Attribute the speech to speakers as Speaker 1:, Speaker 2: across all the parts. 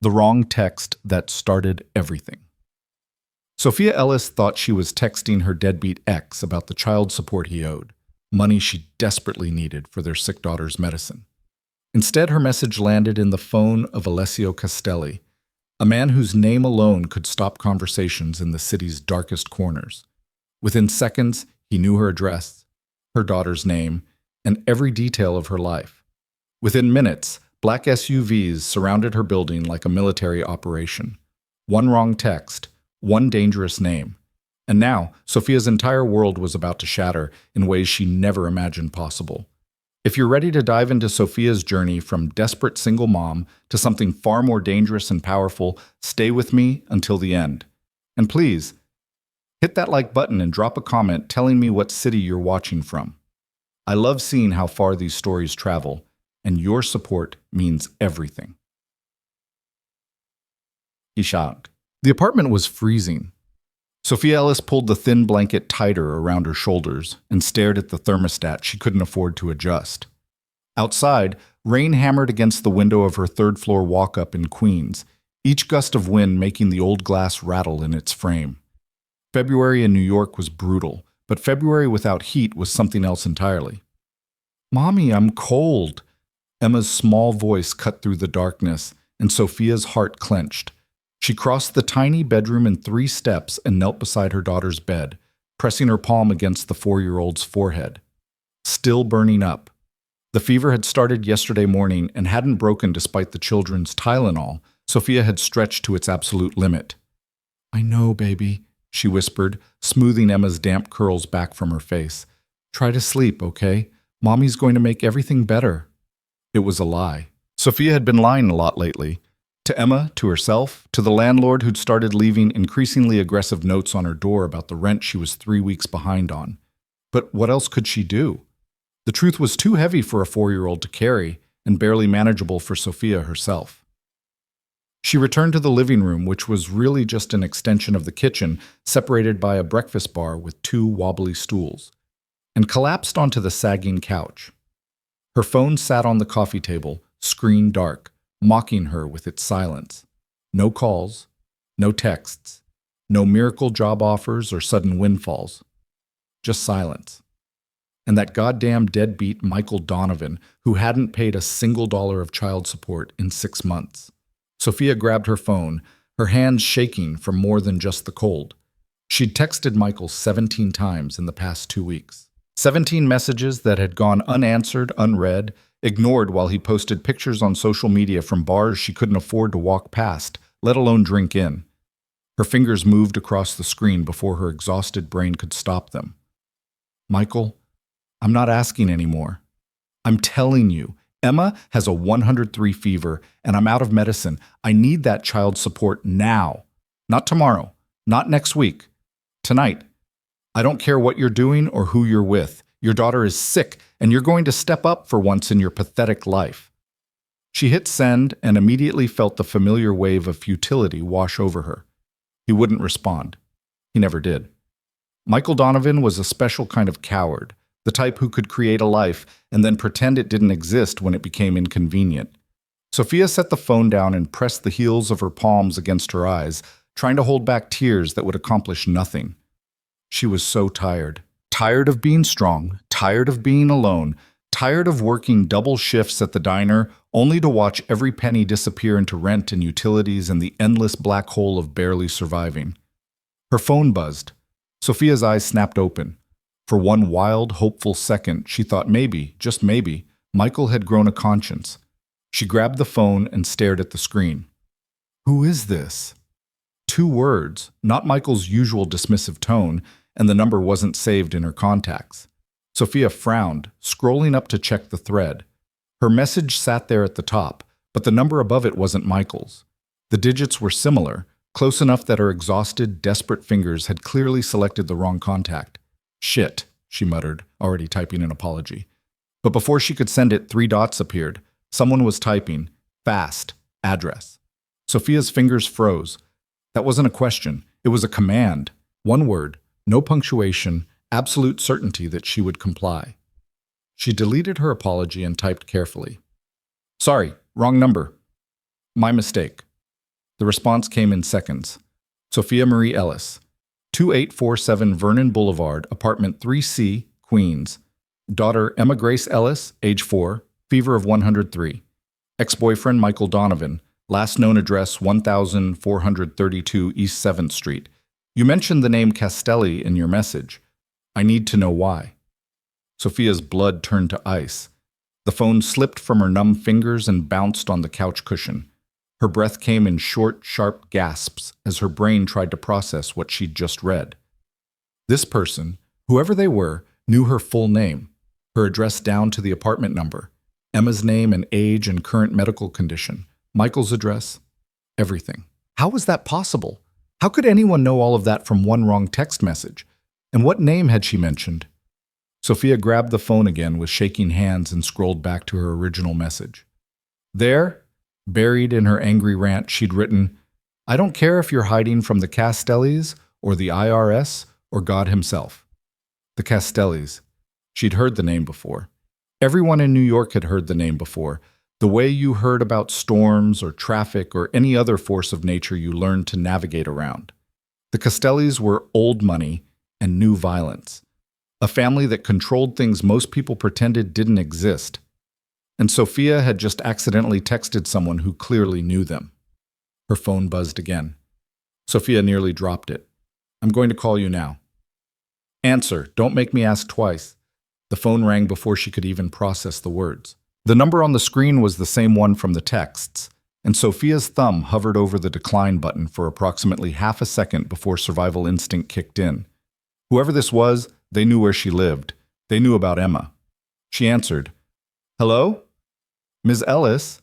Speaker 1: The wrong text that started everything. Sophia Ellis thought she was texting her deadbeat ex about the child support he owed, money she desperately needed for their sick daughter's medicine. Instead, her message landed in the phone of Alessio Castelli, a man whose name alone could stop conversations in the city's darkest corners. Within seconds, he knew her address, her daughter's name, and every detail of her life. Within minutes, black SUVs surrounded her building like a military operation. One wrong text, one dangerous name. And now, Sophia's entire world was about to shatter in ways she never imagined possible. If you're ready to dive into Sophia's journey from desperate single mom to something far more dangerous and powerful, stay with me until the end. And please, hit that like button and drop a comment telling me what city you're watching from. I love seeing how far these stories travel, and your support means everything. He shouted. The apartment was freezing. Sophia Ellis pulled the thin blanket tighter around her shoulders and stared at the thermostat she couldn't afford to adjust. Outside, rain hammered against the window of her third-floor walk-up in Queens, each gust of wind making the old glass rattle in its frame. February in New York was brutal, but February without heat was something else entirely. "Mommy, I'm cold." Emma's small voice cut through the darkness, and Sophia's heart clenched. She crossed the tiny bedroom in 3 steps and knelt beside her daughter's bed, pressing her palm against the 4-year-old's forehead. Still burning up. The fever had started yesterday morning and hadn't broken despite the children's Tylenol. Sophia had stretched to its absolute limit. "I know, baby," she whispered, smoothing Emma's damp curls back from her face. "Try to sleep, okay? Mommy's going to make everything better." It was a lie. Sophia had been lying a lot lately. To Emma, to herself, to the landlord who'd started leaving increasingly aggressive notes on her door about the rent she was 3 weeks behind on. But what else could she do? The truth was too heavy for a 4-year-old to carry, and barely manageable for Sophia herself. She returned to the living room, which was really just an extension of the kitchen, separated by a breakfast bar with 2 wobbly stools, and collapsed onto the sagging couch. Her phone sat on the coffee table, screen dark, mocking her with its silence. No calls, no texts, no miracle job offers or sudden windfalls. Just silence. And that goddamn deadbeat Michael Donovan, who hadn't paid a single dollar of child support in 6 months. Sophia grabbed her phone, her hands shaking from more than just the cold. She'd texted Michael 17 times in the past 2 weeks. 17 messages that had gone unanswered, unread, ignored while he posted pictures on social media from bars she couldn't afford to walk past, let alone drink in. Her fingers moved across the screen before her exhausted brain could stop them. "Michael, I'm not asking anymore. I'm telling you, Emma has a 103 fever, and I'm out of medicine. I need that child support now. Not tomorrow, not next week. Tonight. I don't care what you're doing or who you're with. Your daughter is sick, and you're going to step up for once in your pathetic life." She hit send and immediately felt the familiar wave of futility wash over her. He wouldn't respond. He never did. Michael Donovan was a special kind of coward, the type who could create a life and then pretend it didn't exist when it became inconvenient. Sophia set the phone down and pressed the heels of her palms against her eyes, trying to hold back tears that would accomplish nothing. She was so tired. Tired of being strong, tired of being alone, tired of working double shifts at the diner, only to watch every penny disappear into rent and utilities and the endless black hole of barely surviving. Her phone buzzed. Sophia's eyes snapped open. For one wild, hopeful second, she thought maybe, just maybe, Michael had grown a conscience. She grabbed the phone and stared at the screen. "Who is this?" 2 words, not Michael's usual dismissive tone, and the number wasn't saved in her contacts. Sophia frowned, scrolling up to check the thread. Her message sat there at the top, but the number above it wasn't Michael's. The digits were similar, close enough that her exhausted, desperate fingers had clearly selected the wrong contact. "Shit," she muttered, already typing an apology. But before she could send it, 3 dots appeared. Someone was typing, "Fast, address." Sophia's fingers froze. That wasn't a question. It was a command. 1 word. No punctuation, absolute certainty that she would comply. She deleted her apology and typed carefully. "Sorry, wrong number. My mistake." The response came in seconds. Sophia Marie Ellis, 2847 Vernon Boulevard, apartment 3C, Queens. Daughter Emma Grace Ellis, age 4, fever of 103. Ex-boyfriend Michael Donovan, last known address 1432 East 7th Street. You mentioned the name Castelli in your message. I need to know why. Sophia's blood turned to ice. The phone slipped from her numb fingers and bounced on the couch cushion. Her breath came in short, sharp gasps as her brain tried to process what she'd just read. This person, whoever they were, knew her full name, her address down to the apartment number, Emma's name and age and current medical condition, Michael's address, everything. How was that possible? How could anyone know all of that from one wrong text message? And what name had she mentioned? Sophia grabbed the phone again with shaking hands and scrolled back to her original message. There, buried in her angry rant, she'd written, I don't care if you're hiding from the Castellis or the IRS or God himself. The Castellis. She'd heard the name before. Everyone in New York had heard the name before. The way you heard about storms or traffic or any other force of nature you learned to navigate around. The Castellis were old money and new violence. A family that controlled things most people pretended didn't exist. And Sophia had just accidentally texted someone who clearly knew them. Her phone buzzed again. Sophia nearly dropped it. I'm going to call you now. Answer, don't make me ask twice. The phone rang before she could even process the words. The number on the screen was the same one from the texts, and Sophia's thumb hovered over the decline button for approximately half a second before survival instinct kicked in. Whoever this was, they knew where she lived. They knew about Emma. She answered, Hello? Ms. Ellis?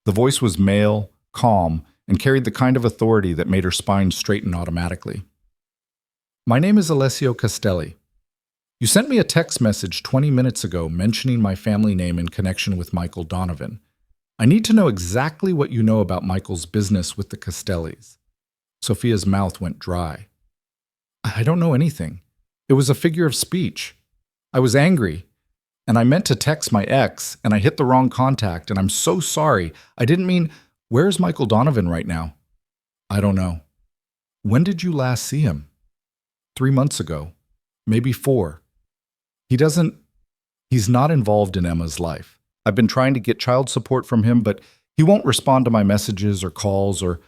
Speaker 1: The voice was male, calm, and carried the kind of authority that made her spine straighten automatically. My name is Alessio Castelli. You sent me a text message 20 minutes ago mentioning my family name in connection with Michael Donovan. I need to know exactly what you know about Michael's business with the Castellis. Sophia's mouth went dry. I don't know anything. It was a figure of speech. I was angry, and I meant to text my ex, and I hit the wrong contact, and I'm so sorry. I didn't mean, where's Michael Donovan right now? I don't know. When did you last see him? 3 months ago. Maybe 4. He's not involved in Emma's life. I've been trying to get child support from him, but he won't respond to my messages or calls or...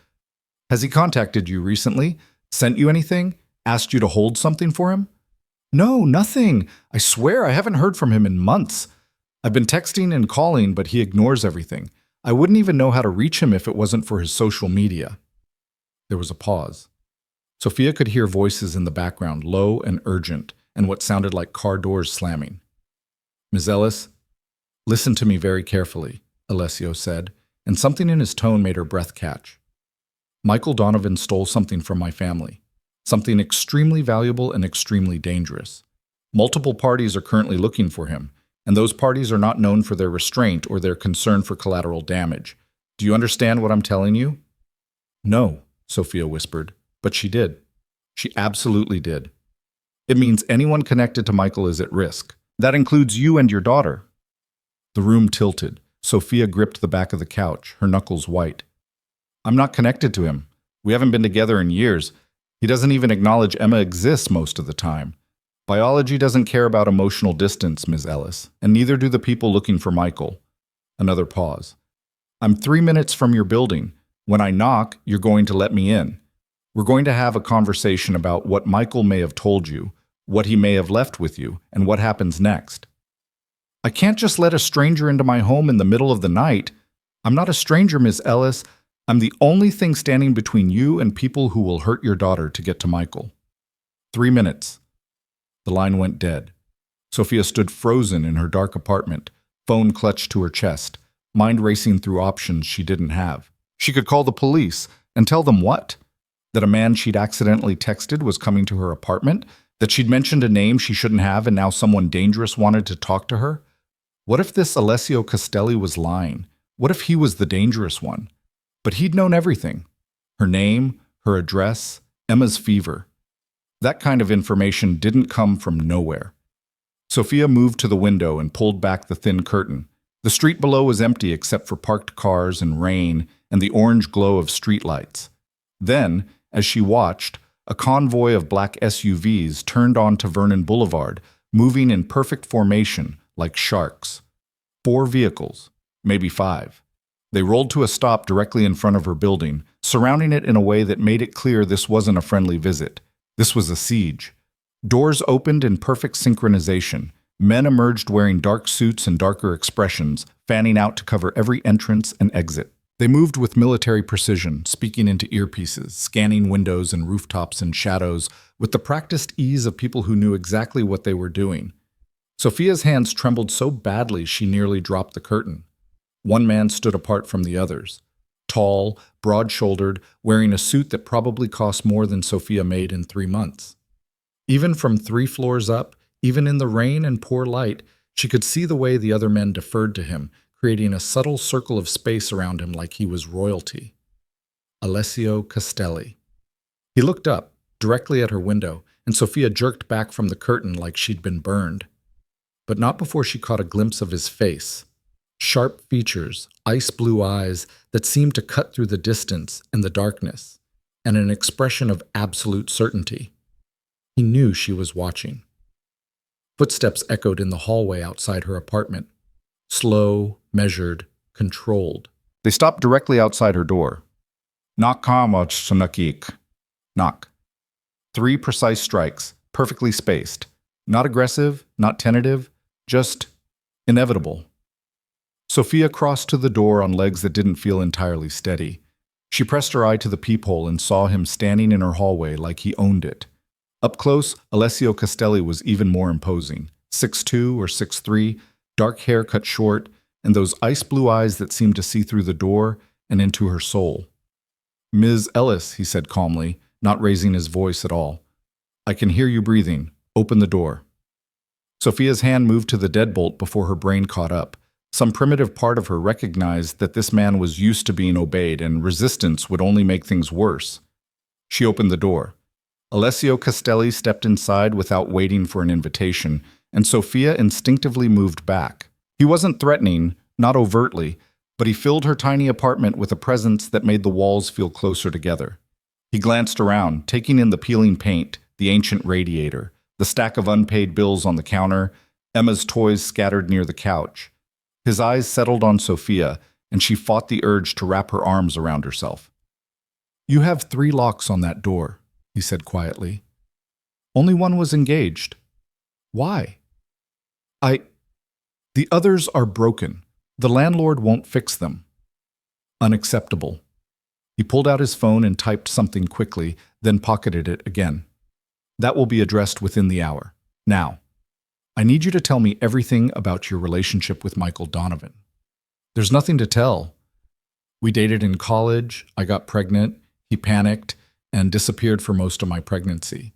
Speaker 1: Has he contacted you recently? Sent you anything? Asked you to hold something for him? No, nothing. I swear I haven't heard from him in months. I've been texting and calling, but he ignores everything. I wouldn't even know how to reach him if it wasn't for his social media. There was a pause. Sophia could hear voices in the background, low and urgent, and what sounded like car doors slamming. Ms. Ellis, listen to me very carefully, Alessio said, and something in his tone made her breath catch. Michael Donovan stole something from my family. Something extremely valuable and extremely dangerous. Multiple parties are currently looking for him, and those parties are not known for their restraint or their concern for collateral damage. Do you understand what I'm telling you? No, Sophia whispered, but she did. She absolutely did. It means anyone connected to Michael is at risk. That includes you and your daughter. The room tilted. Sophia gripped the back of the couch, her knuckles white. I'm not connected to him. We haven't been together in years. He doesn't even acknowledge Emma exists most of the time. Biology doesn't care about emotional distance, Ms. Ellis, and neither do the people looking for Michael. Another pause. I'm 3 minutes from your building. When I knock, you're going to let me in. We're going to have a conversation about what Michael may have told you, what he may have left with you, and what happens next. I can't just let a stranger into my home in the middle of the night. I'm not a stranger, Ms. Ellis. I'm the only thing standing between you and people who will hurt your daughter to get to Michael. 3 minutes. The line went dead. Sophia stood frozen in her dark apartment, phone clutched to her chest, mind racing through options she didn't have. She could call the police and tell them what? That a man she'd accidentally texted was coming to her apartment? That she'd mentioned a name she shouldn't have and now someone dangerous wanted to talk to her? What if this Alessio Castelli was lying? What if he was the dangerous one? But he'd known everything. Her name, her address, Emma's fever. That kind of information didn't come from nowhere. Sophia moved to the window and pulled back the thin curtain. The street below was empty except for parked cars and rain and the orange glow of streetlights. Then, as she watched, a convoy of black SUVs turned onto Vernon Boulevard, moving in perfect formation like sharks. 4 vehicles, maybe 5. They rolled to a stop directly in front of her building, surrounding it in a way that made it clear this wasn't a friendly visit. This was a siege. Doors opened in perfect synchronization. Men emerged wearing dark suits and darker expressions, fanning out to cover every entrance and exit. They moved with military precision, speaking into earpieces, scanning windows and rooftops and shadows with the practiced ease of people who knew exactly what they were doing. Sophia's hands trembled so badly she nearly dropped the curtain. One man stood apart from the others. Tall, broad-shouldered, wearing a suit that probably cost more than Sophia made in 3 months. Even from 3 floors up, even in the rain and poor light, she could see the way the other men deferred to him, creating a subtle circle of space around him like he was royalty. Alessio Castelli. He looked up, directly at her window, and Sophia jerked back from the curtain like she'd been burned. But not before she caught a glimpse of his face. Sharp features, ice-blue eyes that seemed to cut through the distance and the darkness, and an expression of absolute certainty. He knew she was watching. Footsteps echoed in the hallway outside her apartment. Slow, measured, controlled. They stopped directly outside her door. Knock. 3 precise strikes, perfectly spaced. Not aggressive, not tentative, just inevitable. Sophia crossed to the door on legs that didn't feel entirely steady. She pressed her eye to the peephole and saw him standing in her hallway like he owned it. Up close, Alessio Castelli was even more imposing. 6'2" or 6'3", dark hair cut short, and those ice-blue eyes that seemed to see through the door and into her soul. "Ms. Ellis," he said calmly, not raising his voice at all. "I can hear you breathing. Open the door." Sophia's hand moved to the deadbolt before her brain caught up. Some primitive part of her recognized that this man was used to being obeyed, and resistance would only make things worse. She opened the door. Alessio Castelli stepped inside without waiting for an invitation, and Sophia instinctively moved back. He wasn't threatening, not overtly, but he filled her tiny apartment with a presence that made the walls feel closer together. He glanced around, taking in the peeling paint, the ancient radiator, the stack of unpaid bills on the counter, Emma's toys scattered near the couch. His eyes settled on Sophia, and she fought the urge to wrap her arms around herself. "You have 3 locks on that door," he said quietly. "Only one was engaged. Why?" The others are broken. The landlord won't fix them." "Unacceptable." He pulled out his phone and typed something quickly, then pocketed it again. "That will be addressed within the hour. Now, I need you to tell me everything about your relationship with Michael Donovan." "There's nothing to tell. We dated in college, I got pregnant, he panicked, and disappeared for most of my pregnancy.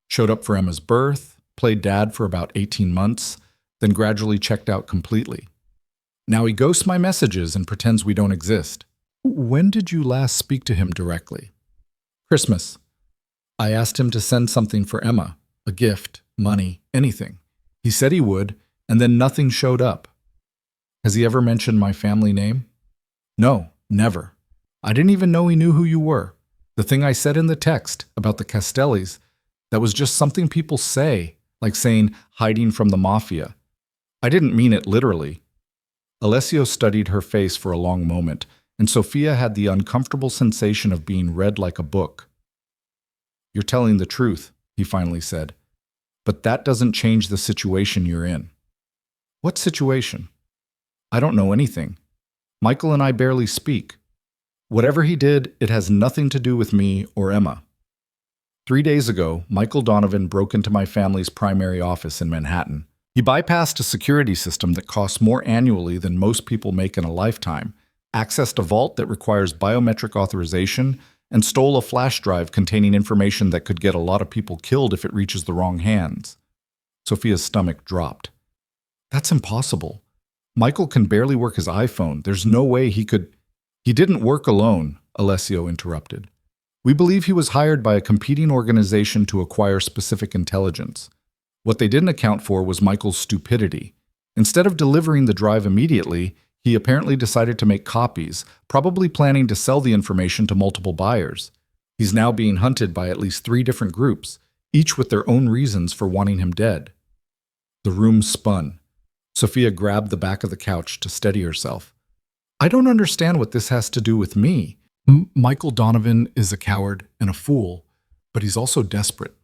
Speaker 1: Showed up for Emma's birth, played dad for about 18 months, then gradually checked out completely. Now he ghosts my messages and pretends we don't exist." "When did you last speak to him directly?" "Christmas. I asked him to send something for Emma, a gift, money, anything. He said he would, and then nothing showed up." "Has he ever mentioned my family name?" "No, never. I didn't even know he knew who you were. The thing I said in the text about the Castellis, that was just something people say, like saying hiding from the Mafia. I didn't mean it literally." Alessio studied her face for a long moment, and Sophia had the uncomfortable sensation of being read like a book. "You're telling the truth," he finally said. "But that doesn't change the situation you're in." "What situation?" "I don't know anything. Michael and I barely speak. Whatever he did, it has nothing to do with me or Emma. 3 days ago, Michael Donovan broke into my family's primary office in Manhattan. He bypassed a security system that costs more annually than most people make in a lifetime, accessed a vault that requires biometric authorization, and stole a flash drive containing information that could get a lot of people killed if it reaches the wrong hands." Sophia's stomach dropped. "That's impossible. Michael can barely work his iPhone. There's no way he could—" "He didn't work alone," Alessio interrupted. "We believe he was hired by a competing organization to acquire specific intelligence. What they didn't account for was Michael's stupidity. Instead of delivering the drive immediately, he apparently decided to make copies, probably planning to sell the information to multiple buyers. He's now being hunted by at least 3 different groups, each with their own reasons for wanting him dead. The room spun. Sophia grabbed the back of the couch to steady herself. I don't understand what this has to do with me. Michael Donovan is a coward and a fool, but he's also desperate.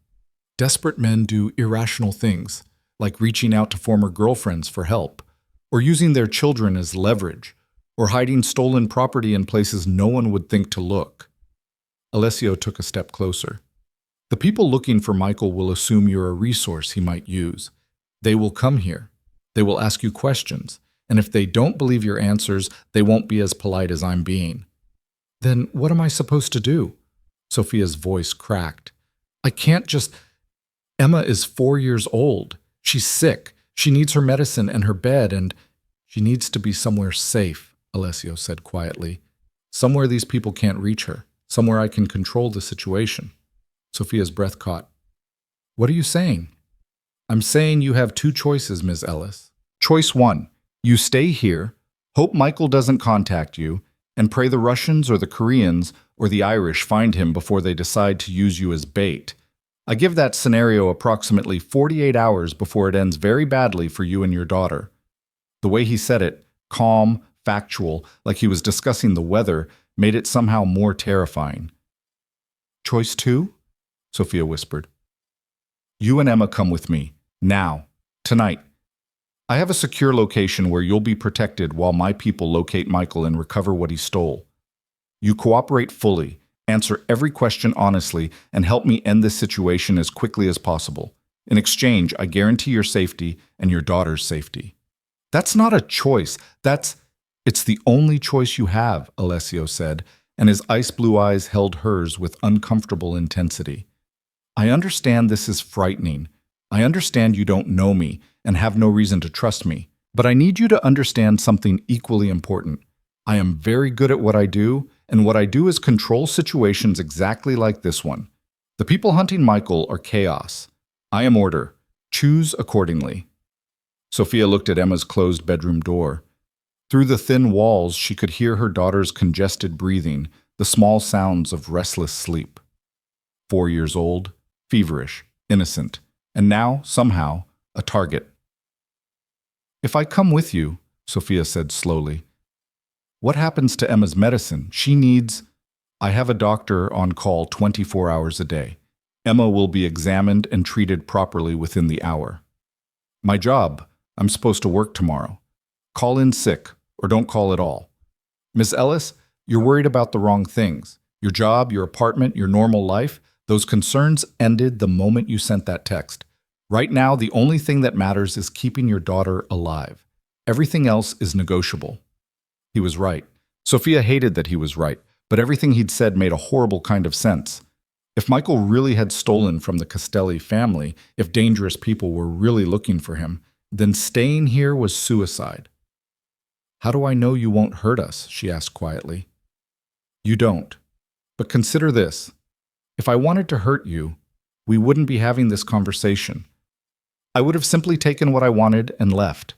Speaker 1: Desperate men do irrational things, like reaching out to former girlfriends for help, or using their children as leverage, or hiding stolen property in places no one would think to look. Alessio took a step closer. The people looking for Michael will assume you're a resource he might use. They will come here. They will ask you questions, and if they don't believe your answers, they won't be as polite as I'm being. Then what am I supposed to do? Sophia's voice cracked. I can't just... Emma is 4 years old. She's sick. She needs her medicine and her bed, and she needs to be somewhere safe, Alessio said quietly. Somewhere these people can't reach her. Somewhere I can control the situation. Sophia's breath caught. What are you saying? I'm saying you have 2 choices, Ms. Ellis. Choice 1, you stay here, hope Michael doesn't contact you, and pray the Russians or the Koreans or the Irish find him before they decide to use you as bait. I give that scenario approximately 48 hours before it ends very badly for you and your daughter. The way he said it, calm, factual, like he was discussing the weather, made it somehow more terrifying. Choice 2? Sophia whispered. You and Emma come with me, now, tonight. I have a secure location where you'll be protected while my people locate Michael and recover what he stole. You cooperate fully, answer every question honestly, and help me end this situation as quickly as possible. In exchange, I guarantee your safety and your daughter's safety. That's not a choice. It's the only choice you have, Alessio said, and his ice blue eyes held hers with uncomfortable intensity. I understand this is frightening. I understand you don't know me and have no reason to trust me, but I need you to understand something equally important. I am very good at what I do, and what I do is control situations exactly like this one. The people hunting Michael are chaos. I am order. Choose accordingly. Sophia looked at Emma's closed bedroom door. Through the thin walls, she could hear her daughter's congested breathing, the small sounds of restless sleep. 4 years old, feverish, innocent, and now, somehow, a target. If I come with you, Sophia said slowly, what happens to Emma's medicine? She needs... I have a doctor on call 24 hours a day. Emma will be examined and treated properly within the hour. My job, I'm supposed to work tomorrow. Call in sick, or don't call at all. Miss Ellis, you're worried about the wrong things. Your job, your apartment, your normal life, those concerns ended the moment you sent that text. Right now, the only thing that matters is keeping your daughter alive. Everything else is negotiable. He was right. Sophia hated that he was right, but everything he'd said made a horrible kind of sense. If Michael really had stolen from the Castelli family, if dangerous people were really looking for him, then staying here was suicide. How do I know you won't hurt us? She asked quietly. You don't. But consider this. If I wanted to hurt you, we wouldn't be having this conversation. I would have simply taken what I wanted and left.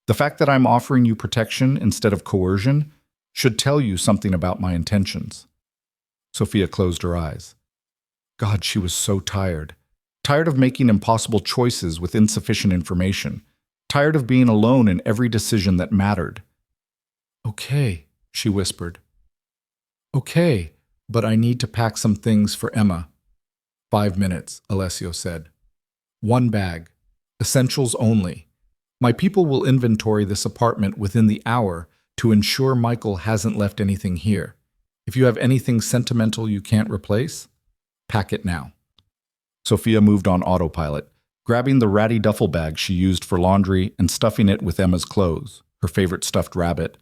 Speaker 1: The fact that I'm offering you protection instead of coercion should tell you something about my intentions. Sophia closed her eyes. God, she was so tired. Tired of making impossible choices with insufficient information. Tired of being alone in every decision that mattered. Okay, she whispered. Okay, but I need to pack some things for Emma. 5 minutes, Alessio said. 1 bag. Essentials only. My people will inventory this apartment within the hour to ensure Michael hasn't left anything here. If you have anything sentimental you can't replace, pack it now. Sophia moved on autopilot, grabbing the ratty duffel bag she used for laundry and stuffing it with Emma's clothes, her favorite stuffed rabbit.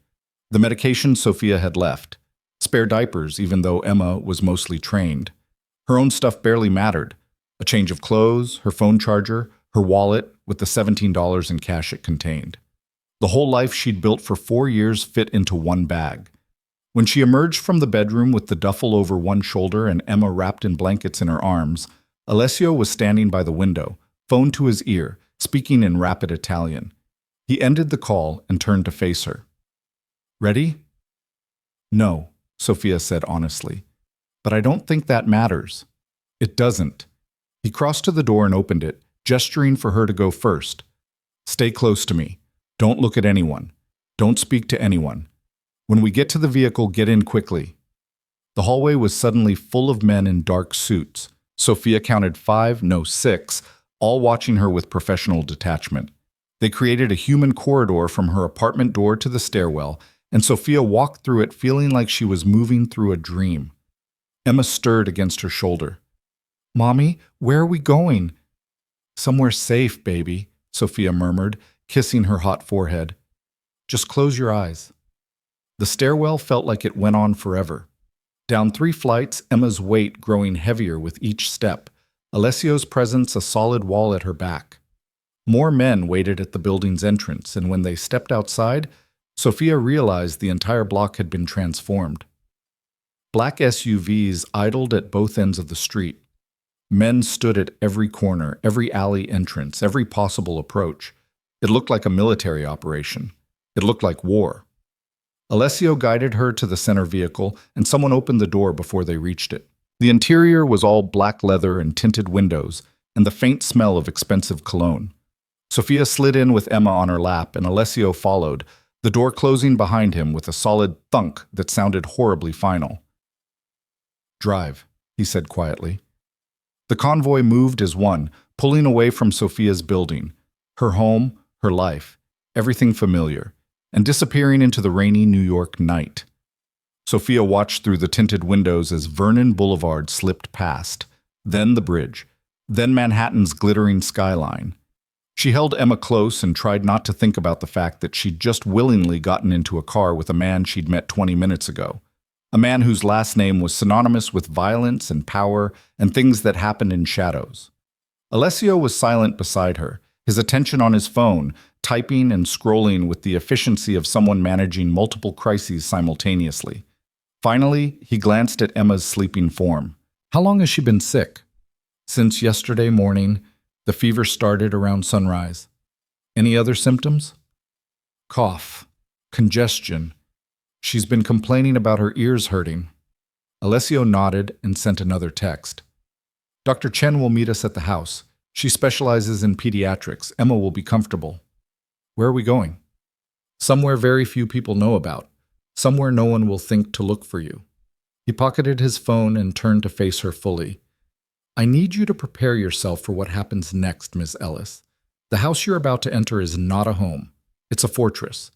Speaker 1: The medication Sophia had left. Spare diapers, even though Emma was mostly trained. Her own stuff barely mattered. A change of clothes, her phone charger, her wallet with the $17 in cash it contained. The whole life she'd built for 4 years fit into 1 bag. When she emerged from the bedroom with the duffel over one shoulder and Emma wrapped in blankets in her arms, Alessio was standing by the window, phone to his ear, speaking in rapid Italian. He ended the call and turned to face her. Ready? No, Sophia said honestly. But I don't think that matters. It doesn't. He crossed to the door and opened it, gesturing for her to go first. Stay close to me. Don't look at anyone. Don't speak to anyone. When we get to the vehicle, get in quickly. The hallway was suddenly full of men in dark suits. Sophia counted 5, no 6, all watching her with professional detachment. They created a human corridor from her apartment door to the stairwell, and Sophia walked through it feeling like she was moving through a dream. Emma stirred against her shoulder. Mommy, where are we going? Somewhere safe, baby, Sophia murmured, kissing her hot forehead. Just close your eyes. The stairwell felt like it went on forever. Down 3 flights, Emma's weight growing heavier with each step, Alessio's presence a solid wall at her back. More men waited at the building's entrance, and when they stepped outside, Sophia realized the entire block had been transformed. Black SUVs idled at both ends of the street. Men stood at every corner, every alley entrance, every possible approach. It looked like a military operation. It looked like war. Alessio guided her to the center vehicle, and someone opened the door before they reached it. The interior was all black leather and tinted windows, and the faint smell of expensive cologne. Sophia slid in with Emma on her lap, and Alessio followed, the door closing behind him with a solid thunk that sounded horribly final. Drive, he said quietly. The convoy moved as one, pulling away from Sophia's building, her home, her life, everything familiar, and disappearing into the rainy New York night. Sophia watched through the tinted windows as Vernon Boulevard slipped past, then the bridge, then Manhattan's glittering skyline. She held Emma close and tried not to think about the fact that she'd just willingly gotten into a car with a man she'd met 20 minutes ago. A man whose last name was synonymous with violence and power and things that happened in shadows. Alessio was silent beside her, his attention on his phone, typing and scrolling with the efficiency of someone managing multiple crises simultaneously. Finally, he glanced at Emma's sleeping form. How long has she been sick? Since yesterday morning. The fever started around sunrise. Any other symptoms? Cough, congestion. She's been complaining about her ears hurting. Alessio nodded and sent another text. Dr. Chen will meet us at the house. She specializes in pediatrics. Emma will be comfortable. Where are we going? Somewhere very few people know about. Somewhere no one will think to look for you. He pocketed his phone and turned to face her fully. I need you to prepare yourself for what happens next, Miss Ellis. The house you're about to enter is not a home. It's a fortress.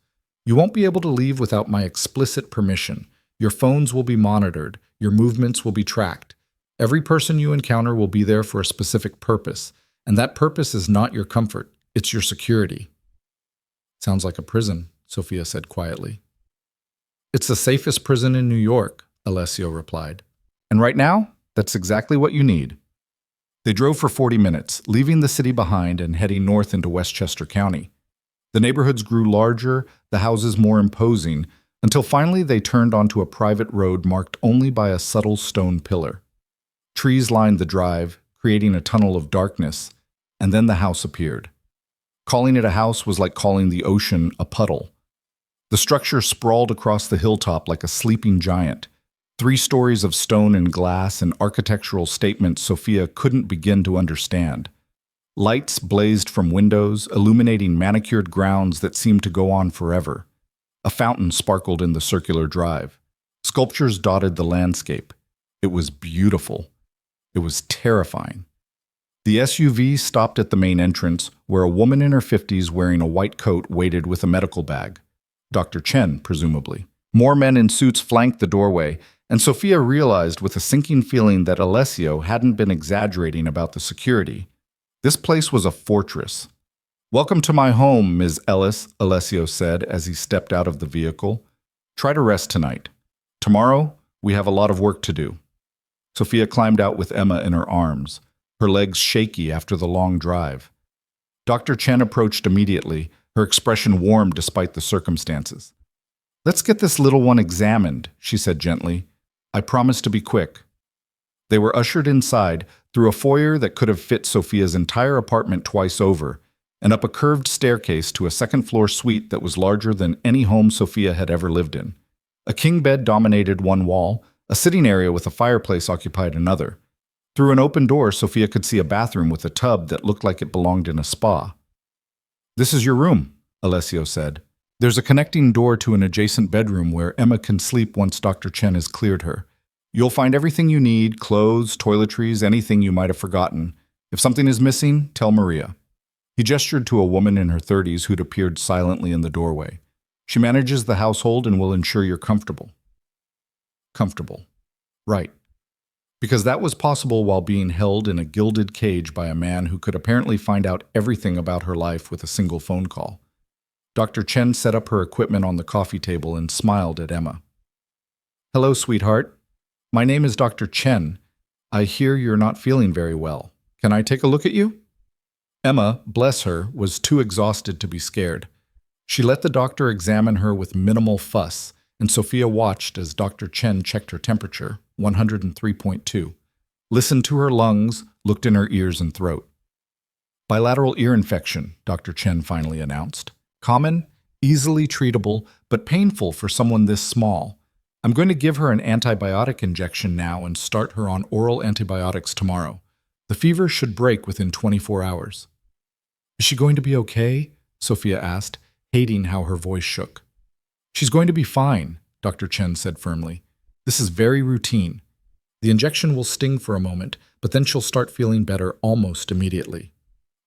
Speaker 1: You won't be able to leave without my explicit permission. Your phones will be monitored. Your movements will be tracked. Every person you encounter will be there for a specific purpose, and that purpose is not your comfort. It's your security. Sounds like a prison, Sophia said quietly. It's the safest prison in New York, Alessio replied. And right now, that's exactly what you need. They drove for 40 minutes, leaving the city behind and heading north into Westchester County. The neighborhoods grew larger, the houses more imposing, until finally they turned onto a private road marked only by a subtle stone pillar. Trees lined the drive, creating a tunnel of darkness, and then the house appeared. Calling it a house was like calling the ocean a puddle. The structure sprawled across the hilltop like a sleeping giant. 3 stories of stone and glass and architectural statements Sophia couldn't begin to understand. Lights blazed from windows, illuminating manicured grounds that seemed to go on forever. A fountain sparkled in the circular drive. Sculptures dotted the landscape. It was beautiful. It was terrifying. The SUV stopped at the main entrance, where a woman in her 50s wearing a white coat waited with a medical bag. Dr. Chen, presumably. More men in suits flanked the doorway, and Sophia realized with a sinking feeling that Alessio hadn't been exaggerating about the security. This place was a fortress. Welcome to my home, Ms. Ellis, Alessio said as he stepped out of the vehicle. Try to rest tonight. Tomorrow, we have a lot of work to do. Sophia climbed out with Emma in her arms, her legs shaky after the long drive. Dr. Chen approached immediately, her expression warm despite the circumstances. Let's get this little one examined, she said gently. I promise to be quick. They were ushered inside through a foyer that could have fit Sophia's entire apartment twice over, and up a curved staircase to a second-floor suite that was larger than any home Sophia had ever lived in. A king bed dominated one wall, a sitting area with a fireplace occupied another. Through an open door, Sophia could see a bathroom with a tub that looked like it belonged in a spa. "This is your room," Alessio said. "There's a connecting door to an adjacent bedroom where Emma can sleep once Dr. Chen has cleared her. You'll find everything you need, clothes, toiletries, anything you might have forgotten. If something is missing, tell Maria." He gestured to a woman in her 30s who'd appeared silently in the doorway. "She manages the household and will ensure you're comfortable." Comfortable. Right. Because that was possible while being held in a gilded cage by a man who could apparently find out everything about her life with a single phone call. Dr. Chen set up her equipment on the coffee table and smiled at Emma. "Hello, sweetheart. My name is Dr. Chen. I hear you're not feeling very well. Can I take a look at you?" Emma, bless her, was too exhausted to be scared. She let the doctor examine her with minimal fuss, and Sophia watched as Dr. Chen checked her temperature, 103.2, listened to her lungs, looked in her ears and throat. "Bilateral ear infection," Dr. Chen finally announced. "Common, easily treatable, but painful for someone this small. I'm going to give her an antibiotic injection now and start her on oral antibiotics tomorrow. The fever should break within 24 hours. "Is she going to be okay?" Sophia asked, hating how her voice shook. "She's going to be fine," Dr. Chen said firmly. "This is very routine. The injection will sting for a moment, but then she'll start feeling better almost immediately."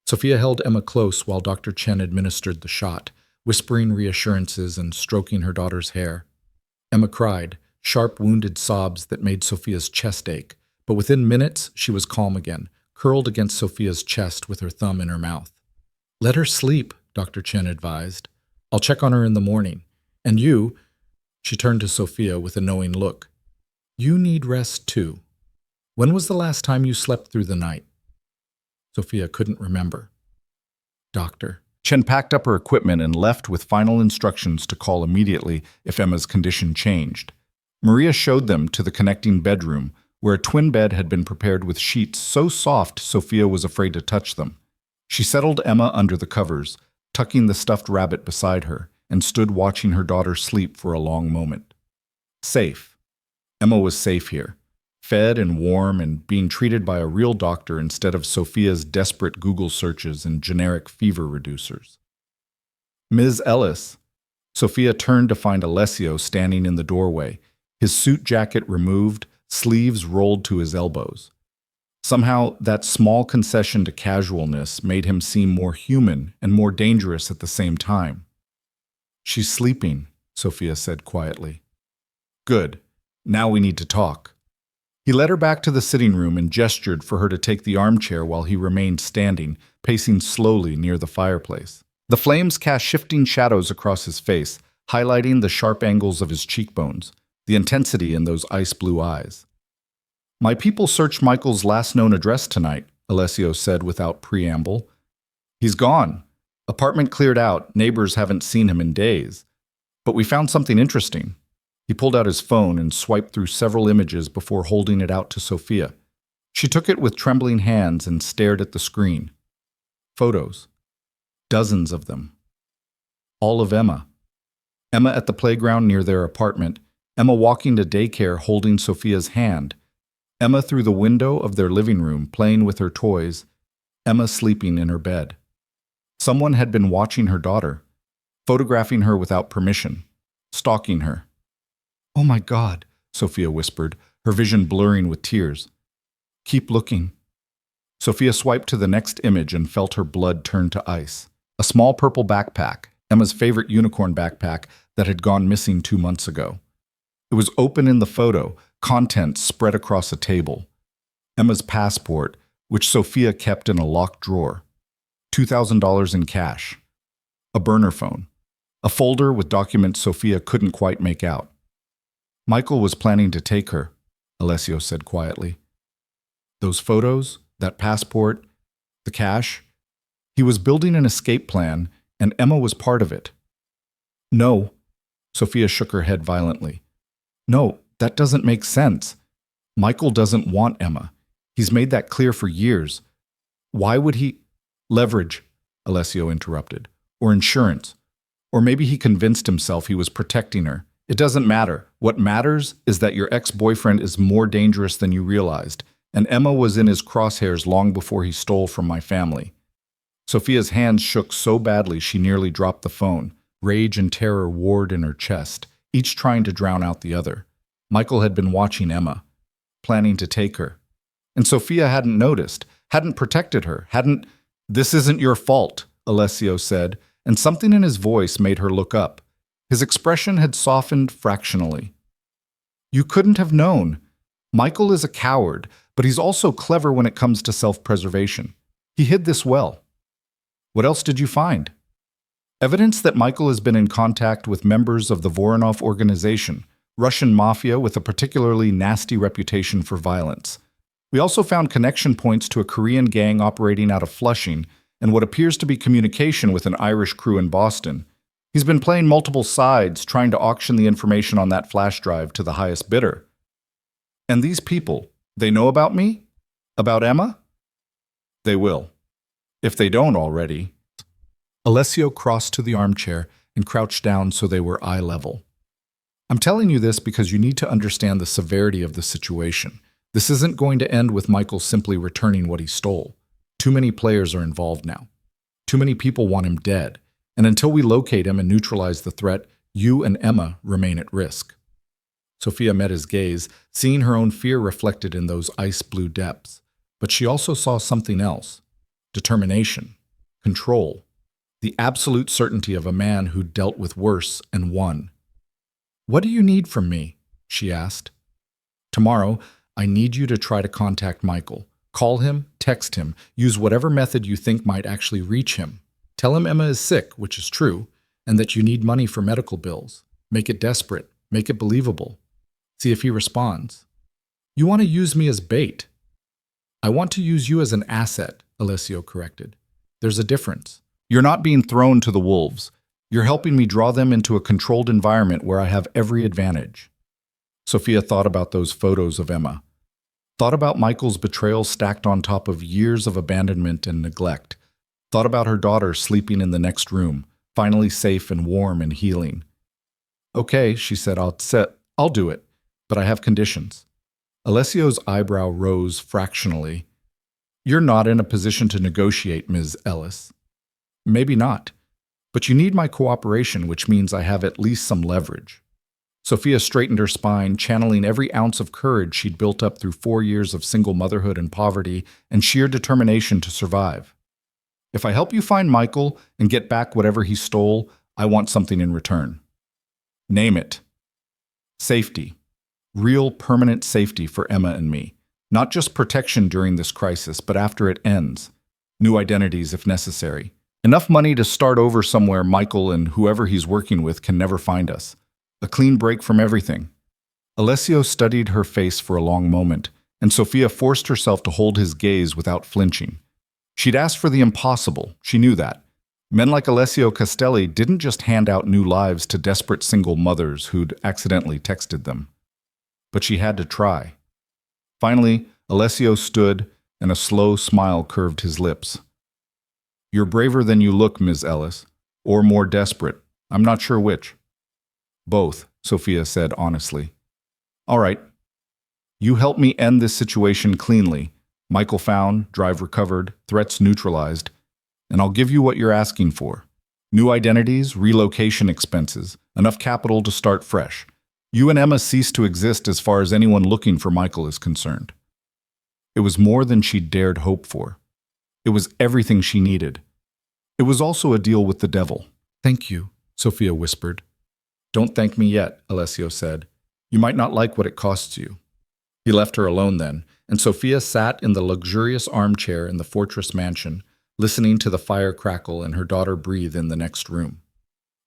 Speaker 1: Sophia held Emma close while Dr. Chen administered the shot, whispering reassurances and stroking her daughter's hair. Emma cried, sharp, wounded sobs that made Sophia's chest ache, but within minutes she was calm again, curled against Sophia's chest with her thumb in her mouth. "Let her sleep," Dr. Chen advised. "I'll check on her in the morning. And you," she turned to Sophia with a knowing look, "you need rest too. When was the last time you slept through the night?" Sophia couldn't remember. "Doctor." Chen packed up her equipment and left with final instructions to call immediately if Emma's condition changed. Maria showed them to the connecting bedroom, where a twin bed had been prepared with sheets so soft Sophia was afraid to touch them. She settled Emma under the covers, tucking the stuffed rabbit beside her, and stood watching her daughter sleep for a long moment. Safe. Emma was safe here, fed and warm and being treated by a real doctor instead of Sophia's desperate Google searches and generic fever reducers. "Ms. Ellis." Sophia turned to find Alessio standing in the doorway, his suit jacket removed, sleeves rolled to his elbows. Somehow, that small concession to casualness made him seem more human and more dangerous at the same time. "She's sleeping," Sophia said quietly. "Good. Now we need to talk." He led her back to the sitting room and gestured for her to take the armchair while he remained standing, pacing slowly near the fireplace. The flames cast shifting shadows across his face, highlighting the sharp angles of his cheekbones, the intensity in those ice-blue eyes. "My people searched Michael's last known address tonight," Alessio said without preamble. "He's gone. Apartment cleared out, neighbors haven't seen him in days. But we found something interesting." He pulled out his phone and swiped through several images before holding it out to Sophia. She took it with trembling hands and stared at the screen. Photos. Dozens of them. All of Emma. Emma at the playground near their apartment, Emma walking to daycare holding Sophia's hand, Emma through the window of their living room playing with her toys, Emma sleeping in her bed. Someone had been watching her daughter, photographing her without permission, stalking her. "Oh my God," Sophia whispered, her vision blurring with tears. "Keep looking." Sophia swiped to the next image and felt her blood turn to ice. A small purple backpack, Emma's favorite unicorn backpack that had gone missing 2 months ago. It was open in the photo, contents spread across a table. Emma's passport, which Sophia kept in a locked drawer. $2,000 in cash. A burner phone. A folder with documents Sophia couldn't quite make out. "Michael was planning to take her," Alessio said quietly. "Those photos, that passport, the cash. He was building an escape plan, and Emma was part of it." "No." Sophia shook her head violently. "No, that doesn't make sense. Michael doesn't want Emma. He's made that clear for years. Why would he—" "Leverage," Alessio interrupted. Or insurance. Or maybe he convinced himself he was protecting her. It doesn't matter. What matters is that your ex-boyfriend is more dangerous than you realized, and Emma was in his crosshairs long before he stole from my family. Sophia's hands shook so badly she nearly dropped the phone. Rage and terror warred in her chest, each trying to drown out the other. Michael had been watching Emma, planning to take her. And Sophia hadn't noticed, hadn't protected her, hadn't— "This isn't your fault," Alessio said, and something in his voice made her look up. His expression had softened fractionally. "You couldn't have known. Michael is a coward, but he's also clever when it comes to self-preservation. He hid this well." "What else did you find?" "Evidence that Michael has been in contact with members of the Voronov organization, Russian mafia with a particularly nasty reputation for violence. We also found connection points to a Korean gang operating out of Flushing and what appears to be communication with an Irish crew in Boston. He's been playing multiple sides, trying to auction the information on that flash drive to the highest bidder." "And these people, they know about me? About Emma?" "They will. If they don't already." Alessio crossed to the armchair and crouched down so they were eye level. "I'm telling you this because you need to understand the severity of the situation. This isn't going to end with Michael simply returning what he stole. Too many players are involved now. Too many people want him dead. And until we locate him and neutralize the threat, you and Emma remain at risk." Sophia met his gaze, seeing her own fear reflected in those ice-blue depths. But she also saw something else. Determination. Control. The absolute certainty of a man who dealt with worse and won. "What do you need from me?" she asked. "Tomorrow, I need you to try to contact Michael. Call him, text him, use whatever method you think might actually reach him. Tell him Emma is sick, which is true, and that you need money for medical bills. Make it desperate. Make it believable. See if he responds." "You want to use me as bait." "I want to use you as an asset," Alessio corrected. "There's a difference. You're not being thrown to the wolves. You're helping me draw them into a controlled environment where I have every advantage." Sophia thought about those photos of Emma. Thought about Michael's betrayal stacked on top of years of abandonment and neglect. Thought about her daughter sleeping in the next room, finally safe and warm and healing. "Okay," she said, I'll do it, but I have conditions." Alessio's eyebrow rose fractionally. "You're not in a position to negotiate, Ms. Ellis." "Maybe not, but you need my cooperation, which means I have at least some leverage." Sophia straightened her spine, channeling every ounce of courage she'd built up through 4 years of single motherhood and poverty and sheer determination to survive. "If I help you find Michael and get back whatever he stole, I want something in return." "Name it." "Safety. Real, permanent safety for Emma and me. Not just protection during this crisis, but after it ends. New identities if necessary. Enough money to start over somewhere Michael and whoever he's working with can never find us. A clean break from everything." Alessio studied her face for a long moment, and Sophia forced herself to hold his gaze without flinching. She'd asked for the impossible, she knew that. Men like Alessio Castelli didn't just hand out new lives to desperate single mothers who'd accidentally texted them. But she had to try. Finally, Alessio stood, and a slow smile curved his lips. "You're braver than you look, Ms. Ellis. Or more desperate. I'm not sure which." "Both," Sophia said honestly. "All right. You help me end this situation cleanly. Michael found, drive recovered, threats neutralized, and I'll give you what you're asking for. New identities, relocation expenses, enough capital to start fresh. You and Emma cease to exist as far as anyone looking for Michael is concerned." It was more than she'd dared hope for. It was everything she needed. It was also a deal with the devil. "Thank you," Sophia whispered. "Don't thank me yet," Alessio said. "You might not like what it costs you." He left her alone then, and Sophia sat in the luxurious armchair in the fortress mansion, listening to the fire crackle and her daughter breathe in the next room.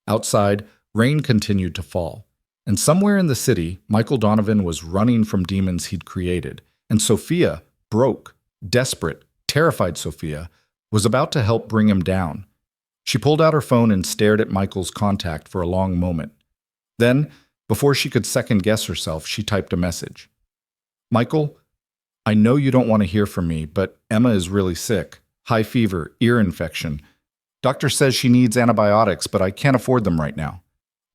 Speaker 1: Outside, rain continued to fall, and somewhere in the city, Michael Donovan was running from demons he'd created, and Sophia, broke, desperate, terrified Sophia, was about to help bring him down. She pulled out her phone and stared at Michael's contact for a long moment. Then, before she could second-guess herself, she typed a message. "Michael, I know you don't want to hear from me, but Emma is really sick. High fever, ear infection. Doctor says she needs antibiotics, but I can't afford them right now.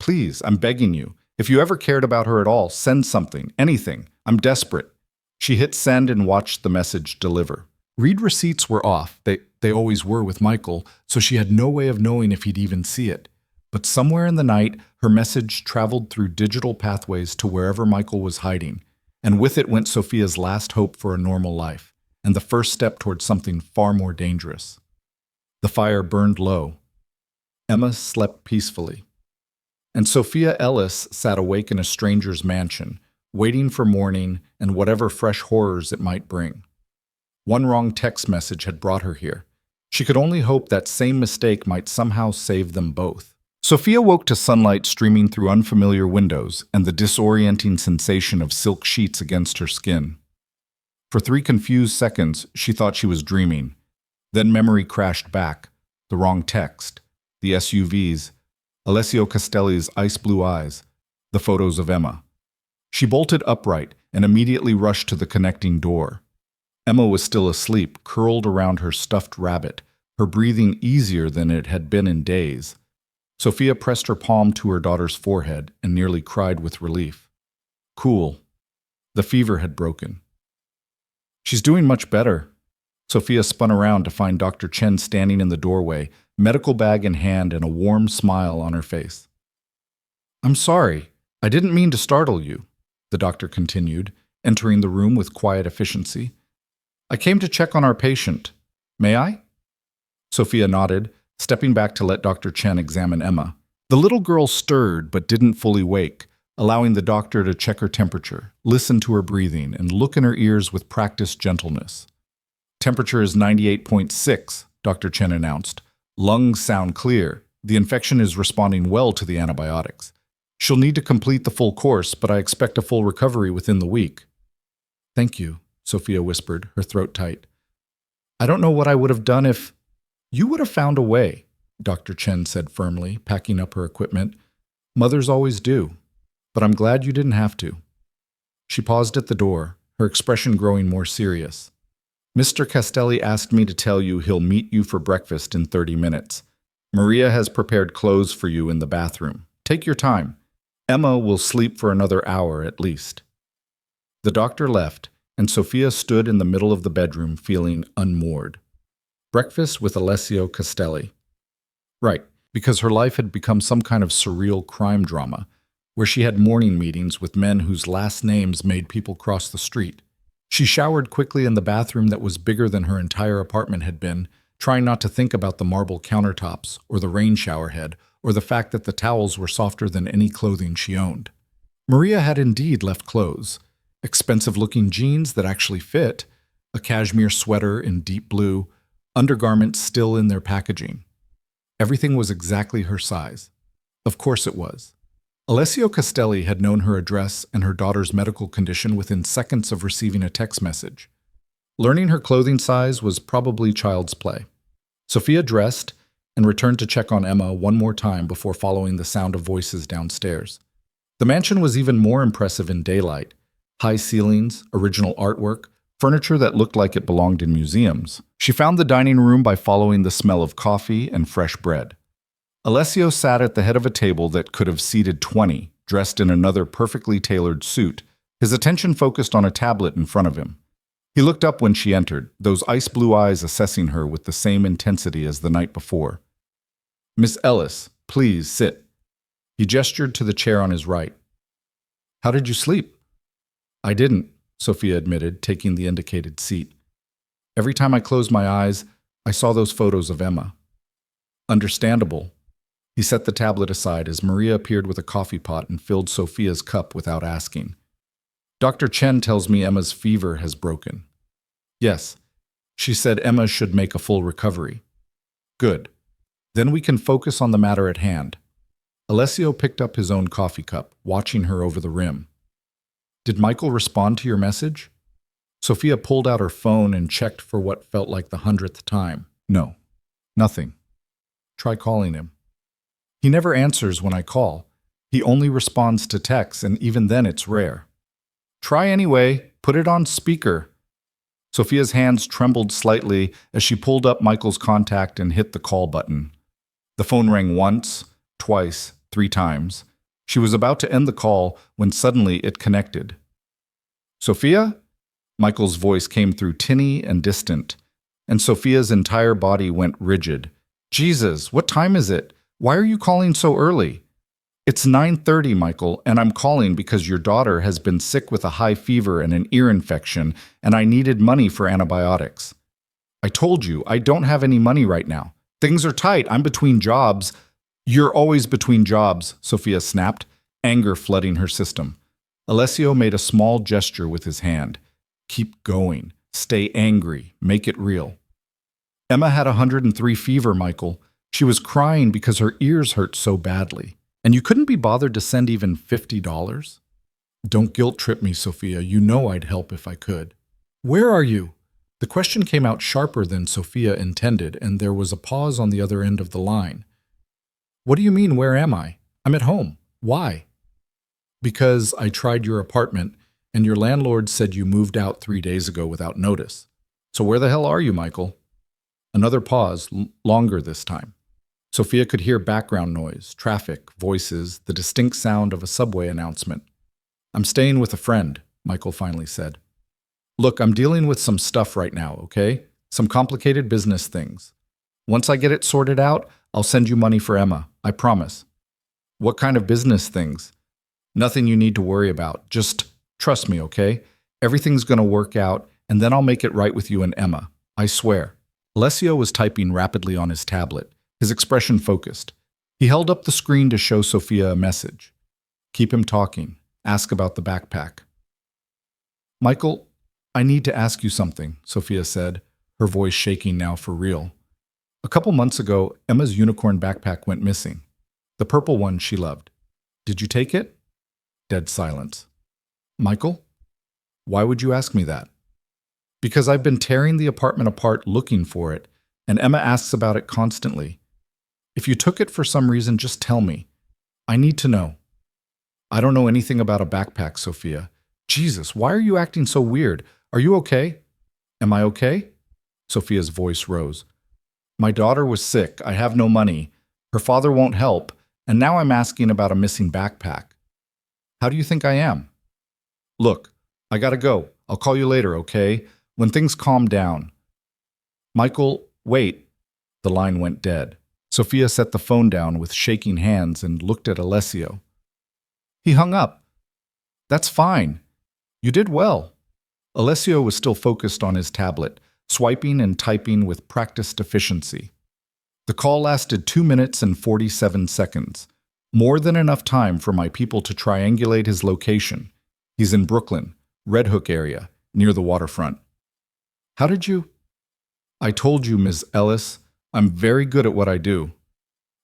Speaker 1: Please, I'm begging you. If you ever cared about her at all, send something, anything. I'm desperate." She hit send and watched the message deliver. Read receipts were off. They always were with Michael, so she had no way of knowing if he'd even see it. But somewhere in the night, her message traveled through digital pathways to wherever Michael was hiding, and with it went Sophia's last hope for a normal life, and the first step towards something far more dangerous. The fire burned low. Emma slept peacefully. And Sophia Ellis sat awake in a stranger's mansion, waiting for morning and whatever fresh horrors it might bring. One wrong text message had brought her here. She could only hope that same mistake might somehow save them both. Sophia woke to sunlight streaming through unfamiliar windows and the disorienting sensation of silk sheets against her skin. For 3 confused seconds, she thought she was dreaming. Then memory crashed back. The wrong text, the SUVs, Alessio Castelli's ice blue eyes, the photos of Emma. She bolted upright and immediately rushed to the connecting door. Emma was still asleep, curled around her stuffed rabbit, her breathing easier than it had been in days. Sophia pressed her palm to her daughter's forehead and nearly cried with relief. Cool. The fever had broken. She's doing much better. Sophia spun around to find Dr. Chen standing in the doorway, medical bag in hand and a warm smile on her face. "I'm sorry. I didn't mean to startle you," the doctor continued, entering the room with quiet efficiency. "I came to check on our patient. May I?" Sophia nodded, stepping back to let Dr. Chen examine Emma. The little girl stirred but didn't fully wake, allowing the doctor to check her temperature, listen to her breathing, and look in her ears with practiced gentleness. "Temperature is 98.6, Dr. Chen announced. "Lungs sound clear. The infection is responding well to the antibiotics. She'll need to complete the full course, but I expect a full recovery within the week." "Thank you," Sophia whispered, her throat tight. "I don't know what I would have done if—" "You would have found a way," Dr. Chen said firmly, packing up her equipment. "Mothers always do. But I'm glad you didn't have to." She paused at the door, her expression growing more serious. "Mr. Castelli asked me to tell you he'll meet you for breakfast in 30 minutes. Maria has prepared clothes for you in the bathroom. Take your time. Emma will sleep for another hour at least." The doctor left, and Sophia stood in the middle of the bedroom feeling unmoored. Breakfast with Alessio Castelli. Right, because her life had become some kind of surreal crime drama, where she had morning meetings with men whose last names made people cross the street. She showered quickly in the bathroom that was bigger than her entire apartment had been, trying not to think about the marble countertops, or the rain shower head, or the fact that the towels were softer than any clothing she owned. Maria had indeed left clothes. Expensive-looking jeans that actually fit, a cashmere sweater in deep blue, undergarments still in their packaging. Everything was exactly her size. Of course it was. Alessio Castelli had known her address and her daughter's medical condition within seconds of receiving a text message. Learning her clothing size was probably child's play. Sophia dressed and returned to check on Emma one more time before following the sound of voices downstairs. The mansion was even more impressive in daylight. High ceilings, original artwork, furniture that looked like it belonged in museums. She found the dining room by following the smell of coffee and fresh bread. Alessio sat at the head of a table that could have seated 20, dressed in another perfectly tailored suit, his attention focused on a tablet in front of him. He looked up when she entered, those ice blue eyes assessing her with the same intensity as the night before. "Miss Ellis, please sit." He gestured to the chair on his right. "How did you sleep?" "I didn't," Sophia admitted, taking the indicated seat. "Every time I closed my eyes, I saw those photos of Emma." "Understandable." He set the tablet aside as Maria appeared with a coffee pot and filled Sophia's cup without asking. "Dr. Chen tells me Emma's fever has broken." "Yes. She said Emma should make a full recovery." "Good. Then we can focus on the matter at hand." Alessio picked up his own coffee cup, watching her over the rim. "Did Michael respond to your message?" Sophia pulled out her phone and checked for what felt like the 100th time. "No. Nothing. Try calling him." "He never answers when I call. He only responds to texts, and even then it's rare." "Try anyway. Put it on speaker." Sophia's hands trembled slightly as she pulled up Michael's contact and hit the call button. The phone rang once, twice, 3 times. She was about to end the call when suddenly it connected. Sophia? Michael's voice came through tinny and distant, and Sophia's entire body went rigid. Jesus, what time is it? Why are you calling so early? It's 9:30, Michael, and I'm calling because your daughter has been sick with a high fever and an ear infection, and I needed money for antibiotics. I told you, I don't have any money right now. Things are tight. I'm between jobs. You're always between jobs, Sophia snapped, anger flooding her system. Alessio made a small gesture with his hand. Keep going. Stay angry. Make it real. Emma had 103 fever, Michael. She was crying because her ears hurt so badly. And you couldn't be bothered to send even $50? Don't guilt trip me, Sophia. You know I'd help if I could. Where are you? The question came out sharper than Sophia intended, and there was a pause on the other end of the line. What do you mean, where am I? I'm at home. Why? Because I tried your apartment, and your landlord said you moved out 3 days ago without notice. So where the hell are you, Michael? Another pause, longer this time. Sophia could hear background noise, traffic, voices, the distinct sound of a subway announcement. I'm staying with a friend, Michael finally said. Look, I'm dealing with some stuff right now, okay? Some complicated business things. Once I get it sorted out, I'll send you money for Emma, I promise. What kind of business things? Nothing you need to worry about. Just trust me, okay? Everything's going to work out, and then I'll make it right with you and Emma. I swear. Alessio was typing rapidly on his tablet, his expression focused. He held up the screen to show Sophia a message. Keep him talking. Ask about the backpack. Michael, I need to ask you something, Sophia said, her voice shaking now for real. A couple months ago, Emma's unicorn backpack went missing. The purple one she loved. Did you take it? Dead silence. Michael? Why would you ask me that? Because I've been tearing the apartment apart looking for it, and Emma asks about it constantly. If you took it for some reason, just tell me. I need to know. I don't know anything about a backpack, Sophia. Jesus, why are you acting so weird? Are you okay? Am I okay? Sophia's voice rose. My daughter was sick. I have no money. Her father won't help, and now I'm asking about a missing backpack. How do you think I am? Look, I gotta go. I'll call you later, okay? When things calm down. Michael, wait. The line went dead. Sophia set the phone down with shaking hands and looked at Alessio. He hung up. That's fine. You did well. Alessio was still focused on his tablet, swiping and typing with practiced efficiency. The call lasted 2 minutes and 47 seconds, more than enough time for my people to triangulate his location. He's in Brooklyn, Red Hook area, near the waterfront. How did you? I told you, Ms. Ellis, I'm very good at what I do.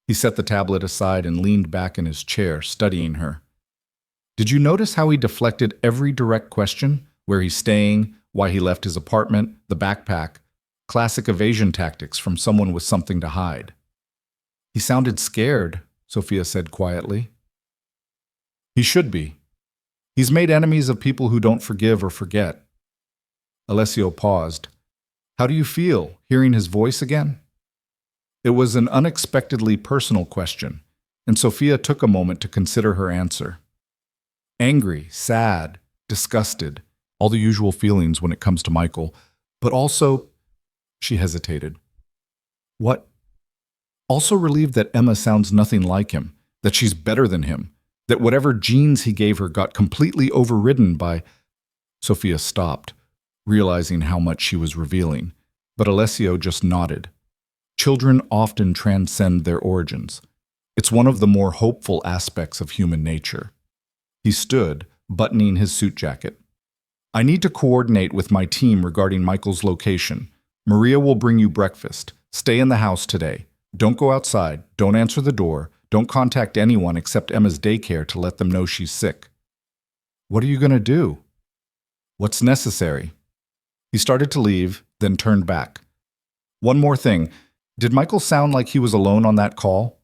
Speaker 1: He set the tablet aside and leaned back in his chair, studying her. Did you notice how he deflected every direct question? Where he's staying, why he left his apartment, the backpack. Classic evasion tactics from someone with something to hide. He sounded scared, Sophia said quietly. He should be. He's made enemies of people who don't forgive or forget. Alessio paused. How do you feel, hearing his voice again? It was an unexpectedly personal question, and Sophia took a moment to consider her answer. Angry, sad, disgusted, all the usual feelings when it comes to Michael, but also, she hesitated. What? Also relieved that Emma sounds nothing like him, that she's better than him, that whatever genes he gave her got completely overridden by… Sophia stopped, realizing how much she was revealing, but Alessio just nodded. Children often transcend their origins. It's one of the more hopeful aspects of human nature. He stood, buttoning his suit jacket. I need to coordinate with my team regarding Michael's location. Maria will bring you breakfast. Stay in the house today. Don't go outside. Don't answer the door. Don't contact anyone except Emma's daycare to let them know she's sick. What are you going to do? What's necessary? He started to leave, then turned back. One more thing. Did Michael sound like he was alone on that call?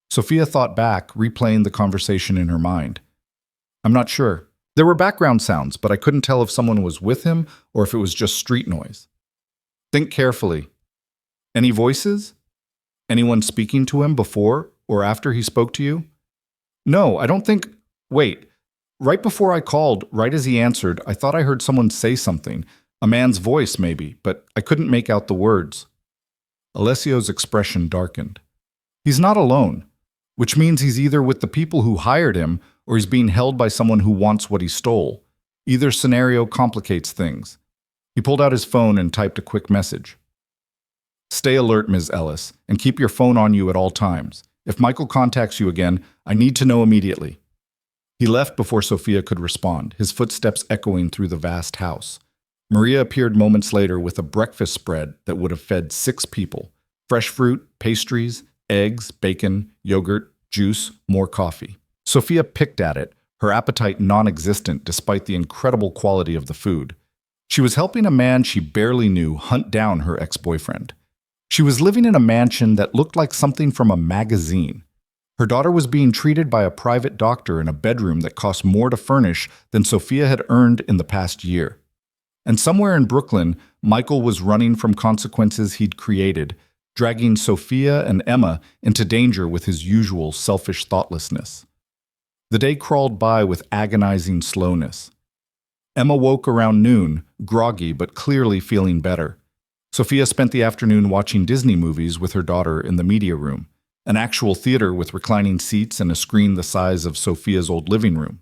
Speaker 1: Sophia thought back, replaying the conversation in her mind. I'm not sure. There were background sounds, but I couldn't tell if someone was with him or if it was just street noise. Think carefully. Any voices? Anyone speaking to him before or after he spoke to you? No, I don't think. Wait. Right before I called, right as he answered, I thought I heard someone say something. A man's voice, maybe, but I couldn't make out the words. Alessio's expression darkened. He's not alone, which means he's either with the people who hired him or he's being held by someone who wants what he stole. Either scenario complicates things. He pulled out his phone and typed a quick message. Stay alert, Ms. Ellis, and keep your phone on you at all times. If Michael contacts you again, I need to know immediately. He left before Sophia could respond, his footsteps echoing through the vast house. Maria appeared moments later with a breakfast spread that would have fed 6 people. Fresh fruit, pastries, eggs, bacon, yogurt, juice, more coffee. Sophia picked at it, her appetite non-existent despite the incredible quality of the food. She was helping a man she barely knew hunt down her ex-boyfriend. She was living in a mansion that looked like something from a magazine. Her daughter was being treated by a private doctor in a bedroom that cost more to furnish than Sophia had earned in the past year. And somewhere in Brooklyn, Michael was running from consequences he'd created, dragging Sophia and Emma into danger with his usual selfish thoughtlessness. The day crawled by with agonizing slowness. Emma woke around noon, groggy but clearly feeling better. Sophia spent the afternoon watching Disney movies with her daughter in the media room, an actual theater with reclining seats and a screen the size of Sophia's old living room.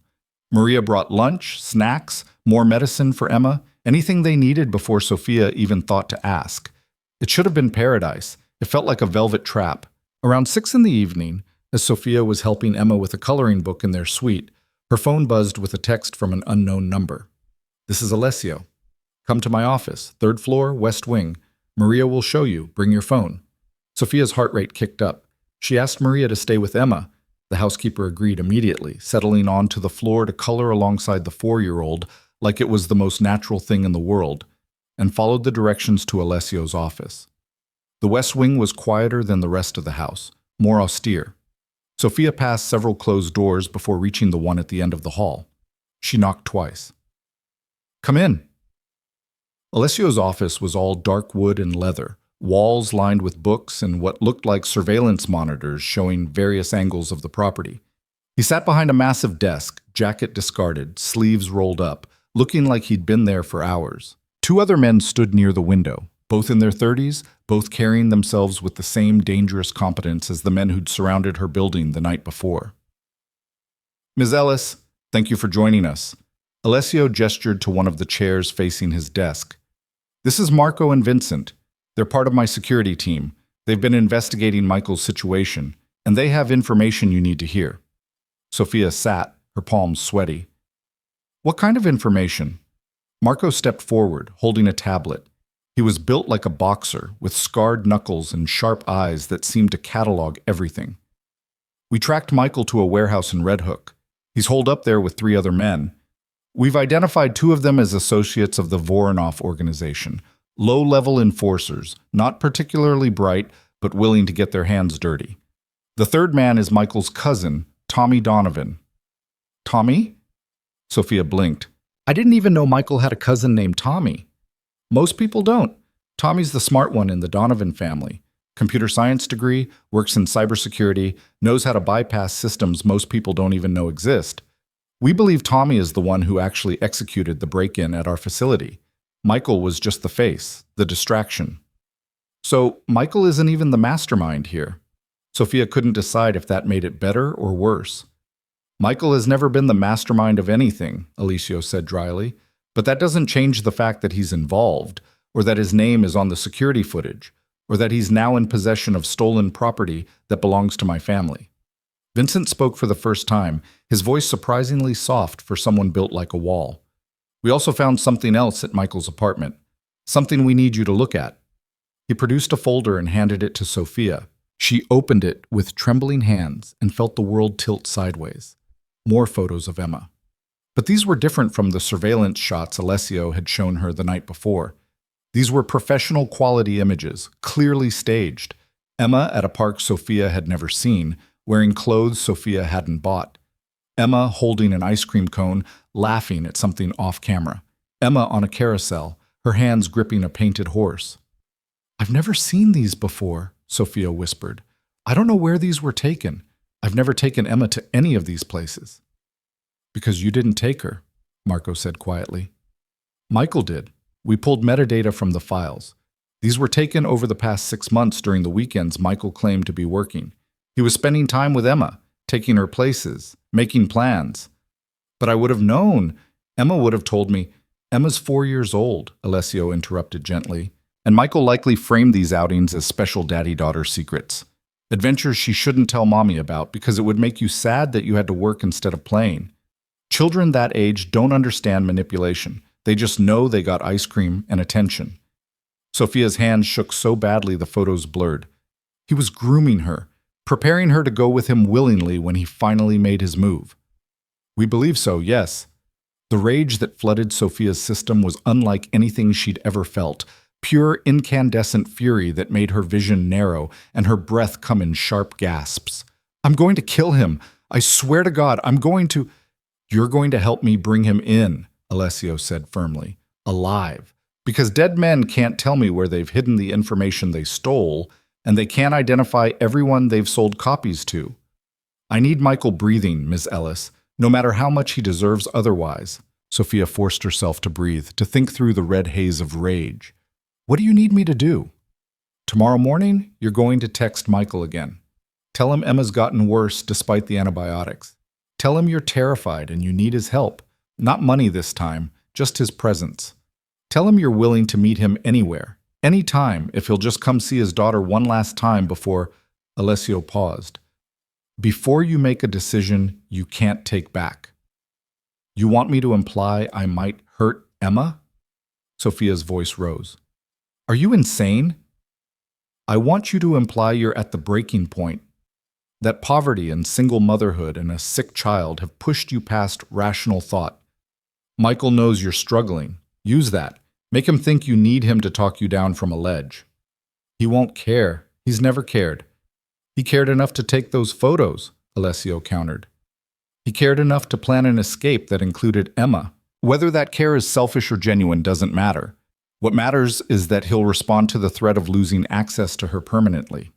Speaker 1: Maria brought lunch, snacks, more medicine for Emma, anything they needed before Sophia even thought to ask. It should have been paradise. It felt like a velvet trap. Around 6 in the evening, as Sophia was helping Emma with a coloring book in their suite, her phone buzzed with a text from an unknown number. This is Alessio. Come to my office, 3rd floor, West Wing. Maria will show you. Bring your phone. Sophia's heart rate kicked up. She asked Maria to stay with Emma. The housekeeper agreed immediately, settling onto the floor to color alongside the 4-year-old like it was the most natural thing in the world, and followed the directions to Alessio's office. The West Wing was quieter than the rest of the house, more austere. Sophia passed several closed doors before reaching the one at the end of the hall. She knocked twice. Come in. Alessio's office was all dark wood and leather, walls lined with books and what looked like surveillance monitors showing various angles of the property. He sat behind a massive desk, jacket discarded, sleeves rolled up, looking like he'd been there for hours. 2 other men stood near the window, both in their 30s, both carrying themselves with the same dangerous competence as the men who'd surrounded her building the night before. Ms. Ellis, thank you for joining us. Alessio gestured to one of the chairs facing his desk. This is Marco and Vincent. They're part of my security team. They've been investigating Michael's situation, and they have information you need to hear. Sophia sat, her palms sweaty. What kind of information? Marco stepped forward, holding a tablet. He was built like a boxer, with scarred knuckles and sharp eyes that seemed to catalog everything. We tracked Michael to a warehouse in Red Hook. He's holed up there with 3 other men. We've identified 2 of them as associates of the Voronoff organization, low-level enforcers, not particularly bright, but willing to get their hands dirty. The 3rd man is Michael's cousin, Tommy Donovan. Tommy? Sophia blinked. I didn't even know Michael had a cousin named Tommy. Most people don't. Tommy's the smart one in the Donovan family. Computer science degree, works in cybersecurity, knows how to bypass systems most people don't even know exist. We believe Tommy is the one who actually executed the break-in at our facility. Michael was just the face, the distraction. So Michael isn't even the mastermind here. Sophia couldn't decide if that made it better or worse. Michael has never been the mastermind of anything, Alessio said dryly, but that doesn't change the fact that he's involved, or that his name is on the security footage, or that he's now in possession of stolen property that belongs to my family. Vincent spoke for the first time, his voice surprisingly soft for someone built like a wall. We also found something else at Michael's apartment, something we need you to look at. He produced a folder and handed it to Sophia. She opened it with trembling hands and felt the world tilt sideways. More photos of Emma. But these were different from the surveillance shots Alessio had shown her the night before. These were professional quality images, clearly staged. Emma at a park Sophia had never seen, wearing clothes Sophia hadn't bought. Emma holding an ice cream cone, laughing at something off-camera. Emma on a carousel, her hands gripping a painted horse. I've never seen these before, Sophia whispered. I don't know where these were taken. I've never taken Emma to any of these places. Because you didn't take her, Marco said quietly. Michael did. We pulled metadata from the files. These were taken over the past 6 months during the weekends Michael claimed to be working. He was spending time with Emma, taking her places, making plans. But I would have known. Emma would have told me. Emma's 4 years old, Alessio interrupted gently, and Michael likely framed these outings as special daddy-daughter secrets. Adventures she shouldn't tell mommy about because it would make you sad that you had to work instead of playing. Children that age don't understand manipulation. They just know they got ice cream and attention. Sophia's hands shook so badly the photos blurred. He was grooming her, preparing her to go with him willingly when he finally made his move. We believe so, yes. The rage that flooded Sophia's system was unlike anything she'd ever felt, pure incandescent fury that made her vision narrow and her breath come in sharp gasps. I'm going to kill him. I swear to God, I'm going to... You're going to help me bring him in, Alessio said firmly. Alive. Because dead men can't tell me where they've hidden the information they stole, and they can't identify everyone they've sold copies to. I need Michael breathing, Miss Ellis, no matter how much he deserves otherwise. Sophia forced herself to breathe, to think through the red haze of rage. What do you need me to do? Tomorrow morning, you're going to text Michael again. Tell him Emma's gotten worse despite the antibiotics. Tell him you're terrified and you need his help. Not money this time, just his presence. Tell him you're willing to meet him anywhere, anytime, if he'll just come see his daughter one last time before... Alessio paused. Before you make a decision you can't take back. You want me to imply I might hurt Emma? Sophia's voice rose. Are you insane? I want you to imply you're at the breaking point. That poverty and single motherhood and a sick child have pushed you past rational thought. Michael knows you're struggling. Use that. Make him think you need him to talk you down from a ledge. He won't care. He's never cared. He cared enough to take those photos, Alessio countered. He cared enough to plan an escape that included Emma. Whether that care is selfish or genuine doesn't matter. What matters is that he'll respond to the threat of losing access to her permanently.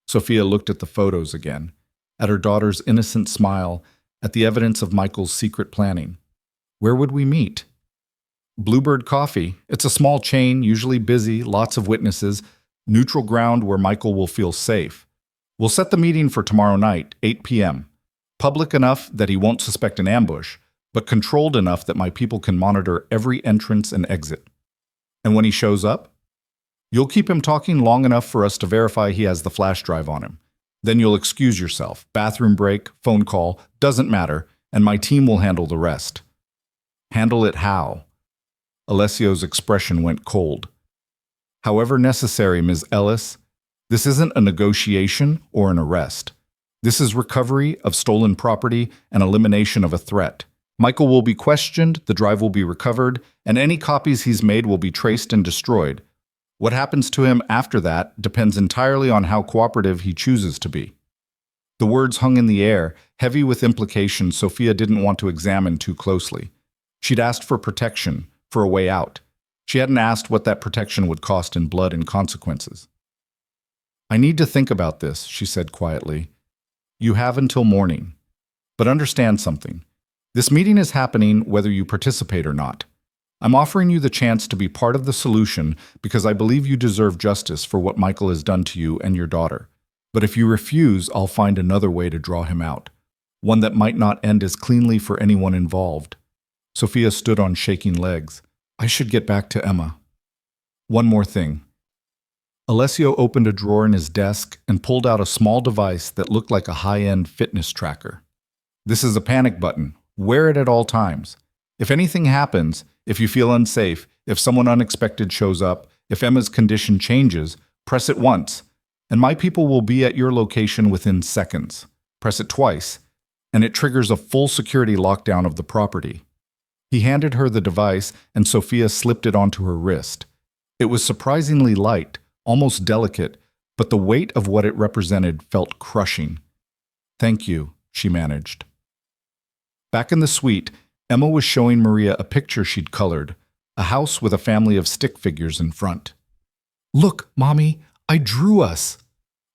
Speaker 1: Sophia looked at the photos again, at her daughter's innocent smile, at the evidence of Michael's secret planning. Where would we meet? Bluebird Coffee. It's a small chain, usually busy, lots of witnesses, neutral ground where Michael will feel safe. We'll set the meeting for tomorrow night, 8 p.m. Public enough that he won't suspect an ambush, but controlled enough that my people can monitor every entrance and exit. And when he shows up, you'll keep him talking long enough for us to verify he has the flash drive on him. Then you'll excuse yourself. Bathroom break, phone call, doesn't matter, and my team will handle the rest. Handle it how? Alessio's expression went cold. However necessary, Ms. Ellis, this isn't a negotiation or an arrest. This is recovery of stolen property and elimination of a threat. Michael will be questioned, the drive will be recovered, and any copies he's made will be traced and destroyed. What happens to him after that depends entirely on how cooperative he chooses to be. The words hung in the air, heavy with implications Sophia didn't want to examine too closely. She'd asked for protection, for a way out. She hadn't asked what that protection would cost in blood and consequences. I need to think about this, she said quietly. You have until morning. But understand something. This meeting is happening whether you participate or not. I'm offering you the chance to be part of the solution because I believe you deserve justice for what Michael has done to you and your daughter. But if you refuse, I'll find another way to draw him out. One that might not end as cleanly for anyone involved. Sophia stood on shaking legs. I should get back to Emma. One more thing. Alessio opened a drawer in his desk and pulled out a small device that looked like a high-end fitness tracker. This is a panic button. Wear it at all times. If anything happens, if you feel unsafe, if someone unexpected shows up, if Emma's condition changes, press it once, and my people will be at your location within seconds. Press it twice, and it triggers a full security lockdown of the property. He handed her the device, and Sophia slipped it onto her wrist. It was surprisingly light, almost delicate, but the weight of what it represented felt crushing. Thank you, she managed. Back in the suite, Emma was showing Maria a picture she'd colored, a house with a family of stick figures in front. Look, Mommy, I drew us.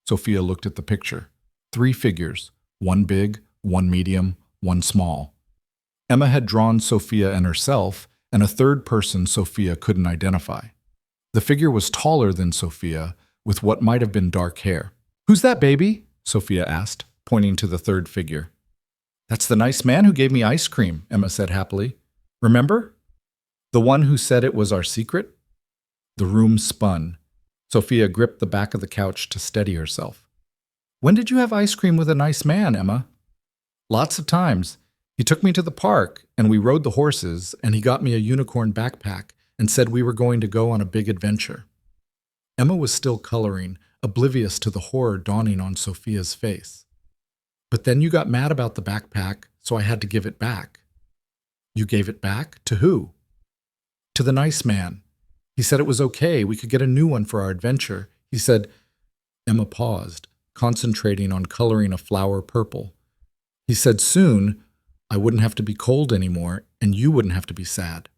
Speaker 1: Sophia looked at the picture. 3 figures, one big, one medium, one small. Emma had drawn Sophia and herself, and a third person Sophia couldn't identify. The figure was taller than Sophia, with what might have been dark hair. "Who's that, baby?" Sophia asked, pointing to the third figure. "That's the nice man who gave me ice cream," Emma said happily. "Remember? The one who said it was our secret?" The room spun. Sophia gripped the back of the couch to steady herself. "When did you have ice cream with a nice man, Emma?" "Lots of times. He took me to the park, and we rode the horses, and he got me a unicorn backpack and said we were going to go on a big adventure." Emma was still coloring, oblivious to the horror dawning on Sophia's face. "But then you got mad about the backpack, so I had to give it back." "You gave it back? To who?" "To the nice man. He said it was okay, we could get a new one for our adventure. He said—" Emma paused, concentrating on coloring a flower purple. "He said soon I wouldn't have to be cold anymore, and you wouldn't have to be sad."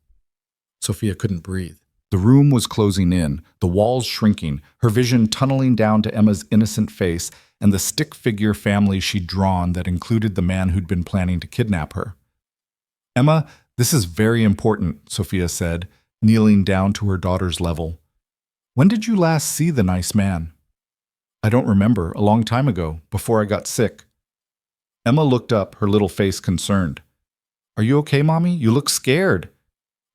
Speaker 1: Sophia couldn't breathe. The room was closing in, the walls shrinking, her vision tunneling down to Emma's innocent face and the stick figure family she'd drawn that included the man who'd been planning to kidnap her. "Emma, this is very important," Sophia said, kneeling down to her daughter's level. "When did you last see the nice man?" "I don't remember, a long time ago, before I got sick." Emma looked up, her little face concerned. "Are you okay, Mommy? You look scared."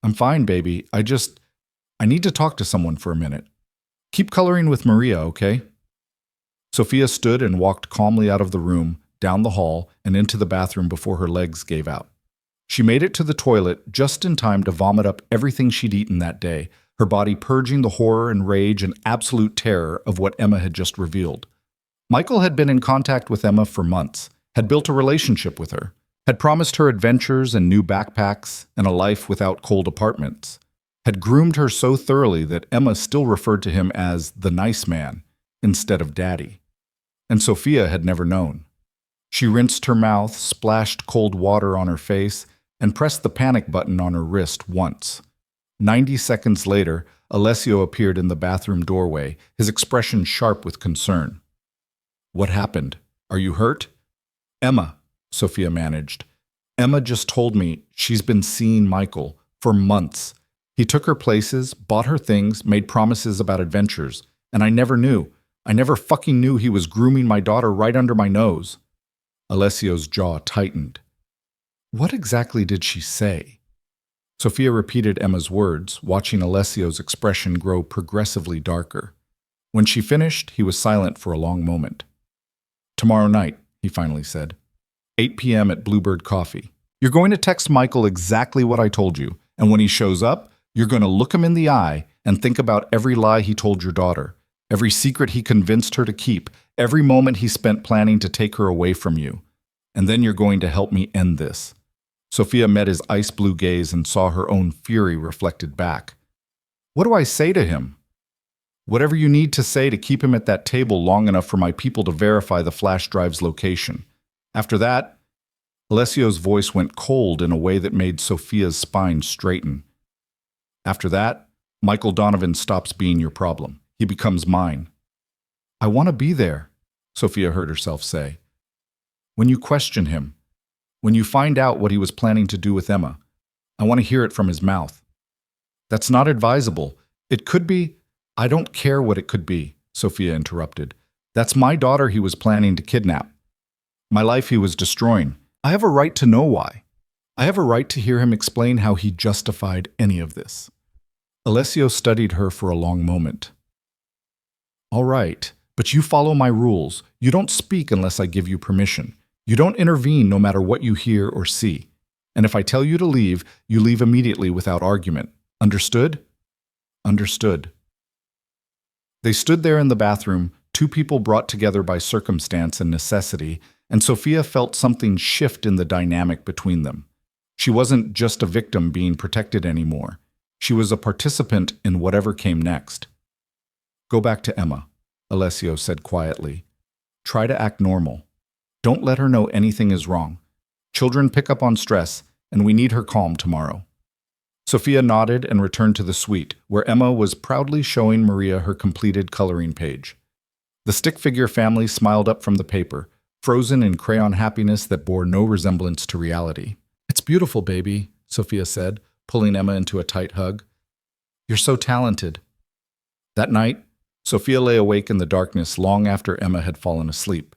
Speaker 1: "I'm fine, baby. I need to talk to someone for a minute. Keep coloring with Maria, okay?" Sophia stood and walked calmly out of the room, down the hall, and into the bathroom before her legs gave out. She made it to the toilet just in time to vomit up everything she'd eaten that day, her body purging the horror and rage and absolute terror of what Emma had just revealed. Michael had been in contact with Emma for months, had built a relationship with her, had promised her adventures and new backpacks and a life without cold apartments, had groomed her so thoroughly that Emma still referred to him as the nice man instead of daddy. And Sophia had never known. She rinsed her mouth, splashed cold water on her face, and pressed the panic button on her wrist once. 90 seconds later, Alessio appeared in the bathroom doorway, his expression sharp with concern. "What happened? Are you hurt?" "Emma," Sophia managed. "Emma just told me she's been seeing Michael for months. He took her places, bought her things, made promises about adventures, and I never knew. I never fucking knew he was grooming my daughter right under my nose." Alessio's jaw tightened. What exactly did she say? Sophia repeated Emma's words, watching Alessio's expression grow progressively darker. When she finished, he was silent for a long moment. "Tomorrow night," he finally said. 8 p.m. at Bluebird Coffee. "You're going to text Michael exactly what I told you, and when he shows up, you're going to look him in the eye and think about every lie he told your daughter, every secret he convinced her to keep, every moment he spent planning to take her away from you. And then you're going to help me end this." Sophia met his ice blue gaze and saw her own fury reflected back. "What do I say to him?" "Whatever you need to say to keep him at that table long enough for my people to verify the flash drive's location. After that—" Alessio's voice went cold in a way that made Sophia's spine straighten. "After that, Michael Donovan stops being your problem. He becomes mine." "I want to be there," Sophia heard herself say. "When you question him, when you find out what he was planning to do with Emma, I want to hear it from his mouth." "That's not advisable. It could be—" "I don't care what it could be," Sophia interrupted. "That's my daughter he was planning to kidnap. My life he was destroying. I have a right to know why. I have a right to hear him explain how he justified any of this." Alessio studied her for a long moment. "All right, but you follow my rules. You don't speak unless I give you permission. You don't intervene no matter what you hear or see. And if I tell you to leave, you leave immediately without argument. Understood?" "Understood." They stood there in the bathroom, two people brought together by circumstance and necessity, and Sophia felt something shift in the dynamic between them. She wasn't just a victim being protected anymore. She was a participant in whatever came next. "Go back to Emma," Alessio said quietly. "Try to act normal. Don't let her know anything is wrong. Children pick up on stress, and we need her calm tomorrow." Sophia nodded and returned to the suite, where Emma was proudly showing Maria her completed coloring page. The stick figure family smiled up from the paper, frozen in crayon happiness that bore no resemblance to reality. "It's beautiful, baby," Sophia said, pulling Emma into a tight hug. "You're so talented." That night, Sophia lay awake in the darkness long after Emma had fallen asleep.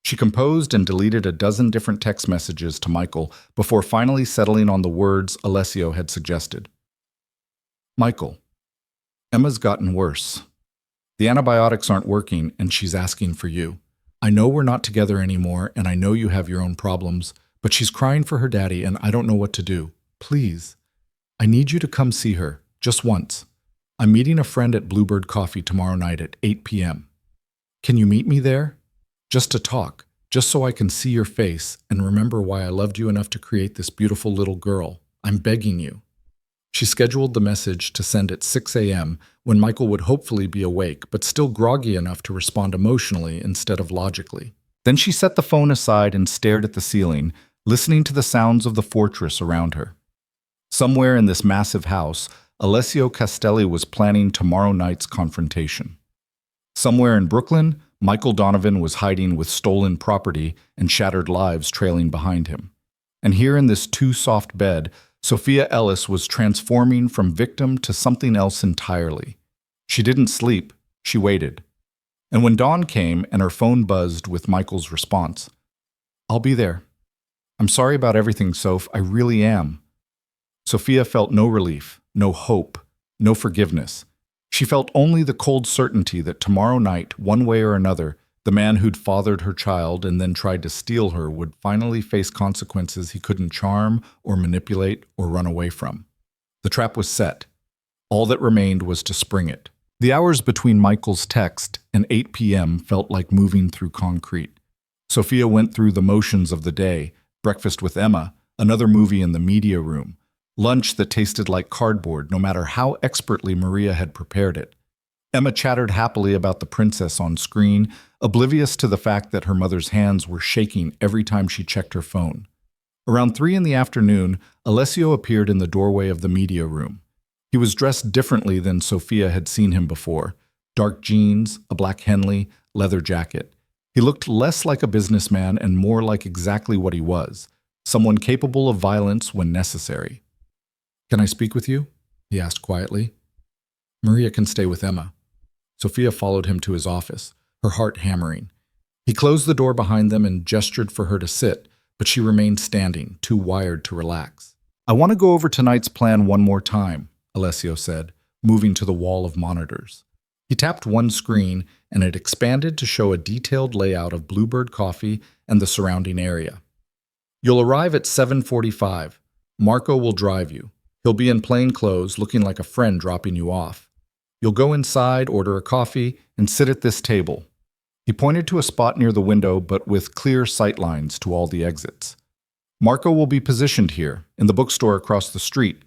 Speaker 1: She composed and deleted a dozen different text messages to Michael before finally settling on the words Alessio had suggested. "Michael, Emma's gotten worse. The antibiotics aren't working, and she's asking for you. I know we're not together anymore, and I know you have your own problems, but she's crying for her daddy, and I don't know what to do. Please, I need you to come see her, just once. I'm meeting a friend at Bluebird Coffee tomorrow night at 8 p.m. Can you meet me there? Just to talk, just so I can see your face and remember why I loved you enough to create this beautiful little girl. I'm begging you." She scheduled the message to send at 6 a.m. when Michael would hopefully be awake, but still groggy enough to respond emotionally instead of logically. Then she set the phone aside and stared at the ceiling, listening to the sounds of the fortress around her. Somewhere in this massive house, Alessio Castelli was planning tomorrow night's confrontation. Somewhere in Brooklyn, Michael Donovan was hiding with stolen property and shattered lives trailing behind him. And here in this too-soft bed, Sophia Ellis was transforming from victim to something else entirely. She didn't sleep, she waited. And when dawn came and her phone buzzed with Michael's response, "I'll be there. I'm sorry about everything, Soph, I really am." Sophia felt no relief, no hope, no forgiveness. She felt only the cold certainty that tomorrow night, one way or another, the man who'd fathered her child and then tried to steal her would finally face consequences he couldn't charm or manipulate or run away from. The trap was set. All that remained was to spring it. The hours between Michael's text and 8 p.m. felt like moving through concrete. Sophia went through the motions of the day: breakfast with Emma, another movie in the media room, lunch that tasted like cardboard no matter how expertly Maria had prepared it. Emma chattered happily about the princess on screen, oblivious to the fact that her mother's hands were shaking every time she checked her phone. Around 3 in the afternoon, Alessio appeared in the doorway of the media room. He was dressed differently than Sophia had seen him before: dark jeans, a black Henley, leather jacket. He looked less like a businessman and more like exactly what he was: someone capable of violence when necessary. "Can I speak with you?" he asked quietly. "Maria can stay with Emma." Sophia followed him to his office, her heart hammering. He closed the door behind them and gestured for her to sit, but she remained standing, too wired to relax. "I want to go over tonight's plan one more time," Alessio said, moving to the wall of monitors. He tapped one screen, and it expanded to show a detailed layout of Bluebird Coffee and the surrounding area. "You'll arrive at 7:45. Marco will drive you. He'll be in plain clothes, looking like a friend dropping you off. You'll go inside, order a coffee, and sit at this table." He pointed to a spot near the window, but with clear sight lines to all the exits. "Marco will be positioned here, in the bookstore across the street.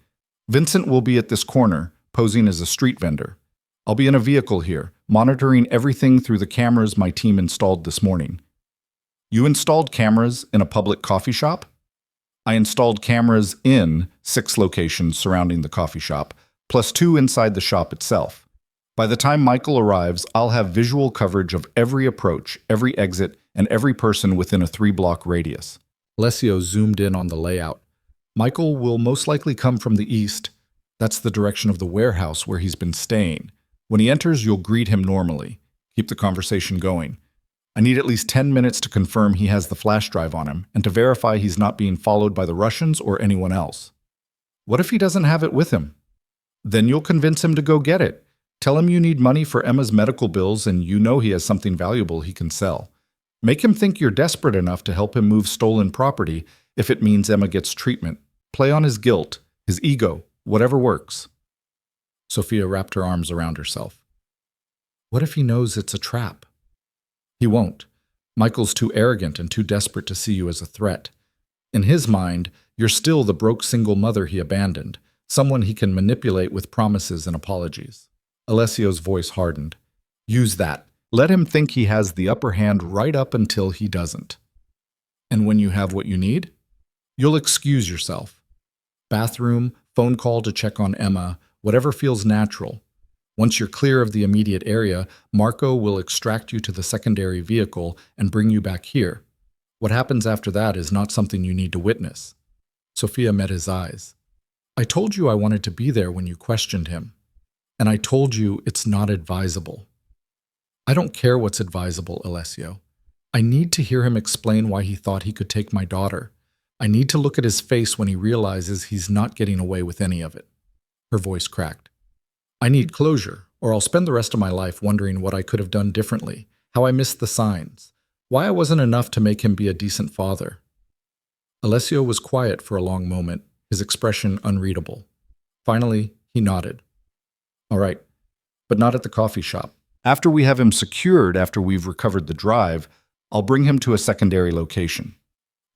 Speaker 1: Vincent will be at this corner, posing as a street vendor. I'll be in a vehicle here, monitoring everything through the cameras my team installed this morning." "You installed cameras in a public coffee shop?" "I installed cameras in 6 locations surrounding the coffee shop, plus 2 inside the shop itself. By the time Michael arrives, I'll have visual coverage of every approach, every exit, and every person within a 3-block radius." Alessio zoomed in on the layout. "Michael will most likely come from the east. That's the direction of the warehouse where he's been staying. When he enters, you'll greet him normally. Keep the conversation going. I need at least 10 minutes to confirm he has the flash drive on him and to verify he's not being followed by the Russians or anyone else." "What if he doesn't have it with him?" "Then you'll convince him to go get it. Tell him you need money for Emma's medical bills and you know he has something valuable he can sell. Make him think you're desperate enough to help him move stolen property if it means Emma gets treatment. Play on his guilt, his ego, whatever works." Sophia wrapped her arms around herself. "What if he knows it's a trap?" "He won't. Michael's too arrogant and too desperate to see you as a threat. In his mind, you're still the broke single mother he abandoned, someone he can manipulate with promises and apologies." Alessio's voice hardened. "Use that. Let him think he has the upper hand right up until he doesn't. And when you have what you need, you'll excuse yourself. Bathroom, phone call to check on Emma, whatever feels natural. Once you're clear of the immediate area, Marco will extract you to the secondary vehicle and bring you back here. What happens after that is not something you need to witness." Sophia met his eyes. "I told you I wanted to be there when you questioned him. And I told you it's not advisable." "I don't care what's advisable, Alessio. I need to hear him explain why he thought he could take my daughter. I need to look at his face when he realizes he's not getting away with any of it." Her voice cracked. "I need closure, or I'll spend the rest of my life wondering what I could have done differently, how I missed the signs, why I wasn't enough to make him be a decent father." Alessio was quiet for a long moment, his expression unreadable. Finally, he nodded. "All right, but not at the coffee shop. After we have him secured, after we've recovered the drive, I'll bring him to a secondary location.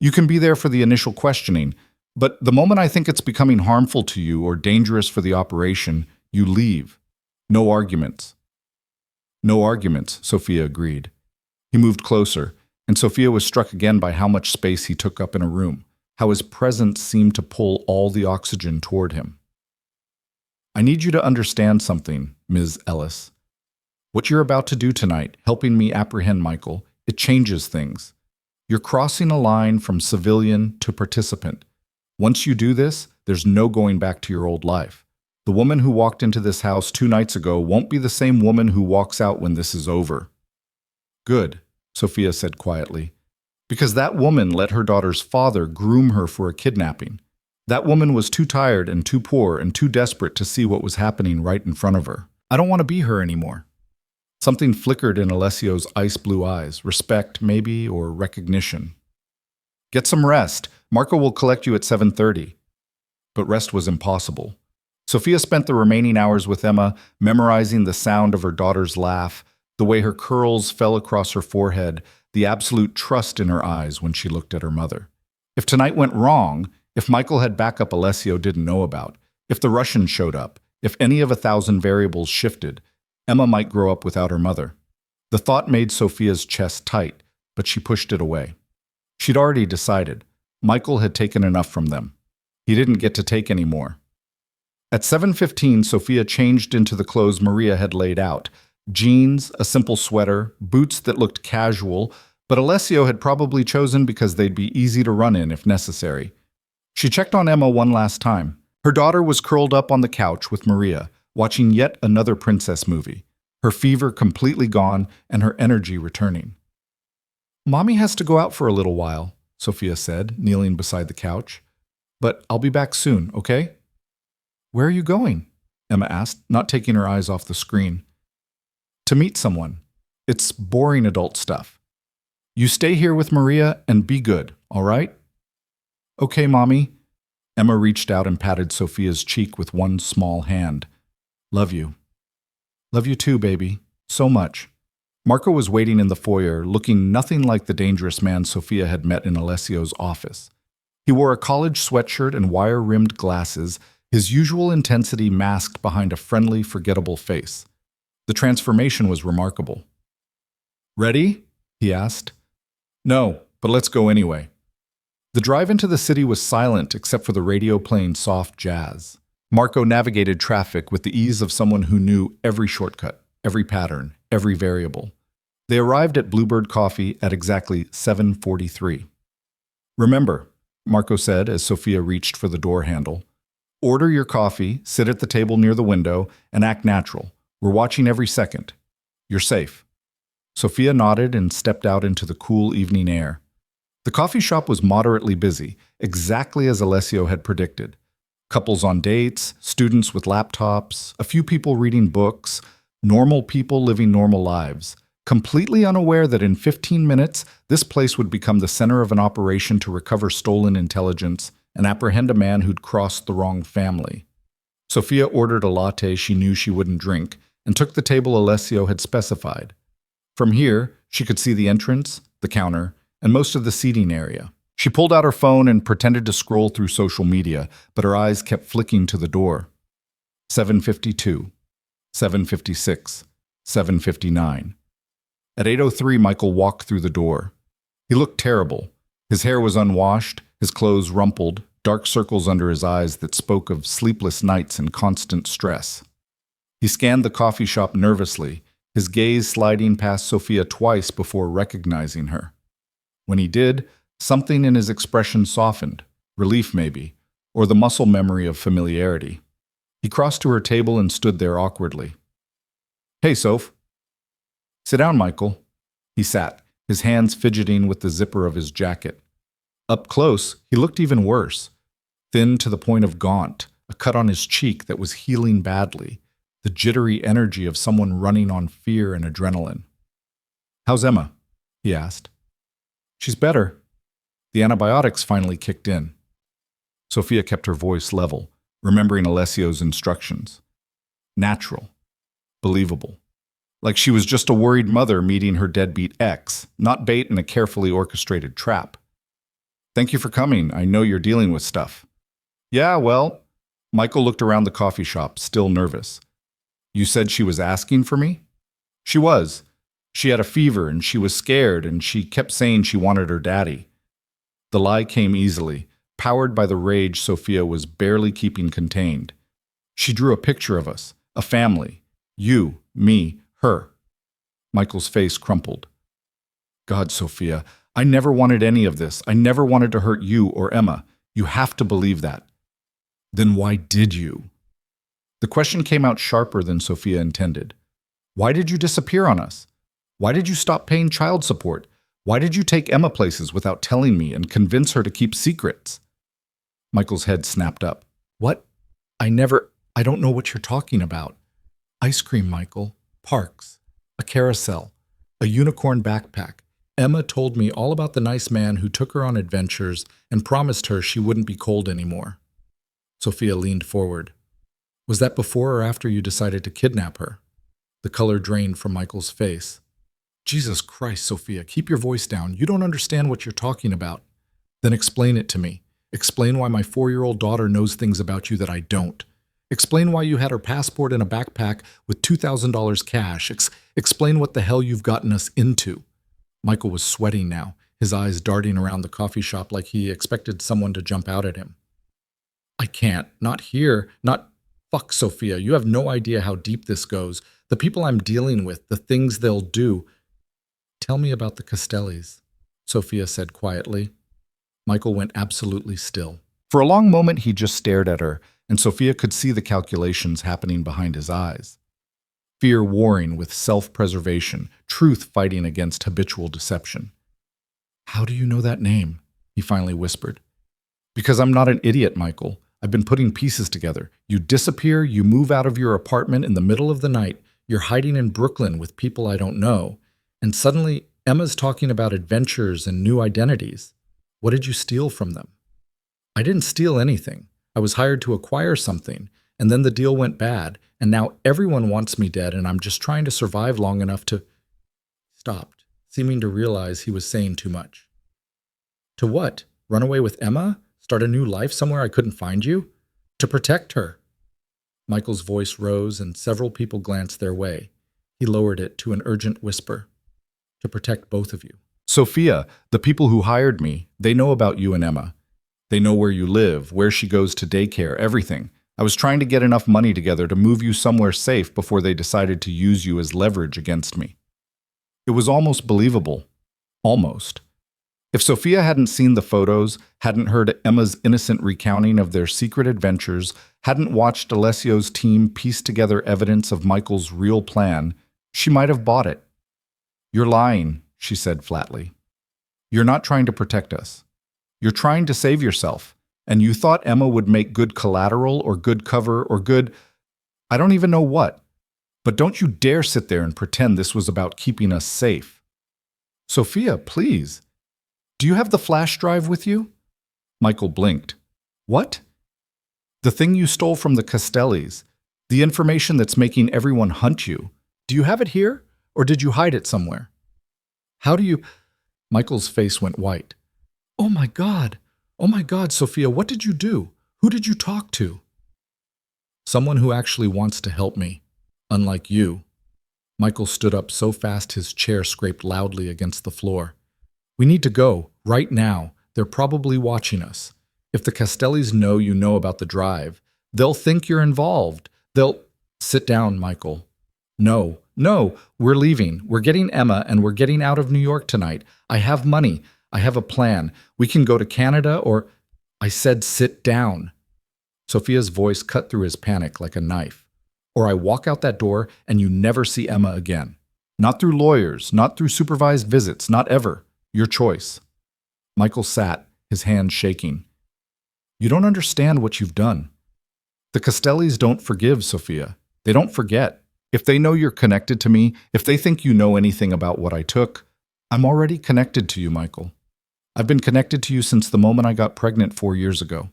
Speaker 1: You can be there for the initial questioning, but the moment I think it's becoming harmful to you or dangerous for the operation, you leave. No arguments." "No arguments," Sophia agreed. He moved closer, and Sophia was struck again by how much space he took up in a room, how his presence seemed to pull all the oxygen toward him. "I need you to understand something, Ms. Ellis. What you're about to do tonight, helping me apprehend Michael, it changes things. You're crossing a line from civilian to participant. Once you do this, there's no going back to your old life. The woman who walked into this house 2 nights ago won't be the same woman who walks out when this is over." "Good," Sophia said quietly, "because that woman let her daughter's father groom her for a kidnapping. That woman was too tired and too poor and too desperate to see what was happening right in front of her. I don't want to be her anymore." Something flickered in Alessio's ice-blue eyes, respect, maybe, or recognition. "Get some rest. Marco will collect you at 7:30. But rest was impossible. Sophia spent the remaining hours with Emma, memorizing the sound of her daughter's laugh, the way her curls fell across her forehead, the absolute trust in her eyes when she looked at her mother. If tonight went wrong, if Michael had backup Alessio didn't know about, if the Russians showed up, if any of 1,000 variables shifted, Emma might grow up without her mother. The thought made Sophia's chest tight, but she pushed it away. She'd already decided. Michael had taken enough from them. He didn't get to take any more. At 7:15, Sophia changed into the clothes Maria had laid out. Jeans, a simple sweater, boots that looked casual, but Alessio had probably chosen because they'd be easy to run in if necessary. She checked on Emma one last time. Her daughter was curled up on the couch with Maria, watching yet another princess movie, her fever completely gone and her energy returning. "Mommy has to go out for a little while," Sophia said, kneeling beside the couch. "But I'll be back soon, okay?" "Where are you going?" Emma asked, not taking her eyes off the screen. "To meet someone. It's boring adult stuff. You stay here with Maria and be good, all right?" "Okay, Mommy." Emma reached out and patted Sophia's cheek with one small hand. "Love you." "Love you too, baby. So much." Marco was waiting in the foyer, looking nothing like the dangerous man Sophia had met in Alessio's office. He wore a college sweatshirt and wire-rimmed glasses, his usual intensity masked behind a friendly, forgettable face. The transformation was remarkable. "Ready?" he asked. "No, but let's go anyway." The drive into the city was silent except for the radio playing soft jazz. Marco navigated traffic with the ease of someone who knew every shortcut, every pattern, every variable. They arrived at Bluebird Coffee at exactly 7:43. "Remember," Marco said as Sophia reached for the door handle, "order your coffee, sit at the table near the window, and act natural. We're watching every second. You're safe." Sophia nodded and stepped out into the cool evening air. The coffee shop was moderately busy, exactly as Alessio had predicted. Couples on dates, students with laptops, a few people reading books, normal people living normal lives, completely unaware that in 15 minutes, this place would become the center of an operation to recover stolen intelligence and apprehend a man who'd crossed the wrong family. Sophia ordered a latte she knew she wouldn't drink and took the table Alessio had specified. From here, she could see the entrance, the counter, and most of the seating area. She pulled out her phone and pretended to scroll through social media, but her eyes kept flicking to the door. 7:52, 7:56, 7:59. At 8:03, Michael walked through the door. He looked terrible. His hair was unwashed, his clothes rumpled, dark circles under his eyes that spoke of sleepless nights and constant stress. He scanned the coffee shop nervously, his gaze sliding past Sophia twice before recognizing her. When he did, something in his expression softened, relief maybe, or the muscle memory of familiarity. He crossed to her table and stood there awkwardly. "Hey, Soph." "Sit down, Michael." He sat, his hands fidgeting with the zipper of his jacket. Up close, he looked even worse. Thin to the point of gaunt, a cut on his cheek that was healing badly, the jittery energy of someone running on fear and adrenaline. "How's Emma?" he asked. "She's better." The antibiotics finally kicked in. Sophia kept her voice level, remembering Alessio's instructions. Natural. Believable. Like she was just a worried mother meeting her deadbeat ex, not bait in a carefully orchestrated trap. "Thank you for coming. I know you're dealing with stuff." "Yeah, well..." Michael looked around the coffee shop, still nervous. "You said she was asking for me?" "She was. She had a fever and she was scared and she kept saying she wanted her daddy." The lie came easily, powered by the rage Sophia was barely keeping contained. "She drew a picture of us, a family. You, me, her." Michael's face crumpled. "God, Sophia, I never wanted any of this. I never wanted to hurt you or Emma. You have to believe that." "Then why did you?" The question came out sharper than Sophia intended. "Why did you disappear on us? Why did you stop paying child support? Why did you take Emma places without telling me and convince her to keep secrets?" Michael's head snapped up. "What? I don't know what you're talking about." "Ice cream, Michael. Parks. A carousel. A unicorn backpack. Emma told me all about the nice man who took her on adventures and promised her she wouldn't be cold anymore." Sophia leaned forward. "Was that before or after you decided to kidnap her?" The color drained from Michael's face. "Jesus Christ, Sophia, keep your voice down. You don't understand what you're talking about." "Then explain it to me. Explain why my 4-year-old daughter knows things about you that I don't. Explain why you had her passport in a backpack with $2,000 cash. Explain what the hell you've gotten us into." Michael was sweating now, his eyes darting around the coffee shop like he expected someone to jump out at him. "I can't. Not here. Not... Fuck, Sophia. You have no idea how deep this goes. The people I'm dealing with, the things they'll do." "Tell me about the Castellis," Sophia said quietly. Michael went absolutely still. For a long moment he just stared at her, and Sophia could see the calculations happening behind his eyes. Fear warring with self-preservation, truth fighting against habitual deception. "How do you know that name?" he finally whispered. "Because I'm not an idiot, Michael. I've been putting pieces together. You disappear, you move out of your apartment in the middle of the night, you're hiding in Brooklyn with people I don't know, and suddenly Emma's talking about adventures and new identities. What did you steal from them?" "I didn't steal anything. I was hired to acquire something, and then the deal went bad, and now everyone wants me dead, and I'm just trying to survive long enough to..." Stopped, seeming to realize he was saying too much. "To what? Run away with Emma? Start a new life somewhere I couldn't find you?" "To protect her." Michael's voice rose, and several people glanced their way. He lowered it to an urgent whisper. "To protect both of you." "Sophia, the people who hired me, they know about you and Emma. They know where you live, where she goes to daycare, everything. I was trying to get enough money together to move you somewhere safe before they decided to use you as leverage against me." It was almost believable. Almost. If Sophia hadn't seen the photos, hadn't heard Emma's innocent recounting of their secret adventures, hadn't watched Alessio's team piece together evidence of Michael's real plan, she might have bought it. "You're lying," she said flatly. "You're not trying to protect us. You're trying to save yourself, and you thought Emma would make good collateral or good cover or good... I don't even know what. But don't you dare sit there and pretend this was about keeping us safe." "Sophia, please. Do you have the flash drive with you?" Michael blinked. "What?" "The thing you stole from the Castellis. The information that's making everyone hunt you. Do you have it here, or did you hide it somewhere?" "How do you..." Michael's face went white. Oh my God, Sophia, what did you do? Who did you talk to?" "Someone who actually wants to help me, unlike you." Michael stood up so fast his chair scraped loudly against the floor. "We need to go, right now. They're probably watching us. If the Castellis know you know about the drive, they'll think you're involved. Sit down, Michael. No, no, we're leaving. We're getting Emma and we're getting out of New York tonight. I have money. I have a plan. We can go to Canada or. I said sit down. Sophia's voice cut through his panic like a knife. Or I walk out that door and you never see Emma again. Not through lawyers, not through supervised visits, not ever. Your choice. Michael sat, his hands shaking. You don't understand what you've done. The Castellis don't forgive, Sophia. They don't forget. If they know you're connected to me, if they think you know anything about what I took, I'm already connected to you, Michael. I've been connected to you since the moment I got pregnant 4 years ago.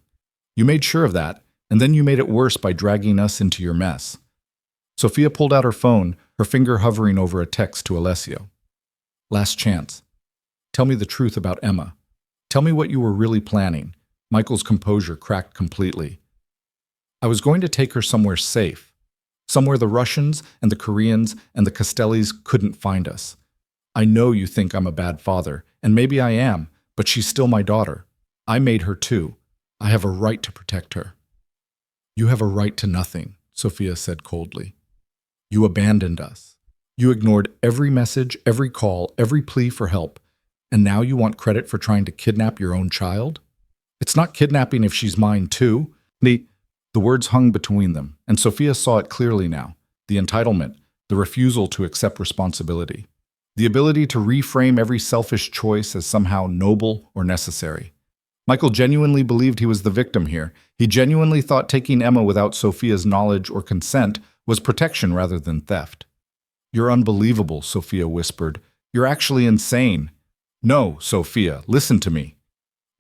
Speaker 1: You made sure of that, and then you made it worse by dragging us into your mess. Sophia pulled out her phone, her finger hovering over a text to Alessio. Last chance. Tell me the truth about Emma. Tell me what you were really planning. Michael's composure cracked completely. I was going to take her somewhere safe. Somewhere the Russians and the Koreans and the Castellis couldn't find us. I know you think I'm a bad father, and maybe I am, but she's still my daughter. I made her too. I have a right to protect her. You have a right to nothing, Sophia said coldly. You abandoned us. You ignored every message, every call, every plea for help, and now you want credit for trying to kidnap your own child? It's not kidnapping if she's mine too. The words hung between them, and Sophia saw it clearly now. The entitlement, the refusal to accept responsibility, the ability to reframe every selfish choice as somehow noble or necessary. Michael genuinely believed he was the victim here. He genuinely thought taking Emma without Sophia's knowledge or consent was protection rather than theft. You're unbelievable, Sophia whispered. You're actually insane. No, Sophia, listen to me.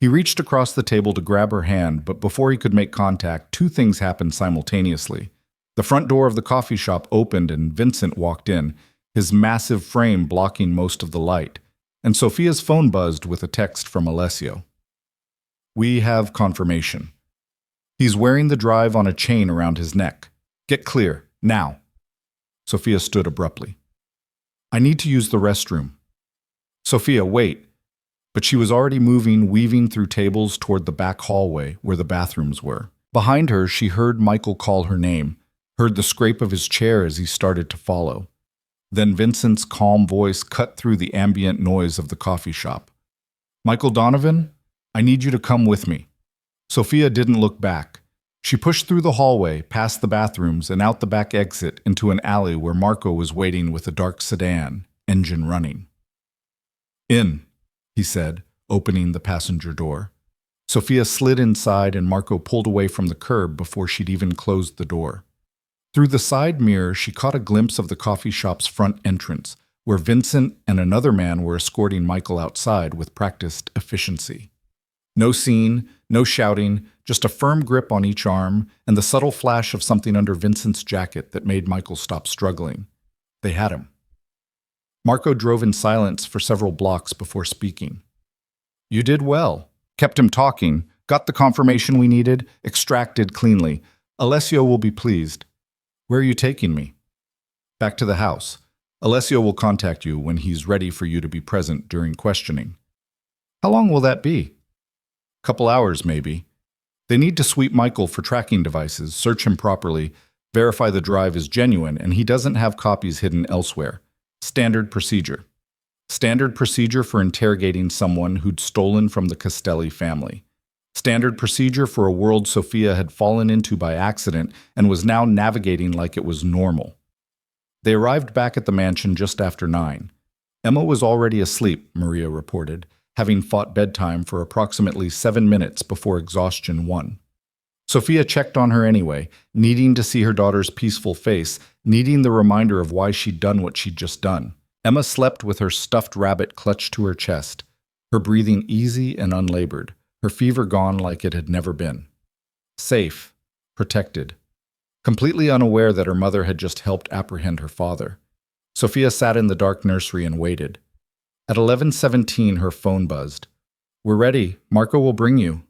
Speaker 1: He reached across the table to grab her hand, but before he could make contact, two things happened simultaneously. The front door of the coffee shop opened and Vincent walked in, his massive frame blocking most of the light, and Sophia's phone buzzed with a text from Alessio. We have confirmation. He's wearing the drive on a chain around his neck. Get clear, now. Sophia stood abruptly. I need to use the restroom. Sophia, wait. But she was already moving, weaving through tables toward the back hallway where the bathrooms were. Behind her, she heard Michael call her name, heard the scrape of his chair as he started to follow. Then Vincent's calm voice cut through the ambient noise of the coffee shop. Michael Donovan, I need you to come with me. Sophia didn't look back. She pushed through the hallway, past the bathrooms, and out the back exit into an alley where Marco was waiting with a dark sedan, engine running. In, he said, opening the passenger door. Sophia slid inside and Marco pulled away from the curb before she'd even closed the door. Through the side mirror, she caught a glimpse of the coffee shop's front entrance, where Vincent and another man were escorting Michael outside with practiced efficiency. No scene, no shouting, just a firm grip on each arm and the subtle flash of something under Vincent's jacket that made Michael stop struggling. They had him. Marco drove in silence for several blocks before speaking. You did well. Kept him talking, got the confirmation we needed, extracted cleanly. Alessio will be pleased. Where are you taking me? Back to the house. Alessio will contact you when he's ready for you to be present during questioning. How long will that be? Couple hours, maybe. They need to sweep Michael for tracking devices, search him properly, verify the drive is genuine, and he doesn't have copies hidden elsewhere. Standard procedure. Standard procedure for interrogating someone who'd stolen from the Castelli family. Standard procedure for a world Sophia had fallen into by accident and was now navigating like it was normal. They arrived back at the mansion just after 9. Emma was already asleep, Maria reported, having fought bedtime for approximately 7 minutes before exhaustion won. Sophia checked on her anyway, needing to see her daughter's peaceful face, needing the reminder of why she'd done what she'd just done. Emma slept with her stuffed rabbit clutched to her chest, her breathing easy and unlabored, her fever gone like it had never been. Safe, protected, completely unaware that her mother had just helped apprehend her father. Sophia sat in the dark nursery and waited. At 11:17, her phone buzzed. We're ready. Marco will bring you.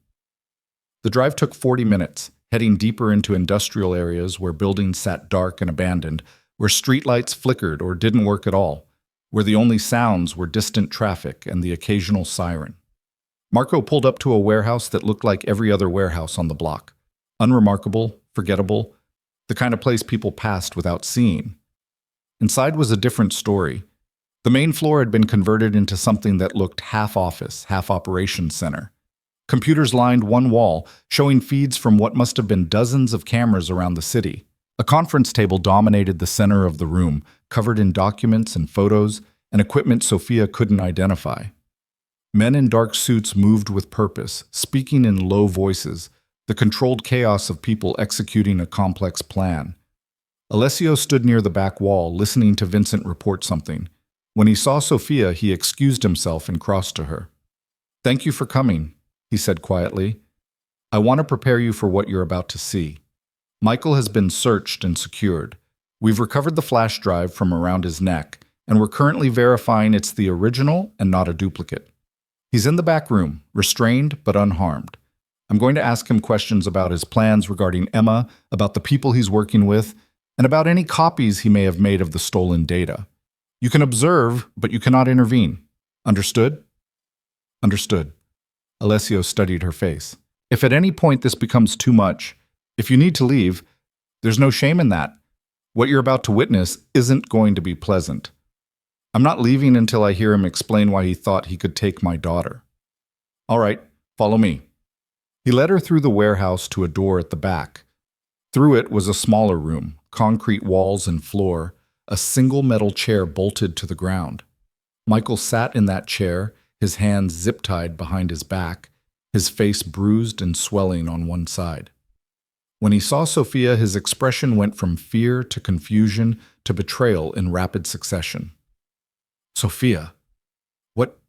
Speaker 1: The drive took 40 minutes, heading deeper into industrial areas where buildings sat dark and abandoned, where streetlights flickered or didn't work at all, where the only sounds were distant traffic and the occasional siren. Marco pulled up to a warehouse that looked like every other warehouse on the block. Unremarkable, forgettable, the kind of place people passed without seeing. Inside was a different story. The main floor had been converted into something that looked half office, half operations center. Computers lined one wall, showing feeds from what must have been dozens of cameras around the city. A conference table dominated the center of the room, covered in documents and photos and equipment Sophia couldn't identify. Men in dark suits moved with purpose, speaking in low voices, the controlled chaos of people executing a complex plan. Alessio stood near the back wall, listening to Vincent report something. When he saw Sophia, he excused himself and crossed to her. "Thank you for coming," he said quietly. "I want to prepare you for what you're about to see. Michael has been searched and secured. We've recovered the flash drive from around his neck, and we're currently verifying it's the original and not a duplicate. He's in the back room, restrained but unharmed. I'm going to ask him questions about his plans regarding Emma, about the people he's working with, and about any copies he may have made of the stolen data. You can observe, but you cannot intervene. Understood?" "Understood." Alessio studied her face. "If at any point this becomes too much, if you need to leave, there's no shame in that. What you're about to witness isn't going to be pleasant. I'm not leaving until I hear him explain why he thought he could take my daughter." "All right, follow me." He led her through the warehouse to a door at the back. Through it was a smaller room, concrete walls and floor, a single metal chair bolted to the ground. Michael sat in that chair, his hands zip-tied behind his back, his face bruised and swelling on one side. When he saw Sophia, his expression went from fear to confusion to betrayal in rapid succession. "Sophia, what?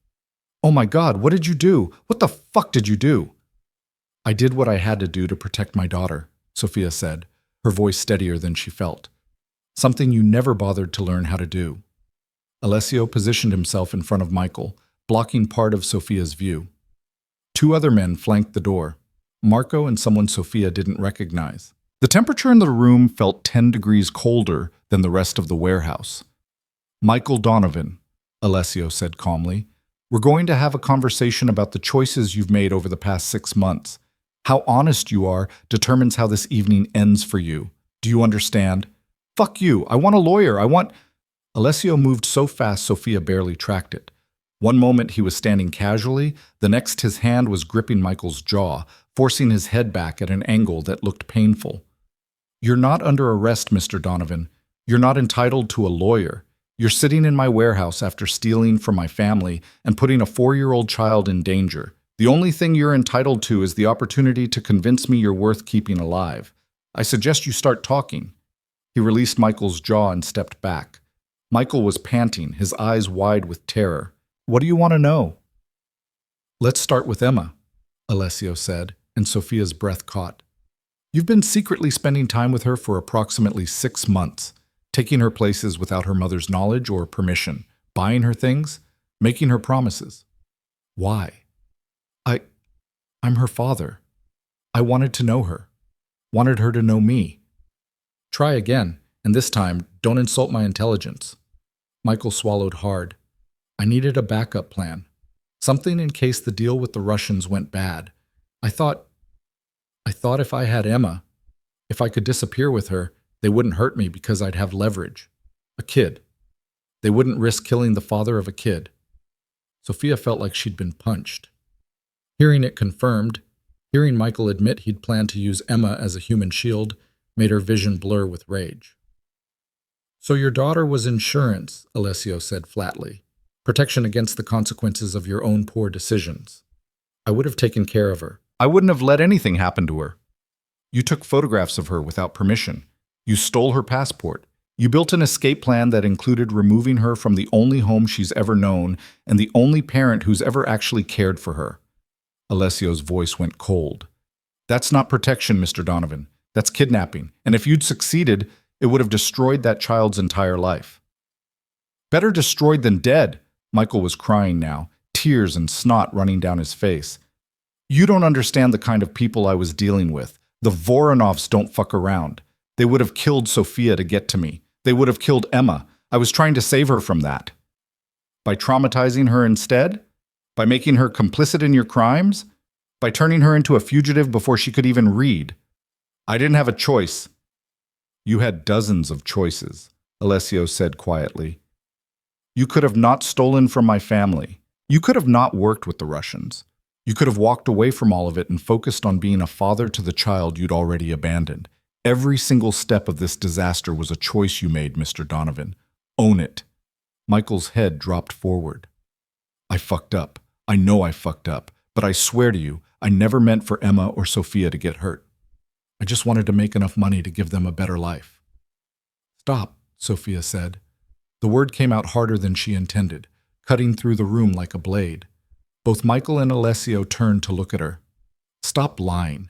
Speaker 1: Oh my God, what did you do? What the fuck did you do?" "I did what I had to do to protect my daughter," Sophia said, her voice steadier than she felt. "Something you never bothered to learn how to do." Alessio positioned himself in front of Michael, blocking part of Sophia's view. Two other men flanked the door, Marco and someone Sophia didn't recognize. The temperature in the room felt 10 degrees colder than the rest of the warehouse. "Michael Donovan," Alessio said calmly, "we're going to have a conversation about the choices you've made over the past 6 months. How honest you are determines how this evening ends for you. Do you understand?" "Fuck you! I want a lawyer! I want—" Alessio moved so fast Sophia barely tracked it. One moment he was standing casually, the next his hand was gripping Michael's jaw, forcing his head back at an angle that looked painful. "You're not under arrest, Mr. Donovan. You're not entitled to a lawyer. You're sitting in my warehouse after stealing from my family and putting a 4-year-old child in danger. The only thing you're entitled to is the opportunity to convince me you're worth keeping alive. I suggest you start talking." He released Michael's jaw and stepped back. Michael was panting, his eyes wide with terror. "What do you want to know?" "Let's start with Emma," Alessio said, and Sophia's breath caught. "You've been secretly spending time with her for approximately 6 months, taking her places without her mother's knowledge or permission, buying her things, making her promises. Why?" I'm her father. I wanted to know her. Wanted her to know me." "Try again, and this time, don't insult my intelligence." Michael swallowed hard. "I needed a backup plan. Something in case the deal with the Russians went bad. I thought if I had Emma, if I could disappear with her, they wouldn't hurt me because I'd have leverage. A kid. They wouldn't risk killing the father of a kid." Sophia felt like she'd been punched. Hearing it confirmed, hearing Michael admit he'd planned to use Emma as a human shield, made her vision blur with rage. "So your daughter was insurance," Alessio said flatly. "Protection against the consequences of your own poor decisions. I would have taken care of her. I wouldn't have let anything happen to her. You took photographs of her without permission. You stole her passport. You built an escape plan that included removing her from the only home she's ever known and the only parent who's ever actually cared for her." Alessio's voice went cold. "That's not protection, Mr. Donovan. That's kidnapping. And if you'd succeeded, it would have destroyed that child's entire life." "Better destroyed than dead." Michael was crying now, tears and snot running down his face. "You don't understand the kind of people I was dealing with. The Voronovs don't fuck around. They would have killed Sophia to get to me. They would have killed Emma. I was trying to save her from that. By traumatizing her instead? By making her complicit in your crimes? By turning her into a fugitive before she could even read? I didn't have a choice." You had dozens of choices, Alessio said quietly. You could have not stolen from my family. You could have not worked with the Russians. You could have walked away from all of it and focused on being a father to the child you'd already abandoned. Every single step of this disaster was a choice you made, Mr. Donovan. Own it. Michael's head dropped forward. I fucked up. I know I fucked up. But I swear to you, I never meant for Emma or Sophia to get hurt. I just wanted to make enough money to give them a better life. Stop, Sophia said. The word came out harder than she intended, cutting through the room like a blade. Both Michael and Alessio turned to look at her. Stop lying.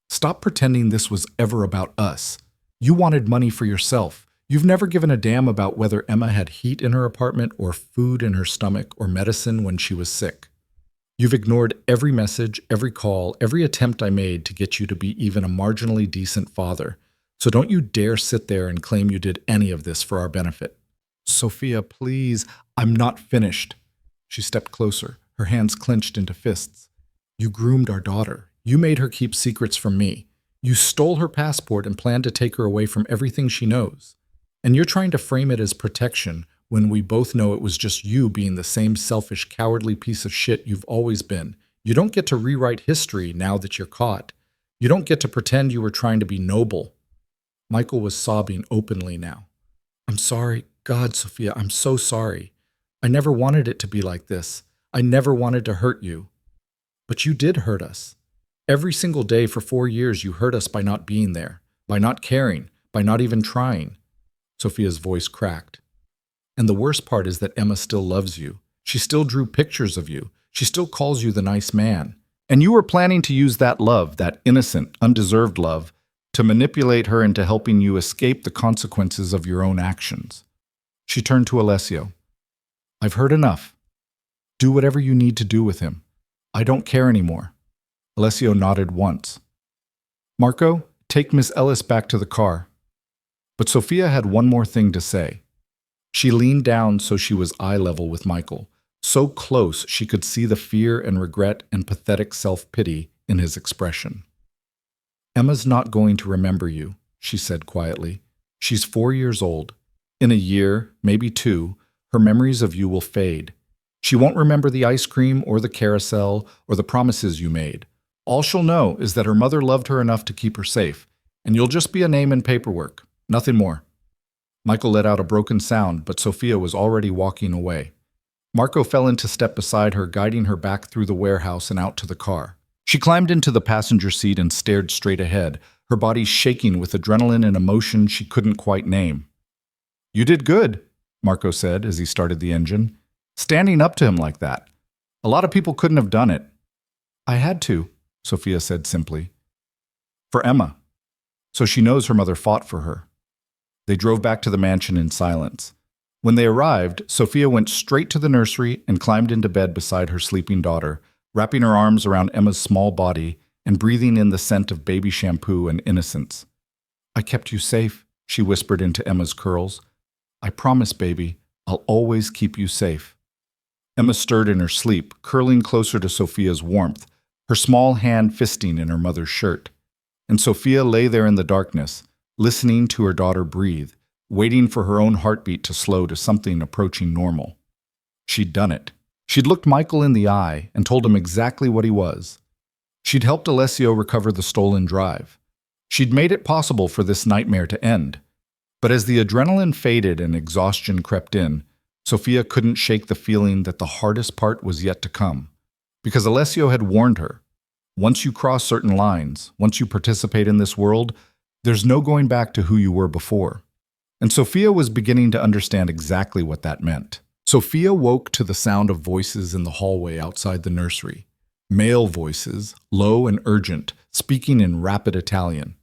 Speaker 1: Stop pretending this was ever about us. You wanted money for yourself. You've never given a damn about whether Emma had heat in her apartment or food in her stomach or medicine when she was sick. You've ignored every message, every call, every attempt I made to get you to be even a marginally decent father. So don't you dare sit there and claim you did any of this for our benefit. Sophia, please, I'm not finished. She stepped closer, her hands clenched into fists. You groomed our daughter. You made her keep secrets from me. You stole her passport and planned to take her away from everything she knows. And you're trying to frame it as protection when we both know it was just you being the same selfish, cowardly piece of shit you've always been. You don't get to rewrite history now that you're caught. You don't get to pretend you were trying to be noble. Michael was sobbing openly now. I'm sorry. God, Sophia, I'm so sorry. I never wanted it to be like this. I never wanted to hurt you. But you did hurt us. Every single day for 4 years you hurt us by not being there, by not caring, by not even trying. Sophia's voice cracked. And the worst part is that Emma still loves you. She still drew pictures of you. She still calls you the nice man. And you were planning to use that love, that innocent, undeserved love, to manipulate her into helping you escape the consequences of your own actions. She turned to Alessio. I've heard enough. Do whatever you need to do with him. I don't care anymore. Alessio nodded once. Marco, take Miss Ellis back to the car. But Sophia had one more thing to say. She leaned down so she was eye level with Michael, so close she could see the fear and regret and pathetic self-pity in his expression. Emma's not going to remember you, she said quietly. She's 4 years old. In a year, maybe 2, her memories of you will fade. She won't remember the ice cream or the carousel or the promises you made. All she'll know is that her mother loved her enough to keep her safe, and you'll just be a name in paperwork, nothing more. Michael let out a broken sound, but Sophia was already walking away. Marco fell into step beside her, guiding her back through the warehouse and out to the car. She climbed into the passenger seat and stared straight ahead, her body shaking with adrenaline and emotion she couldn't quite name. You did good, Marco said as he started the engine. Standing up to him like that. A lot of people couldn't have done it. I had to, Sophia said simply. For Emma. So she knows her mother fought for her. They drove back to the mansion in silence. When they arrived, Sophia went straight to the nursery and climbed into bed beside her sleeping daughter, wrapping her arms around Emma's small body and breathing in the scent of baby shampoo and innocence. I kept you safe, she whispered into Emma's curls. I promise, baby, I'll always keep you safe. Emma stirred in her sleep, curling closer to Sophia's warmth, her small hand fisting in her mother's shirt. And Sophia lay there in the darkness, listening to her daughter breathe, waiting for her own heartbeat to slow to something approaching normal. She'd done it. She'd looked Michael in the eye and told him exactly what he was. She'd helped Alessio recover the stolen drive. She'd made it possible for this nightmare to end. But as the adrenaline faded and exhaustion crept in, Sophia couldn't shake the feeling that the hardest part was yet to come. Because Alessio had warned her, once you cross certain lines, once you participate in this world, there's no going back to who you were before. And Sophia was beginning to understand exactly what that meant. Sophia woke to the sound of voices in the hallway outside the nursery. Male voices, low and urgent, speaking in rapid Italian.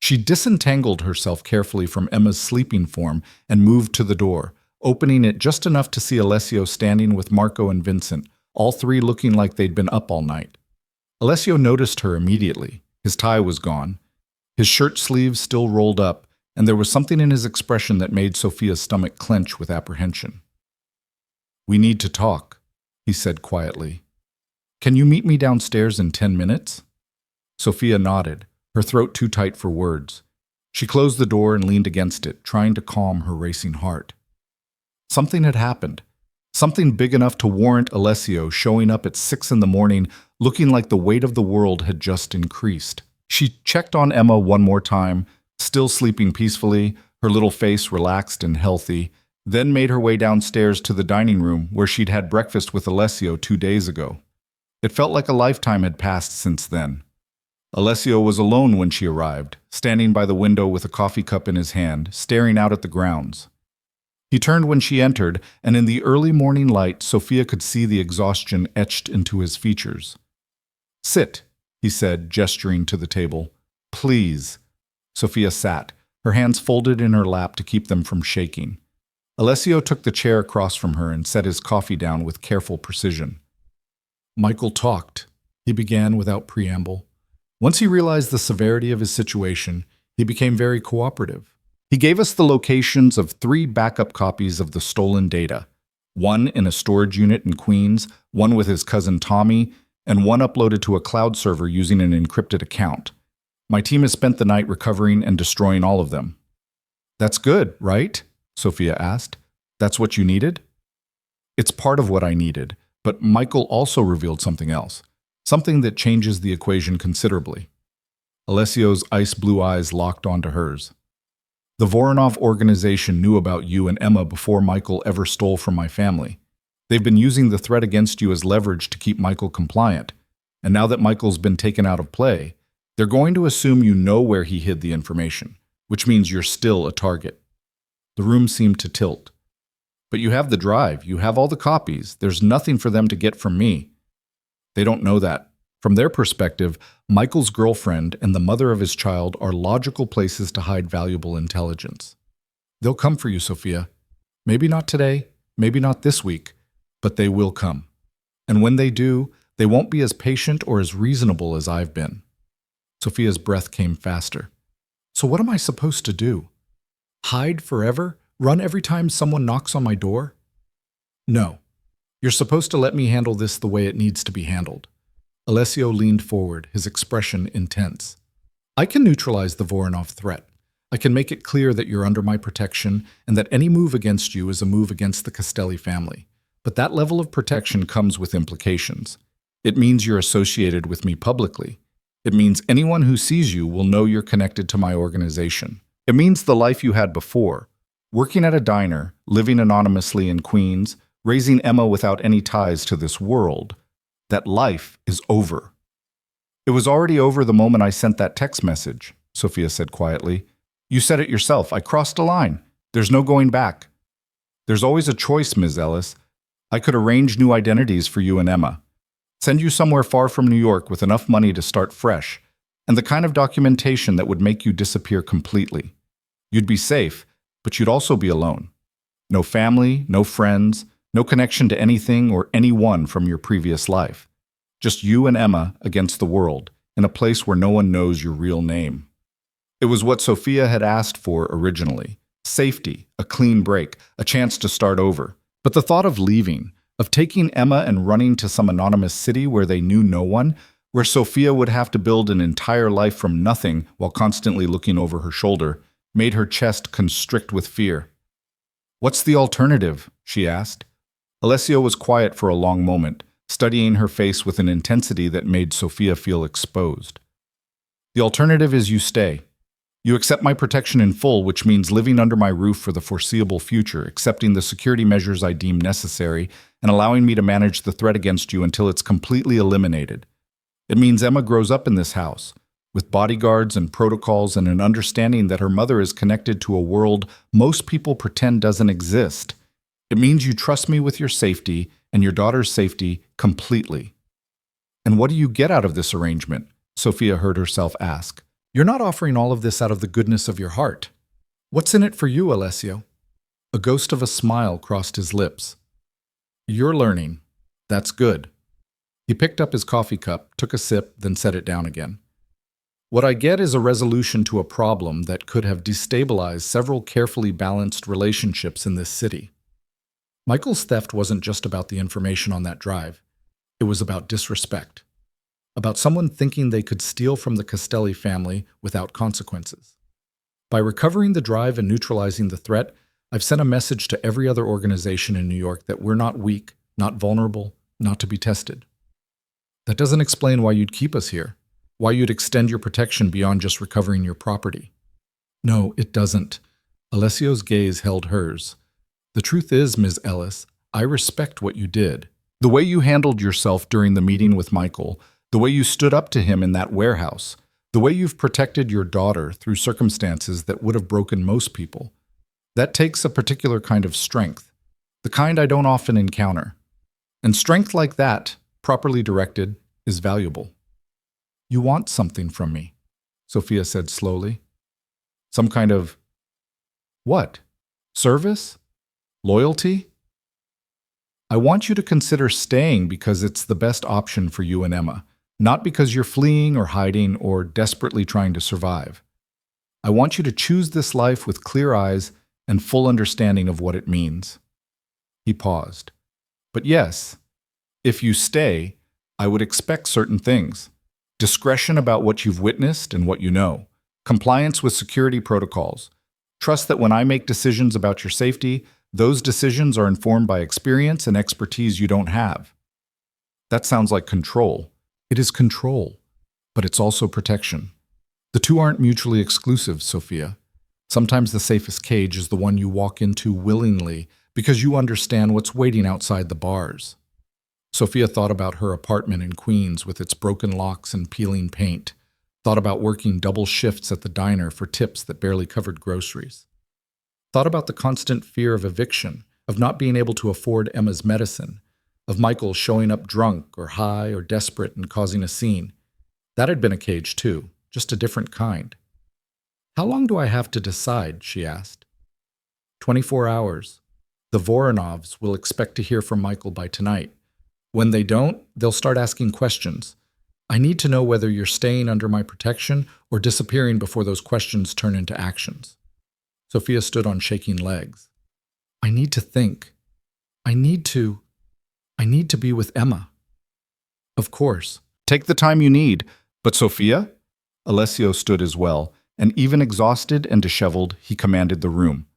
Speaker 1: She disentangled herself carefully from Emma's sleeping form and moved to the door, opening it just enough to see Alessio standing with Marco and Vincent, all three looking like they'd been up all night. Alessio noticed her immediately. His tie was gone. His shirt sleeves still rolled up, and there was something in his expression that made Sophia's stomach clench with apprehension. We need to talk, he said quietly. Can you meet me downstairs in 10 minutes? Sophia nodded, her throat too tight for words. She closed the door and leaned against it, trying to calm her racing heart. Something had happened. Something big enough to warrant Alessio showing up at 6 in the morning, looking like the weight of the world had just increased. She checked on Emma one more time, still sleeping peacefully, her little face relaxed and healthy, then made her way downstairs to the dining room where she'd had breakfast with Alessio 2 days ago. It felt like a lifetime had passed since then. Alessio was alone when she arrived, standing by the window with a coffee cup in his hand, staring out at the grounds. He turned when she entered, and in the early morning light, Sophia could see the exhaustion etched into his features. "Sit," he said, gesturing to the table. "Please." Sophia sat, her hands folded in her lap to keep them from shaking. Alessio took the chair across from her and set his coffee down with careful precision. "Michael talked," he began without preamble. Once he realized the severity of his situation, he became very cooperative. He gave us the locations of 3 backup copies of the stolen data, one in a storage unit in Queens, one with his cousin Tommy, and one uploaded to a cloud server using an encrypted account. My team has spent the night recovering and destroying all of them. "That's good, right?" Sophia asked. "That's what you needed?" "It's part of what I needed, but Michael also revealed something else, something that changes the equation considerably." Alessio's ice-blue eyes locked onto hers. "The Voronov organization knew about you and Emma before Michael ever stole from my family. They've been using the threat against you as leverage to keep Michael compliant, and now that Michael's been taken out of play, they're going to assume you know where he hid the information, which means you're still a target." The room seemed to tilt. "But you have the drive, you have all the copies, there's nothing for them to get from me." "They don't know that. From their perspective, Michael's girlfriend and the mother of his child are logical places to hide valuable intelligence. They'll come for you, Sophia. Maybe not today, maybe not this week, but they will come. And when they do, they won't be as patient or as reasonable as I've been." Sophia's breath came faster. "So what am I supposed to do? Hide forever? Run every time someone knocks on my door?" "No. You're supposed to let me handle this the way it needs to be handled." Alessio leaned forward, his expression intense. "I can neutralize the Voronov threat. I can make it clear that you're under my protection and that any move against you is a move against the Castelli family. But that level of protection comes with implications. It means you're associated with me publicly. It means anyone who sees you will know you're connected to my organization. It means the life you had before, working at a diner, living anonymously in Queens, raising Emma without any ties to this world. That life is over." "It was already over the moment I sent that text message," Sophia said quietly. "You said it yourself. I crossed a line. There's no going back." "There's always a choice, Ms. Ellis. I could arrange new identities for you and Emma. Send you somewhere far from New York with enough money to start fresh, and the kind of documentation that would make you disappear completely. You'd be safe, but you'd also be alone. No family, no friends, no connection to anything or anyone from your previous life. Just you and Emma against the world, in a place where no one knows your real name." It was what Sophia had asked for originally. Safety, a clean break, a chance to start over. But the thought of leaving, of taking Emma and running to some anonymous city where they knew no one, where Sophia would have to build an entire life from nothing while constantly looking over her shoulder, made her chest constrict with fear. "What's the alternative?" she asked. Alessio was quiet for a long moment, studying her face with an intensity that made Sophia feel exposed. "The alternative is you stay. You accept my protection in full, which means living under my roof for the foreseeable future, accepting the security measures I deem necessary, and allowing me to manage the threat against you until it's completely eliminated. It means Emma grows up in this house, with bodyguards and protocols and an understanding that her mother is connected to a world most people pretend doesn't exist. It means you trust me with your safety and your daughter's safety completely." "And what do you get out of this arrangement?" Sophia heard herself ask. "You're not offering all of this out of the goodness of your heart. What's in it for you, Alessio?" A ghost of a smile crossed his lips. "You're learning. That's good." He picked up his coffee cup, took a sip, then set it down again. "What I get is a resolution to a problem that could have destabilized several carefully balanced relationships in this city. Michael's theft wasn't just about the information on that drive. It was about disrespect. About someone thinking they could steal from the Castelli family without consequences. By recovering the drive and neutralizing the threat, I've sent a message to every other organization in New York that we're not weak, not vulnerable, not to be tested. That doesn't explain why you'd keep us here, why you'd extend your protection beyond just recovering your property. No, it doesn't. Alessio's gaze held hers. The truth is, Ms. Ellis, I respect what you did. The way you handled yourself during the meeting with Michael, the way you stood up to him in that warehouse, the way you've protected your daughter through circumstances that would have broken most people. That takes a particular kind of strength, the kind I don't often encounter. And strength like that, properly directed, is valuable. You want something from me, Sophia said slowly. Some kind of what? Service? Loyalty? I want you to consider staying because it's the best option for you and Emma, not because you're fleeing or hiding or desperately trying to survive. I want you to choose this life with clear eyes and full understanding of what it means. He paused. But yes, if you stay, I would expect certain things. Discretion about what you've witnessed and what you know. Compliance with security protocols. Trust that when I make decisions about your safety, those decisions are informed by experience and expertise you don't have. That sounds like control. It is control, but it's also protection. The two aren't mutually exclusive, Sophia. Sometimes the safest cage is the one you walk into willingly because you understand what's waiting outside the bars. Sophia thought about her apartment in Queens with its broken locks and peeling paint, thought about working double shifts at the diner for tips that barely covered groceries. Thought about the constant fear of eviction, of not being able to afford Emma's medicine, of Michael showing up drunk or high or desperate and causing a scene. That had been a cage too, just a different kind. How long do I have to decide? She asked. 24 hours. The Voronovs will expect to hear from Michael by tonight. When they don't, they'll start asking questions. I need to know whether you're staying under my protection or disappearing before those questions turn into actions. Sophia stood on shaking legs. I need to think. I need to be with Emma. Of course. Take the time you need. But Sophia? Alessio stood as well, and even exhausted and disheveled, he commanded the room.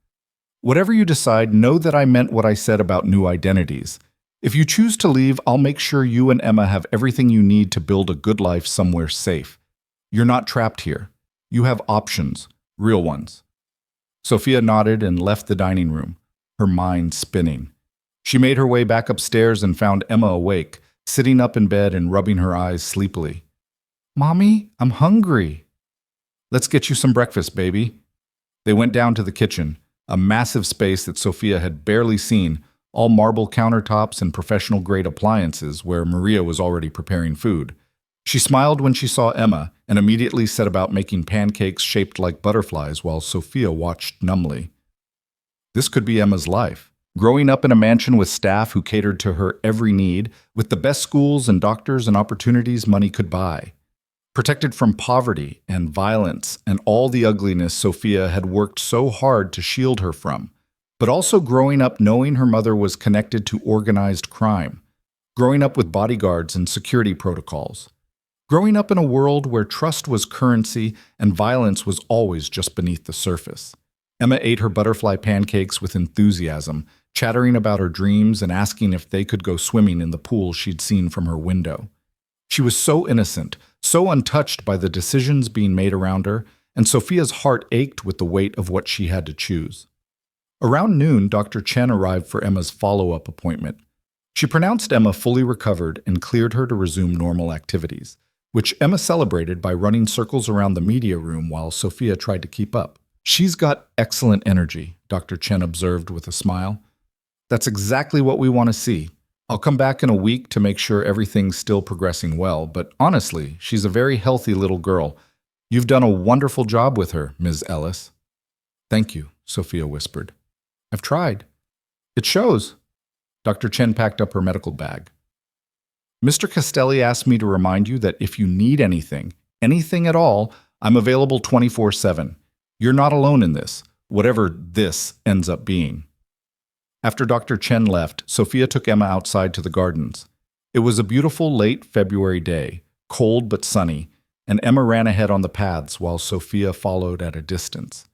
Speaker 1: Whatever you decide, know that I meant what I said about new identities. If you choose to leave, I'll make sure you and Emma have everything you need to build a good life somewhere safe. You're not trapped here. You have options, real ones. Sophia nodded and left the dining room, her mind spinning. She made her way back upstairs and found Emma awake, sitting up in bed and rubbing her eyes sleepily. Mommy, I'm hungry. Let's get you some breakfast, baby. They went down to the kitchen, a massive space that Sophia had barely seen, all marble countertops and professional-grade appliances where Maria was already preparing food. She smiled when she saw Emma and immediately set about making pancakes shaped like butterflies while Sophia watched numbly. This could be Emma's life. Growing up in a mansion with staff who catered to her every need, with the best schools and doctors and opportunities money could buy. Protected from poverty and violence and all the ugliness Sophia had worked so hard to shield her from, but also growing up knowing her mother was connected to organized crime, growing up with bodyguards and security protocols, growing up in a world where trust was currency and violence was always just beneath the surface. Emma ate her butterfly pancakes with enthusiasm, chattering about her dreams and asking if they could go swimming in the pool she'd seen from her window. She was so innocent, so untouched by the decisions being made around her, and Sophia's heart ached with the weight of what she had to choose. Around noon, Dr. Chen arrived for Emma's follow-up appointment. She pronounced Emma fully recovered and cleared her to resume normal activities, which Emma celebrated by running circles around the media room while Sophia tried to keep up. She's got excellent energy, Dr. Chen observed with a smile. That's exactly what we want to see. I'll come back in a week to make sure everything's still progressing well, but honestly, she's a very healthy little girl. You've done a wonderful job with her, Ms. Ellis. Thank you, Sophia whispered. I've tried. It shows. Dr. Chen packed up her medical bag. Mr. Castelli asked me to remind you that if you need anything at all, I'm available 24/7. You're not alone in this, whatever this ends up being. After Dr. Chen left, Sophia took Emma outside to the gardens. It was a beautiful late February day, cold but sunny, and Emma ran ahead on the paths while Sophia followed at a distance.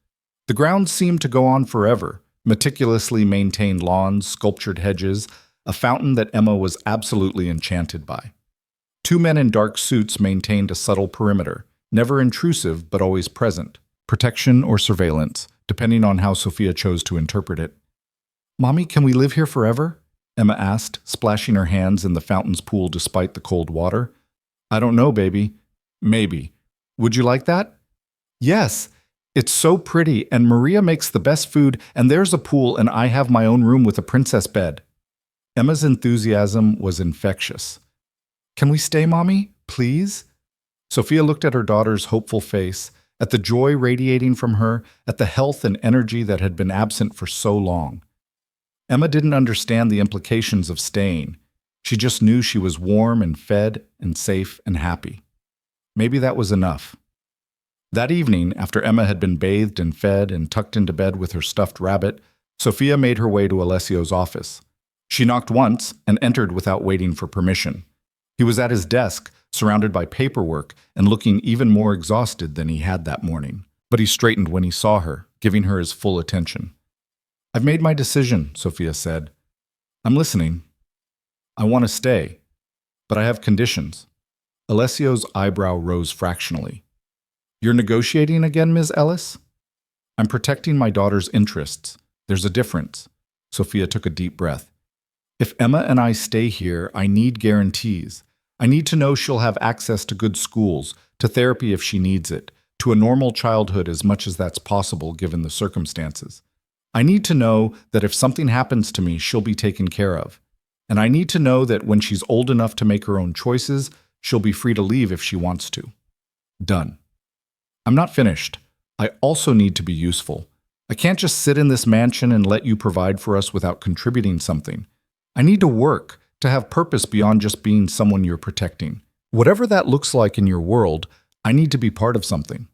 Speaker 1: The grounds seemed to go on forever, meticulously maintained lawns, sculptured hedges, a fountain that Emma was absolutely enchanted by. Two men in dark suits maintained a subtle perimeter, never intrusive but always present, protection or surveillance, depending on how Sophia chose to interpret it. "Mommy, can we live here forever?" Emma asked, splashing her hands in the fountain's pool despite the cold water. "I don't know, baby. Maybe. Would you like that?" "Yes. It's so pretty, and Maria makes the best food, and there's a pool, and I have my own room with a princess bed." Emma's enthusiasm was infectious. "Can we stay, Mommy? Please?" Sophia looked at her daughter's hopeful face, at the joy radiating from her, at the health and energy that had been absent for so long. Emma didn't understand the implications of staying. She just knew she was warm and fed and safe and happy. Maybe that was enough. That evening, after Emma had been bathed and fed and tucked into bed with her stuffed rabbit, Sophia made her way to Alessio's office. She knocked once and entered without waiting for permission. He was at his desk, surrounded by paperwork and looking even more exhausted than he had that morning. But he straightened when he saw her, giving her his full attention. "I've made my decision," Sophia said. "I'm listening. I want to stay, but I have conditions." Alessio's eyebrow rose fractionally. "You're negotiating again, Ms. Ellis?" "I'm protecting my daughter's interests. There's a difference." Sophia took a deep breath. "If Emma and I stay here, I need guarantees. I need to know she'll have access to good schools, to therapy if she needs it, to a normal childhood as much as that's possible given the circumstances. I need to know that if something happens to me, she'll be taken care of. And I need to know that when she's old enough to make her own choices, she'll be free to leave if she wants to." Done. "I'm not finished. I also need to be useful. I can't just sit in this mansion and let you provide for us without contributing something. I need to work, to have purpose beyond just being someone you're protecting. Whatever that looks like in your world, I need to be part of something."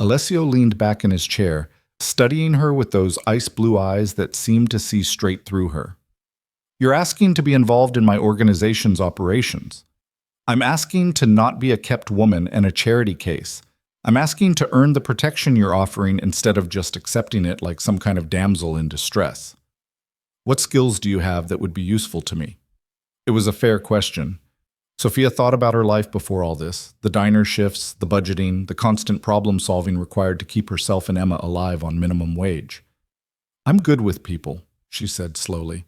Speaker 1: Alessio leaned back in his chair, studying her with those ice blue eyes that seemed to see straight through her. "You're asking to be involved in my organization's operations. I'm asking to not be a kept woman and a charity case. I'm asking to earn the protection you're offering instead of just accepting it like some kind of damsel in distress. What skills do you have that would be useful to me?" It was a fair question. Sophia thought about her life before all this, the diner shifts, the budgeting, the constant problem-solving required to keep herself and Emma alive on minimum wage. "I'm good with people," she said slowly.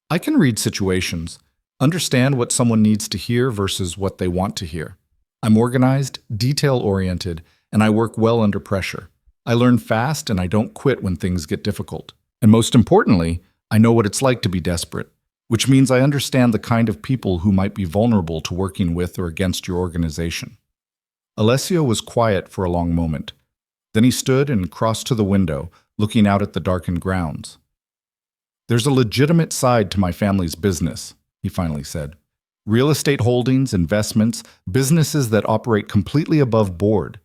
Speaker 1: "I can read situations, understand what someone needs to hear versus what they want to hear. I'm organized, detail-oriented, and I work well under pressure. I learn fast and I don't quit when things get difficult. And most importantly, I know what it's like to be desperate, which means I understand the kind of people who might be vulnerable to working with or against your organization." Alessio was quiet for a long moment. Then he stood and crossed to the window, looking out at the darkened grounds. "There's a legitimate side to my family's business," he finally said. "Real estate holdings, investments, businesses that operate completely above board.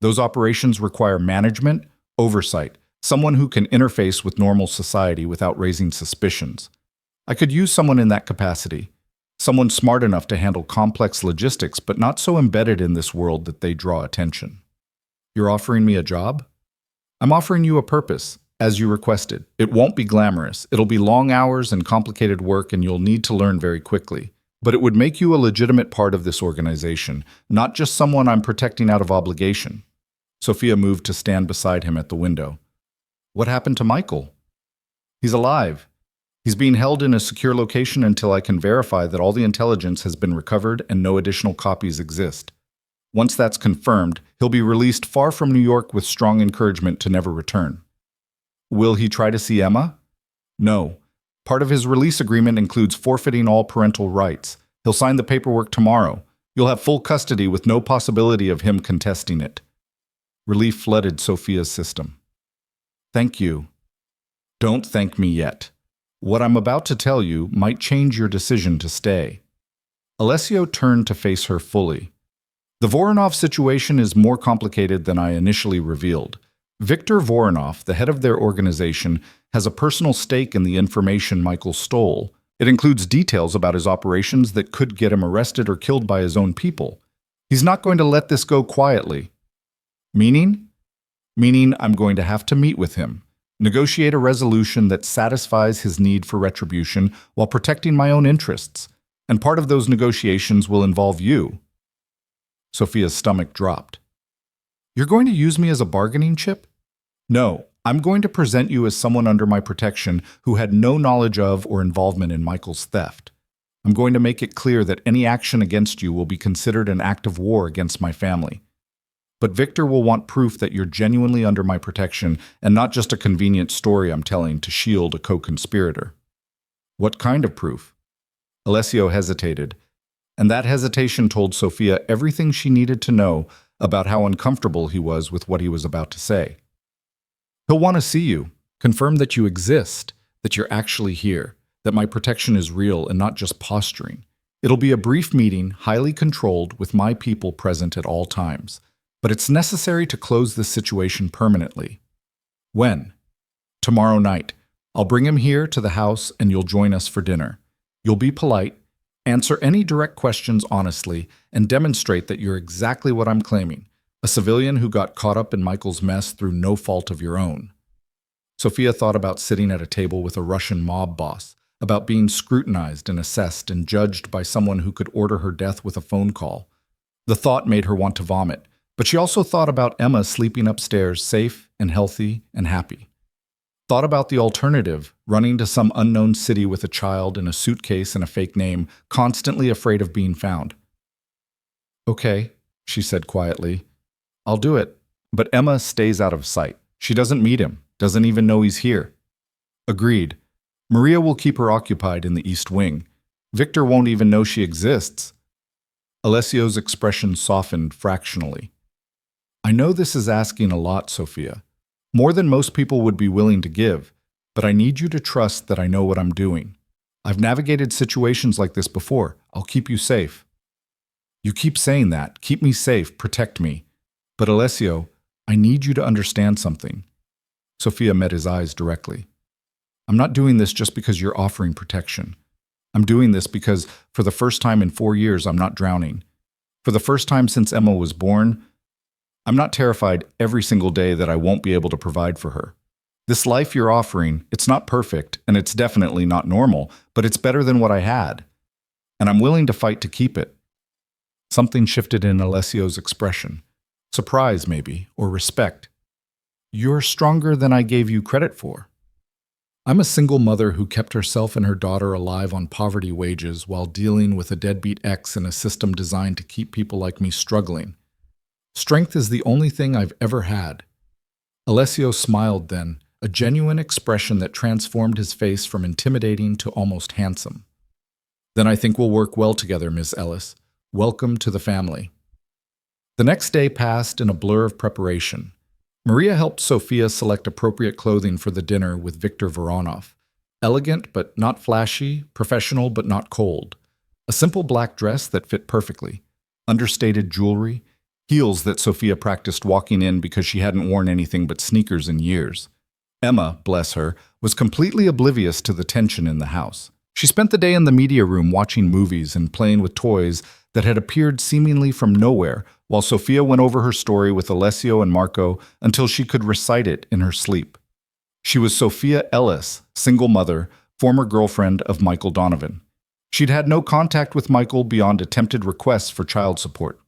Speaker 1: Those operations require management, oversight, someone who can interface with normal society without raising suspicions. I could use someone in that capacity, someone smart enough to handle complex logistics but not so embedded in this world that they draw attention." "You're offering me a job?" "I'm offering you a purpose, as you requested. It won't be glamorous. It'll be long hours and complicated work, and you'll need to learn very quickly. But it would make you a legitimate part of this organization, not just someone I'm protecting out of obligation." Sophia moved to stand beside him at the window. "What happened to Michael?" "He's alive. He's being held in a secure location until I can verify that all the intelligence has been recovered and no additional copies exist. Once that's confirmed, he'll be released far from New York with strong encouragement to never return." "Will he try to see Emma?" "No. Part of his release agreement includes forfeiting all parental rights. He'll sign the paperwork tomorrow. You'll have full custody with no possibility of him contesting it." Relief flooded Sophia's system. "Thank you." "Don't thank me yet. What I'm about to tell you might change your decision to stay." Alessio turned to face her fully. "The Voronov situation is more complicated than I initially revealed. Viktor Voronov, the head of their organization, has a personal stake in the information Michael stole. It includes details about his operations that could get him arrested or killed by his own people. He's not going to let this go quietly." "Meaning?" meaning I'm going to have to meet with him, negotiate a resolution that satisfies his need for retribution while protecting my own interests. And part of those negotiations will involve you." Sophia's stomach dropped. "You're going to use me as a bargaining chip?" "No, I'm going to present you as someone under my protection who had no knowledge of or involvement in Michael's theft. I'm going to make it clear that any action against you will be considered an act of war against my family. But Victor will want proof that you're genuinely under my protection and not just a convenient story I'm telling to shield a co-conspirator." "What kind of proof?" Alessio hesitated, and that hesitation told Sophia everything she needed to know about how uncomfortable he was with what he was about to say. "He'll want to see you, confirm that you exist, that you're actually here, that my protection is real and not just posturing. It'll be a brief meeting, highly controlled, with my people present at all times. But it's necessary to close this situation permanently." "When?" "Tomorrow night. I'll bring him here to the house and you'll join us for dinner. You'll be polite, answer any direct questions honestly, and demonstrate that you're exactly what I'm claiming, a civilian who got caught up in Michael's mess through no fault of your own." Sophia thought about sitting at a table with a Russian mob boss, about being scrutinized and assessed and judged by someone who could order her death with a phone call. The thought made her want to vomit, but she also thought about Emma sleeping upstairs safe and healthy and happy. Thought about the alternative, running to some unknown city with a child in a suitcase and a fake name, constantly afraid of being found. "Okay," she said quietly. "I'll do it." But Emma stays out of sight. She doesn't meet him, doesn't even know he's here. Agreed. Maria will keep her occupied in the East Wing. Victor won't even know she exists. Alessio's expression softened fractionally. "I know this is asking a lot, Sophia. More than most people would be willing to give, but I need you to trust that I know what I'm doing. I've navigated situations like this before. I'll keep you safe." "You keep saying that. Keep me safe, protect me. But Alessio, I need you to understand something." Sophia met his eyes directly. "I'm not doing this just because you're offering protection. I'm doing this because, for the first time in 4 years, I'm not drowning. For the first time since Emma was born, I'm not terrified every single day that I won't be able to provide for her. This life you're offering, it's not perfect, and it's definitely not normal, but it's better than what I had. And I'm willing to fight to keep it." Something shifted in Alessio's expression. Surprise, maybe, or respect. "You're stronger than I gave you credit for." "I'm a single mother who kept herself and her daughter alive on poverty wages while dealing with a deadbeat ex in a system designed to keep people like me struggling. Strength is the only thing I've ever had." Alessio smiled then, a genuine expression that transformed his face from intimidating to almost handsome. "Then I think we'll work well together, Miss Ellis. Welcome to the family." The next day passed in a blur of preparation. Maria helped Sophia select appropriate clothing for the dinner with Viktor Voronov. Elegant but not flashy, professional but not cold. A simple black dress that fit perfectly. Understated jewelry. Heels that Sophia practiced walking in because she hadn't worn anything but sneakers in years. Emma, bless her, was completely oblivious to the tension in the house. She spent the day in the media room watching movies and playing with toys that had appeared seemingly from nowhere, while Sophia went over her story with Alessio and Marco until she could recite it in her sleep. She was Sophia Ellis, single mother, former girlfriend of Michael Donovan. She'd had no contact with Michael beyond attempted requests for child support.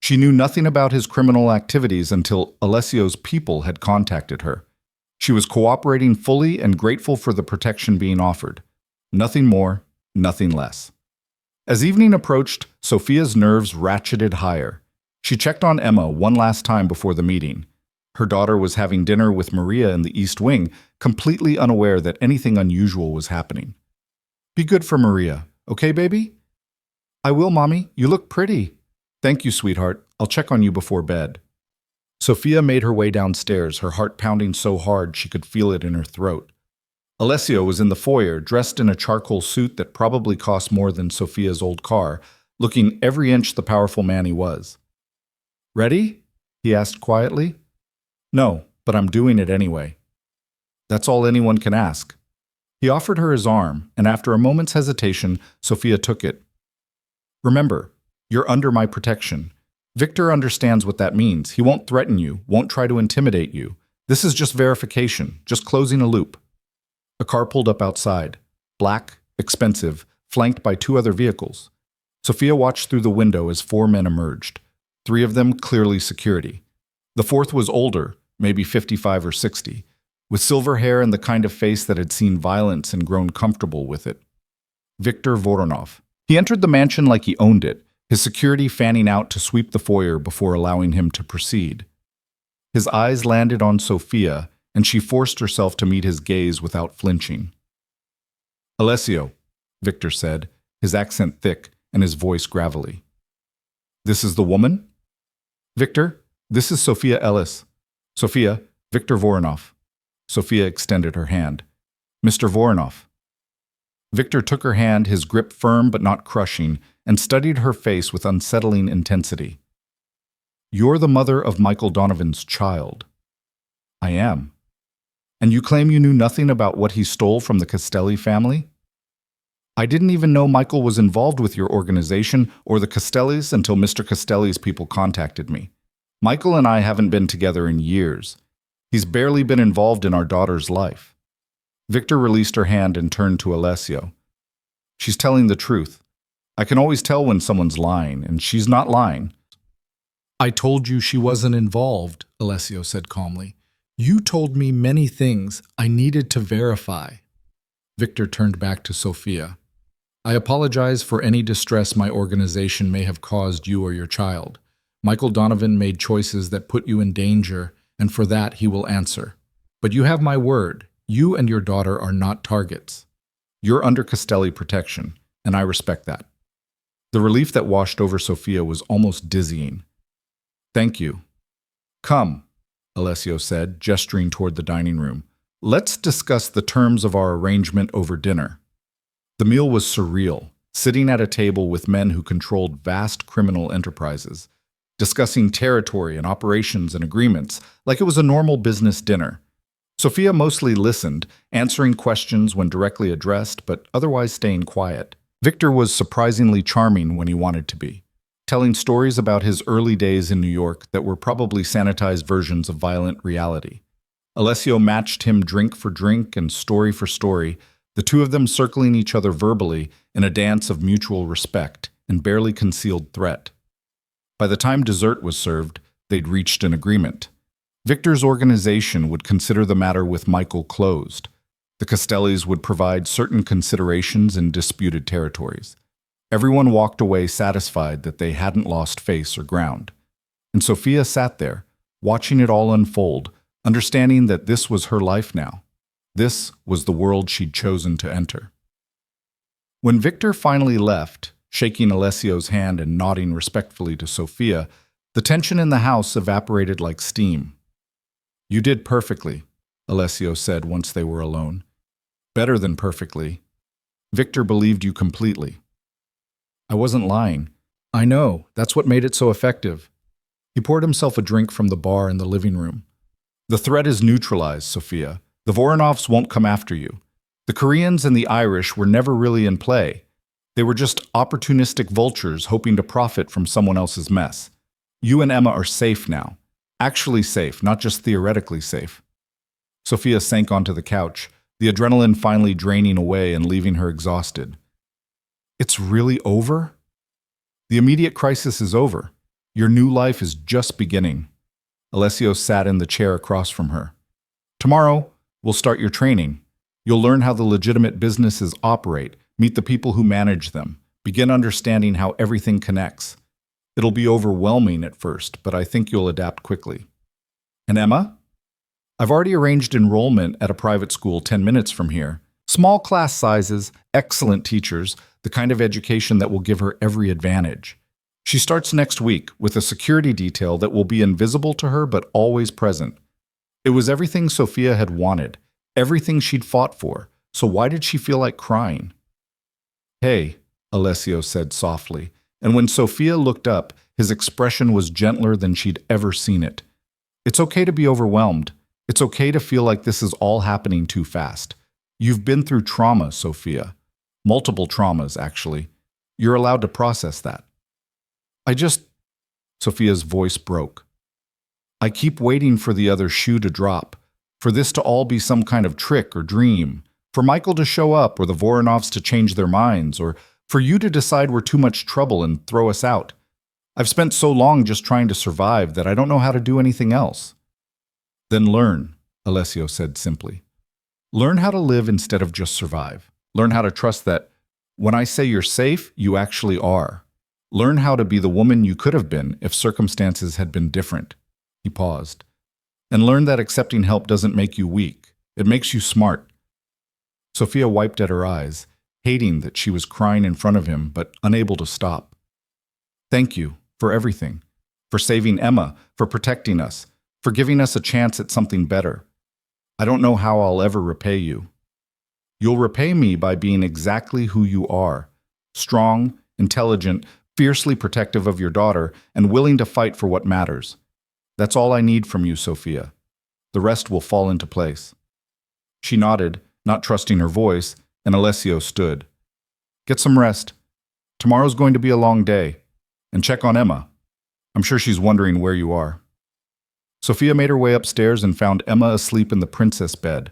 Speaker 1: She knew nothing about his criminal activities until Alessio's people had contacted her. She was cooperating fully and grateful for the protection being offered. Nothing more, nothing less. As evening approached, Sophia's nerves ratcheted higher. She checked on Emma one last time before the meeting. Her daughter was having dinner with Maria in the East Wing, completely unaware that anything unusual was happening. "Be good for Maria, okay, baby?" "I will, Mommy. You look pretty." "Thank you, sweetheart. I'll check on you before bed." Sophia made her way downstairs, her heart pounding so hard she could feel it in her throat. Alessio was in the foyer, dressed in a charcoal suit that probably cost more than Sophia's old car, looking every inch the powerful man he was. "Ready?" he asked quietly. "No, but I'm doing it anyway." That's all anyone can ask. He offered her his arm, and after a moment's hesitation, Sophia took it. "Remember, you're under my protection. Victor understands what that means. He won't threaten you, won't try to intimidate you. This is just verification, just closing a loop. A car pulled up outside. Black, expensive, flanked by two other vehicles. Sophia watched through the window as four men emerged. Three of them clearly security. The fourth was older, maybe 55 or 60, with silver hair and the kind of face that had seen violence and grown comfortable with it. Viktor Voronov. He entered the mansion like he owned it, his security fanning out to sweep the foyer before allowing him to proceed. His eyes landed on Sophia, and she forced herself to meet his gaze without flinching. "Alessio," Victor said, his accent thick and his voice gravelly. "This is the woman?" "Victor, this is Sophia Ellis." "Sophia, Viktor Voronov." Sophia extended her hand. "Mr. Voronov." Victor took her hand, his grip firm but not crushing, and studied her face with unsettling intensity. "You're the mother of Michael Donovan's child." "I am." "And you claim you knew nothing about what he stole from the Castelli family?" "I didn't even know Michael was involved with your organization or the Castellis until Mr. Castelli's people contacted me. Michael and I haven't been together in years. He's barely been involved in our daughter's life." Victor released her hand and turned to Alessio. "She's telling the truth. I can always tell when someone's lying, and she's not lying." "I told you she wasn't involved," Alessio said calmly. "You told me many things I needed to verify." Victor turned back to Sophia. "I apologize for any distress my organization may have caused you or your child. Michael Donovan made choices that put you in danger, and for that he will answer. But you have my word. You and your daughter are not targets. You're under Castelli protection, and I respect that." The relief that washed over Sophia was almost dizzying. "Thank you." "Come," Alessio said, gesturing toward the dining room. "Let's discuss the terms of our arrangement over dinner." The meal was surreal, sitting at a table with men who controlled vast criminal enterprises, discussing territory and operations and agreements like it was a normal business dinner. Sophia mostly listened, answering questions when directly addressed, but otherwise staying quiet. Victor was surprisingly charming when he wanted to be, telling stories about his early days in New York that were probably sanitized versions of violent reality. Alessio matched him drink for drink and story for story, the two of them circling each other verbally in a dance of mutual respect and barely concealed threat. By the time dessert was served, they'd reached an agreement. Victor's organization would consider the matter with Michael closed. The Castellis would provide certain considerations in disputed territories. Everyone walked away satisfied that they hadn't lost face or ground. And Sophia sat there, watching it all unfold, understanding that this was her life now. This was the world she'd chosen to enter. When Victor finally left, shaking Alessio's hand and nodding respectfully to Sophia, the tension in the house evaporated like steam. "You did perfectly," Alessio said once they were alone. "Better than perfectly. Victor believed you completely." "I wasn't lying." "I know. That's what made it so effective." He poured himself a drink from the bar in the living room. "The threat is neutralized, Sophia. The Voronovs won't come after you. The Koreans and the Irish were never really in play. They were just opportunistic vultures hoping to profit from someone else's mess. You and Emma are safe now. Actually safe, not just theoretically safe." Sophia sank onto the couch, the adrenaline finally draining away and leaving her exhausted. "It's really over?" "The immediate crisis is over. Your new life is just beginning." Alessio sat in the chair across from her. "Tomorrow, we'll start your training. You'll learn how the legitimate businesses operate, meet the people who manage them, begin understanding how everything connects. It'll be overwhelming at first, but I think you'll adapt quickly." "And Emma?" "I've already arranged enrollment at a private school 10 minutes from here. Small class sizes, excellent teachers, the kind of education that will give her every advantage. She starts next week with a security detail that will be invisible to her but always present. It was everything Sophia had wanted, everything she'd fought for, so why did she feel like crying?" "Hey," Alessio said softly, and when Sophia looked up, his expression was gentler than she'd ever seen it. "It's okay to be overwhelmed. It's okay to feel like this is all happening too fast. You've been through trauma, Sophia. Multiple traumas, actually. You're allowed to process that." Sophia's voice broke. I keep waiting for the other shoe to drop, for this to all be some kind of trick or dream, for Michael to show up or the Voronovs to change their minds, or for you to decide we're too much trouble and throw us out. I've spent so long just trying to survive that I don't know how to do anything else. Then learn, Alessio said simply. Learn how to live instead of just survive. Learn how to trust that when I say you're safe, you actually are. Learn how to be the woman you could have been if circumstances had been different. He paused. And learn that accepting help doesn't make you weak. It makes you smart. Sophia wiped at her eyes, hating that she was crying in front of him, but unable to stop. Thank you for everything. For saving Emma, for protecting us, for giving us a chance at something better. I don't know how I'll ever repay you. You'll repay me by being exactly who you are. Strong, intelligent, fiercely protective of your daughter, and willing to fight for what matters. That's all I need from you, Sophia. The rest will fall into place. She nodded, not trusting her voice, and Alessio stood. Get some rest. Tomorrow's going to be a long day. And check on Emma. I'm sure she's wondering where you are. Sophia made her way upstairs and found Emma asleep in the princess bed,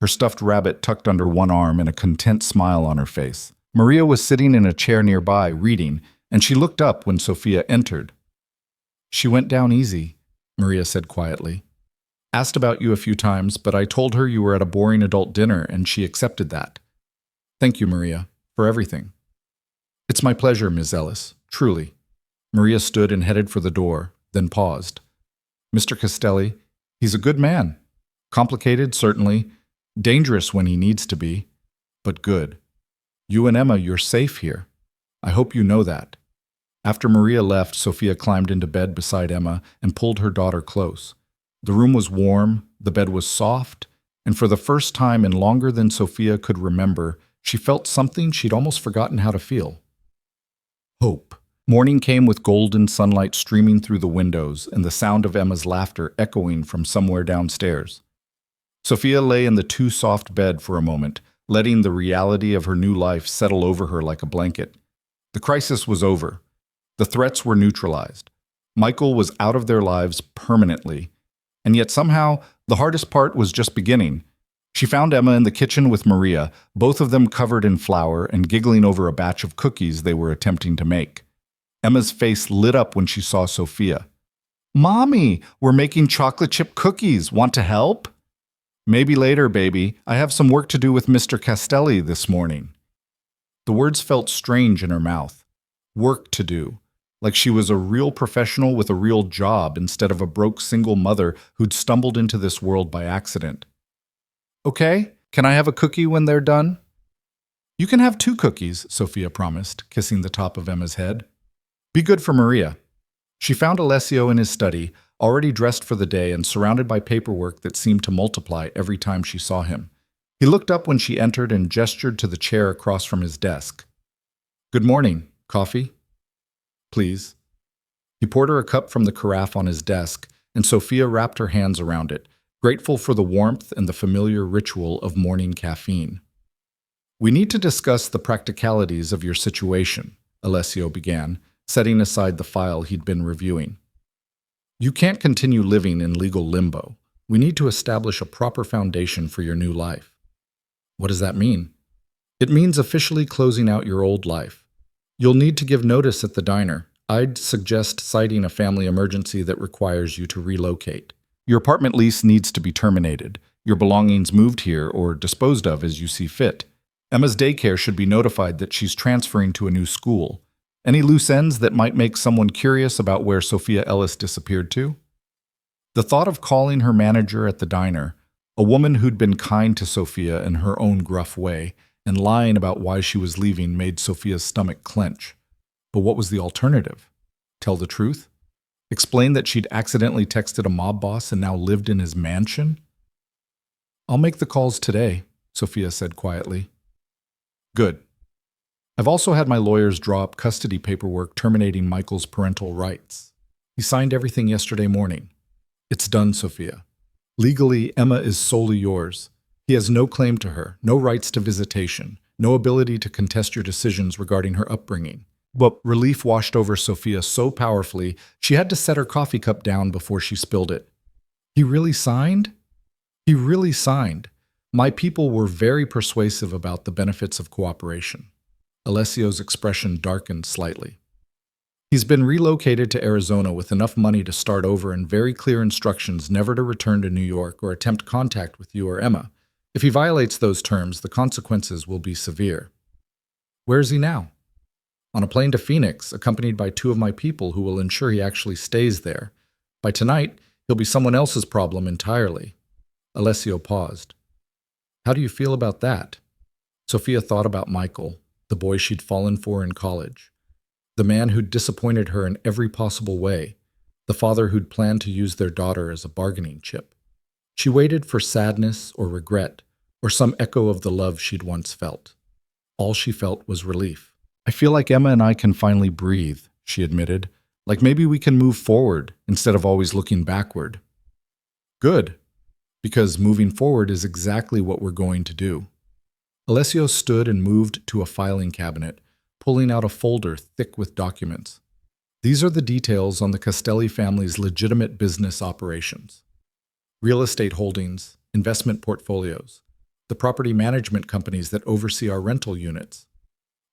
Speaker 1: her stuffed rabbit tucked under one arm and a content smile on her face. Maria was sitting in a chair nearby, reading, and she looked up when Sophia entered. She went down easy, Maria said quietly. Asked about you a few times, but I told her you were at a boring adult dinner, and she accepted that. Thank you, Maria, for everything. It's my pleasure, Ms. Ellis, truly. Maria stood and headed for the door, then paused. Mr. Castelli, he's a good man. Complicated, certainly. Dangerous when he needs to be. But good. You and Emma, you're safe here. I hope you know that. After Maria left, Sophia climbed into bed beside Emma and pulled her daughter close. The room was warm, the bed was soft, and for the first time in longer than Sophia could remember, she felt something she'd almost forgotten how to feel. Hope. Morning came with golden sunlight streaming through the windows and the sound of Emma's laughter echoing from somewhere downstairs. Sophia lay in the too-soft bed for a moment, letting the reality of her new life settle over her like a blanket. The crisis was over. The threats were neutralized. Michael was out of their lives permanently. And yet somehow, the hardest part was just beginning. She found Emma in the kitchen with Maria, both of them covered in flour and giggling over a batch of cookies they were attempting to make. Emma's face lit up when she saw Sophia. Mommy, we're making chocolate chip cookies. Want to help? Maybe later, baby. I have some work to do with Mr. Castelli this morning. The words felt strange in her mouth. Work to do. Like she was a real professional with a real job instead of a broke single mother who'd stumbled into this world by accident. Okay, can I have a cookie when they're done? You can have 2 cookies, Sophia promised, kissing the top of Emma's head. Be good for Maria. She found Alessio in his study, already dressed for the day and surrounded by paperwork that seemed to multiply every time she saw him. He looked up when she entered and gestured to the chair across from his desk. Good morning. Coffee? Please. He poured her a cup from the carafe on his desk, and Sophia wrapped her hands around it, grateful for the warmth and the familiar ritual of morning caffeine. We need to discuss the practicalities of your situation, Alessio began, setting aside the file he'd been reviewing. You can't continue living in legal limbo. We need to establish a proper foundation for your new life. What does that mean? It means officially closing out your old life. You'll need to give notice at the diner. I'd suggest citing a family emergency that requires you to relocate. Your apartment lease needs to be terminated. Your belongings moved here or disposed of as you see fit. Emma's daycare should be notified that she's transferring to a new school. Any loose ends that might make someone curious about where Sophia Ellis disappeared to? The thought of calling her manager at the diner, a woman who'd been kind to Sophia in her own gruff way, and lying about why she was leaving made Sophia's stomach clench. But what was the alternative? Tell the truth? Explain that she'd accidentally texted a mob boss and now lived in his mansion? I'll make the calls today, Sophia said quietly. Good. I've also had my lawyers draw up custody paperwork terminating Michael's parental rights. He signed everything yesterday morning. It's done, Sophia. Legally, Emma is solely yours. He has no claim to her, no rights to visitation, no ability to contest your decisions regarding her upbringing. But relief washed over Sophia so powerfully, she had to set her coffee cup down before she spilled it. He really signed? He really signed. My people were very persuasive about the benefits of cooperation. Alessio's expression darkened slightly. He's been relocated to Arizona with enough money to start over and very clear instructions never to return to New York or attempt contact with you or Emma. If he violates those terms, the consequences will be severe. Where is he now? On a plane to Phoenix, accompanied by 2 of my people who will ensure he actually stays there. By tonight, he'll be someone else's problem entirely. Alessio paused. How do you feel about that? Sophia thought about Michael, the boy she'd fallen for in college. The man who'd disappointed her in every possible way, the father who'd planned to use their daughter as a bargaining chip. She waited for sadness or regret, or some echo of the love she'd once felt. All she felt was relief. I feel like Emma and I can finally breathe, she admitted. Like maybe we can move forward instead of always looking backward. Good, because moving forward is exactly what we're going to do. Alessio stood and moved to a filing cabinet, pulling out a folder thick with documents. These are the details on the Castelli family's legitimate business operations. Real estate holdings, investment portfolios, the property management companies that oversee our rental units.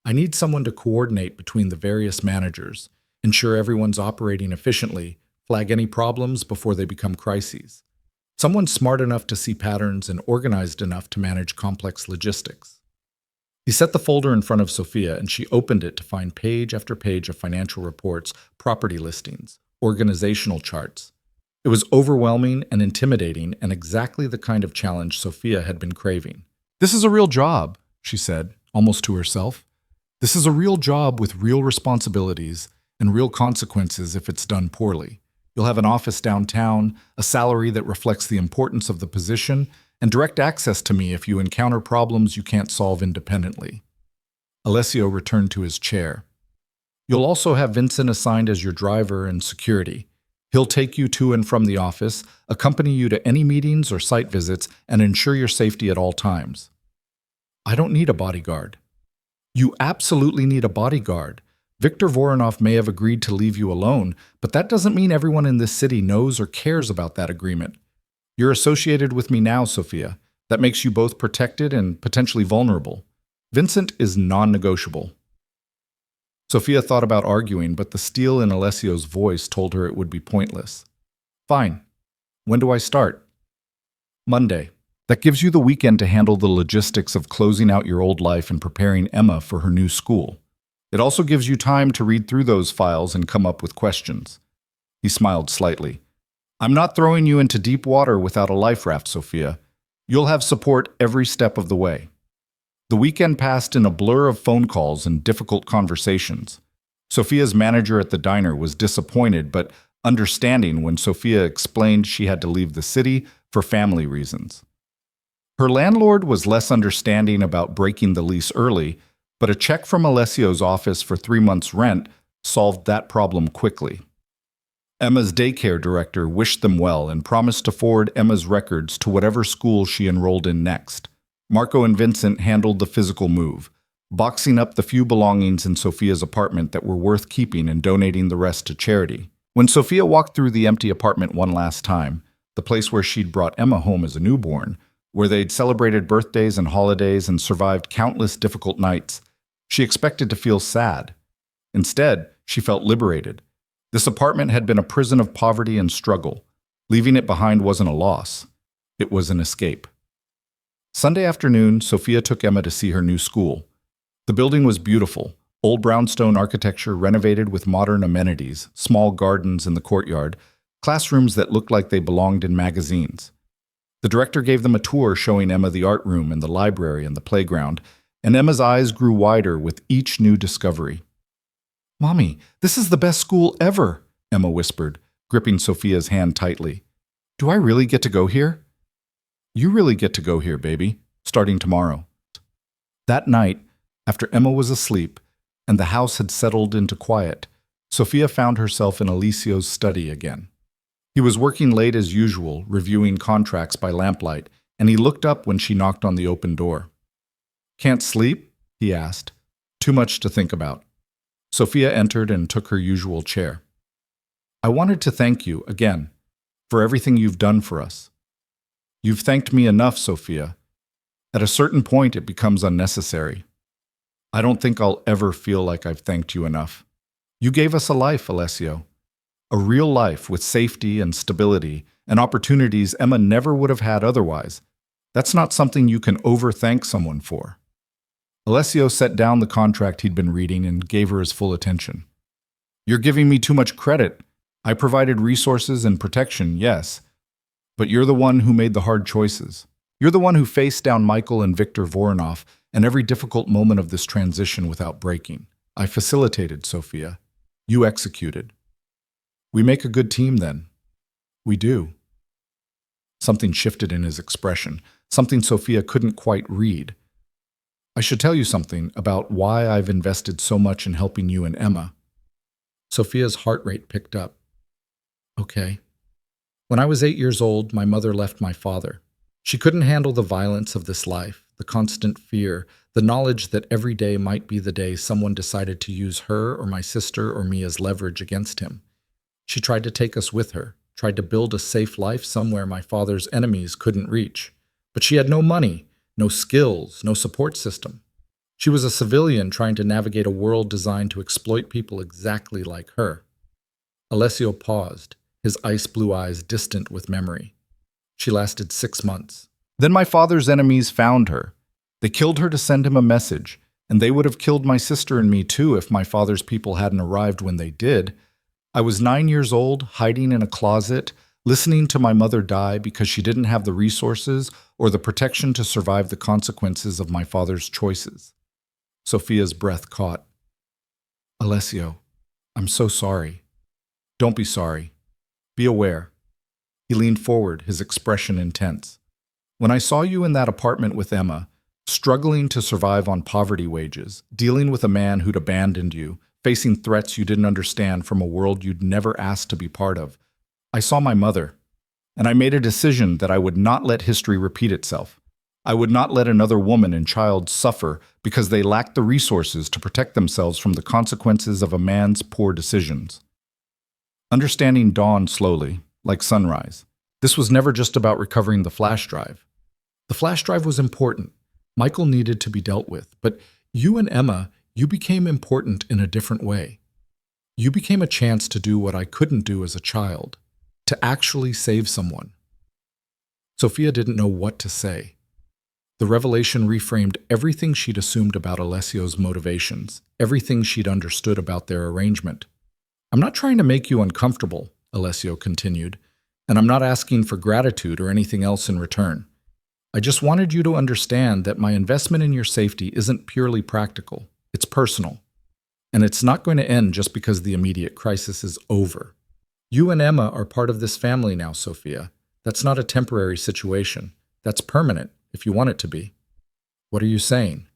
Speaker 1: I need someone to coordinate between the various managers, ensure everyone's operating efficiently, flag any problems before they become crises. Someone smart enough to see patterns and organized enough to manage complex logistics. He set the folder in front of Sophia, and she opened it to find page after page of financial reports, property listings, organizational charts. It was overwhelming and intimidating, and exactly the kind of challenge Sophia had been craving. This is a real job, she said, almost to herself. This is a real job with real responsibilities and real consequences if it's done poorly. You'll have an office downtown, a salary that reflects the importance of the position, and direct access to me if you encounter problems you can't solve independently. Alessio returned to his chair. You'll also have Vincent assigned as your driver and security. He'll take you to and from the office, accompany you to any meetings or site visits, and ensure your safety at all times. I don't need a bodyguard. You absolutely need a bodyguard. Victor Voronov may have agreed to leave you alone, but that doesn't mean everyone in this city knows or cares about that agreement. You're associated with me now, Sophia. That makes you both protected and potentially vulnerable. Vincent is non-negotiable. Sophia thought about arguing, but the steel in Alessio's voice told her it would be pointless. Fine. When do I start? Monday. That gives you the weekend to handle the logistics of closing out your old life and preparing Emma for her new school. It also gives you time to read through those files and come up with questions. He smiled slightly. I'm not throwing you into deep water without a life raft, Sophia. You'll have support every step of the way. The weekend passed in a blur of phone calls and difficult conversations. Sophia's manager at the diner was disappointed but understanding when Sophia explained she had to leave the city for family reasons. Her landlord was less understanding about breaking the lease early, but a check from Alessio's office for 3 months' rent solved that problem quickly. Emma's daycare director wished them well and promised to forward Emma's records to whatever school she enrolled in next. Marco and Vincent handled the physical move, boxing up the few belongings in Sophia's apartment that were worth keeping and donating the rest to charity. When Sophia walked through the empty apartment one last time, the place where she'd brought Emma home as a newborn, where they'd celebrated birthdays and holidays and survived countless difficult nights, she expected to feel sad. Instead, she felt liberated. This apartment had been a prison of poverty and struggle. Leaving it behind wasn't a loss. It was an escape. Sunday afternoon, Sophia took Emma to see her new school. The building was beautiful, old brownstone architecture renovated with modern amenities, small gardens in the courtyard, classrooms that looked like they belonged in magazines. The director gave them a tour showing Emma the art room and the library and the playground, and Emma's eyes grew wider with each new discovery. Mommy, this is the best school ever, Emma whispered, gripping Sophia's hand tightly. Do I really get to go here? You really get to go here, baby, starting tomorrow. That night, after Emma was asleep and the house had settled into quiet, Sophia found herself in Alessio's study again. He was working late as usual, reviewing contracts by lamplight, and he looked up when she knocked on the open door. Can't sleep? He asked. Too much to think about. Sophia entered and took her usual chair. I wanted to thank you, again, for everything you've done for us. You've thanked me enough, Sophia. At a certain point, it becomes unnecessary. I don't think I'll ever feel like I've thanked you enough. You gave us a life, Alessio. A real life with safety and stability and opportunities Emma never would have had otherwise. That's not something you can over-thank someone for. Alessio set down the contract he'd been reading and gave her his full attention. You're giving me too much credit. I provided resources and protection, yes. But you're the one who made the hard choices. You're the one who faced down Michael and Viktor Voronov and every difficult moment of this transition without breaking. I facilitated, Sophia. You executed. We make a good team then. We do. Something shifted in his expression, something Sophia couldn't quite read. I should tell you something about why I've invested so much in helping you and Emma. Sophia's heart rate picked up. Okay. When I was 8 years old, my mother left my father. She couldn't handle the violence of this life, the constant fear, the knowledge that every day might be the day someone decided to use her or my sister or me as leverage against him. She tried to take us with her, tried to build a safe life somewhere my father's enemies couldn't reach. But she had no money, no skills, no support system. She was a civilian trying to navigate a world designed to exploit people exactly like her. Alessio paused, his ice blue eyes distant with memory. She lasted 6 months. Then my father's enemies found her. They killed her to send him a message, and they would have killed my sister and me too if my father's people hadn't arrived when they did. I was 9 years old, hiding in a closet, listening to my mother die because she didn't have the resources or the protection to survive the consequences of my father's choices. Sophia's breath caught. Alessio, I'm so sorry. Don't be sorry. Be aware. He leaned forward, his expression intense. When I saw you in that apartment with Emma, struggling to survive on poverty wages, dealing with a man who'd abandoned you, facing threats you didn't understand from a world you'd never asked to be part of, I saw my mother, and I made a decision that I would not let history repeat itself. I would not let another woman and child suffer because they lacked the resources to protect themselves from the consequences of a man's poor decisions. Understanding dawned slowly, like sunrise. This was never just about recovering the flash drive. The flash drive was important. Michael needed to be dealt with, but you and Emma, you became important in a different way. You became a chance to do what I couldn't do as a child, to actually save someone. Sophia didn't know what to say. The revelation reframed everything she'd assumed about Alessio's motivations, everything she'd understood about their arrangement. I'm not trying to make you uncomfortable, Alessio continued, and I'm not asking for gratitude or anything else in return. I just wanted you to understand that my investment in your safety isn't purely practical. It's personal. And it's not going to end just because the immediate crisis is over. You and Emma are part of this family now, Sophia. That's not a temporary situation. That's permanent, if you want it to be. What are you saying?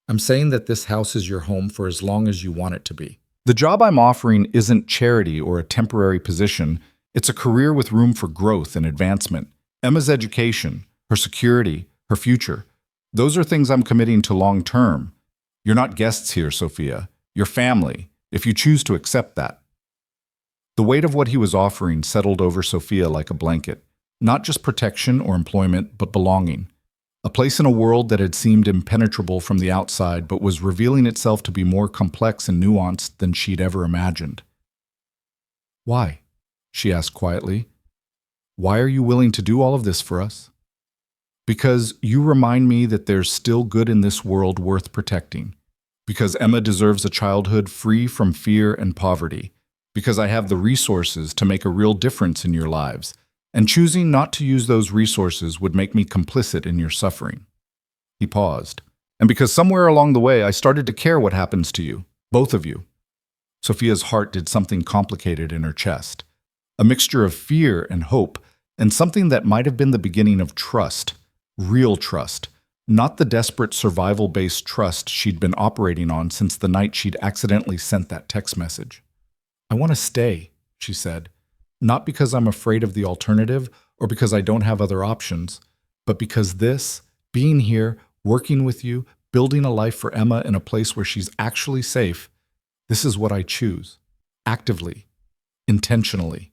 Speaker 1: I'm saying that this house is your home for as long as you want it to be. The job I'm offering isn't charity or a temporary position. It's a career with room for growth and advancement. Emma's education, her security, her future, those are things I'm committing to long term. You're not guests here, Sophia. You're family, if you choose to accept that. The weight of what he was offering settled over Sophia like a blanket. Not just protection or employment, but belonging. A place in a world that had seemed impenetrable from the outside, but was revealing itself to be more complex and nuanced than she'd ever imagined. Why? She asked quietly. Why are you willing to do all of this for us? Because you remind me that there's still good in this world worth protecting. Because Emma deserves a childhood free from fear and poverty. Because I have the resources to make a real difference in your lives. And choosing not to use those resources would make me complicit in your suffering. He paused. And because somewhere along the way I started to care what happens to you, both of you. Sophia's heart did something complicated in her chest. A mixture of fear and hope, and something that might have been the beginning of trust. Real trust. Not the desperate survival-based trust she'd been operating on since the night she'd accidentally sent that text message. I want to stay, she said. Not because I'm afraid of the alternative or because I don't have other options, but because this, being here, working with you, building a life for Emma in a place where she's actually safe, This is what I choose. Actively. Intentionally.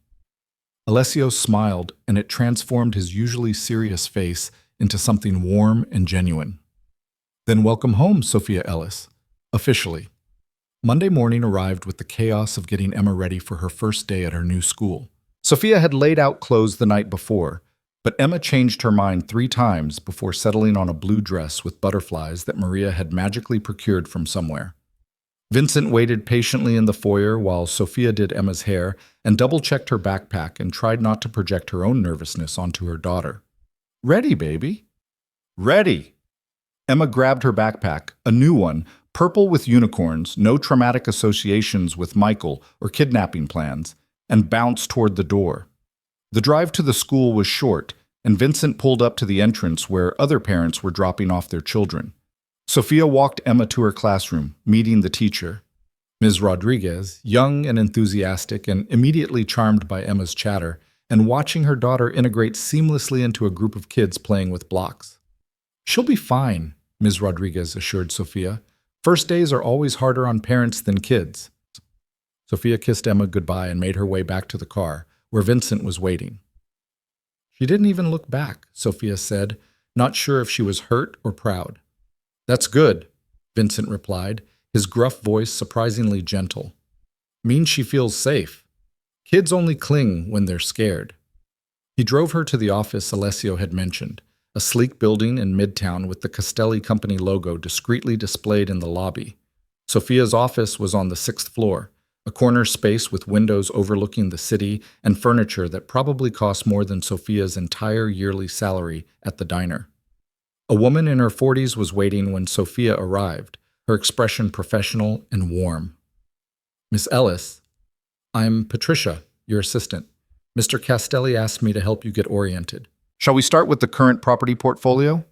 Speaker 1: Alessio smiled, and it transformed his usually serious face into something warm and genuine. Then welcome home, Sophia Ellis. Officially. Monday morning arrived with the chaos of getting Emma ready for her first day at her new school. Sophia had laid out clothes the night before, but Emma changed her mind 3 times before settling on a blue dress with butterflies that Maria had magically procured from somewhere. Vincent waited patiently in the foyer while Sophia did Emma's hair and double-checked her backpack and tried not to project her own nervousness onto her daughter. "Ready, baby." "Ready." Emma grabbed her backpack, a new one, purple with unicorns, no traumatic associations with Michael or kidnapping plans, and bounced toward the door. The drive to the school was short, and Vincent pulled up to the entrance where other parents were dropping off their children. Sophia walked Emma to her classroom, meeting the teacher. Ms. Rodriguez, young and enthusiastic and immediately charmed by Emma's chatter, and watching her daughter integrate seamlessly into a group of kids playing with blocks. "She'll be fine," Ms. Rodriguez assured Sophia. "First days are always harder on parents than kids." Sophia kissed Emma goodbye and made her way back to the car, where Vincent was waiting. "She didn't even look back," Sophia said, not sure if she was hurt or proud. "That's good," Vincent replied, his gruff voice surprisingly gentle. "Means she feels safe. Kids only cling when they're scared." He drove her to the office Alessio had mentioned, a sleek building in Midtown with the Castelli Company logo discreetly displayed in the lobby. Sophia's office was on the 6th floor, a corner space with windows overlooking the city and furniture that probably cost more than Sophia's entire yearly salary at the diner. A woman in her 40s was waiting when Sophia arrived, her expression professional and warm. "Miss Ellis, I'm Patricia, your assistant. Mr. Castelli asked me to help you get oriented." "Shall we start with the current property portfolio?"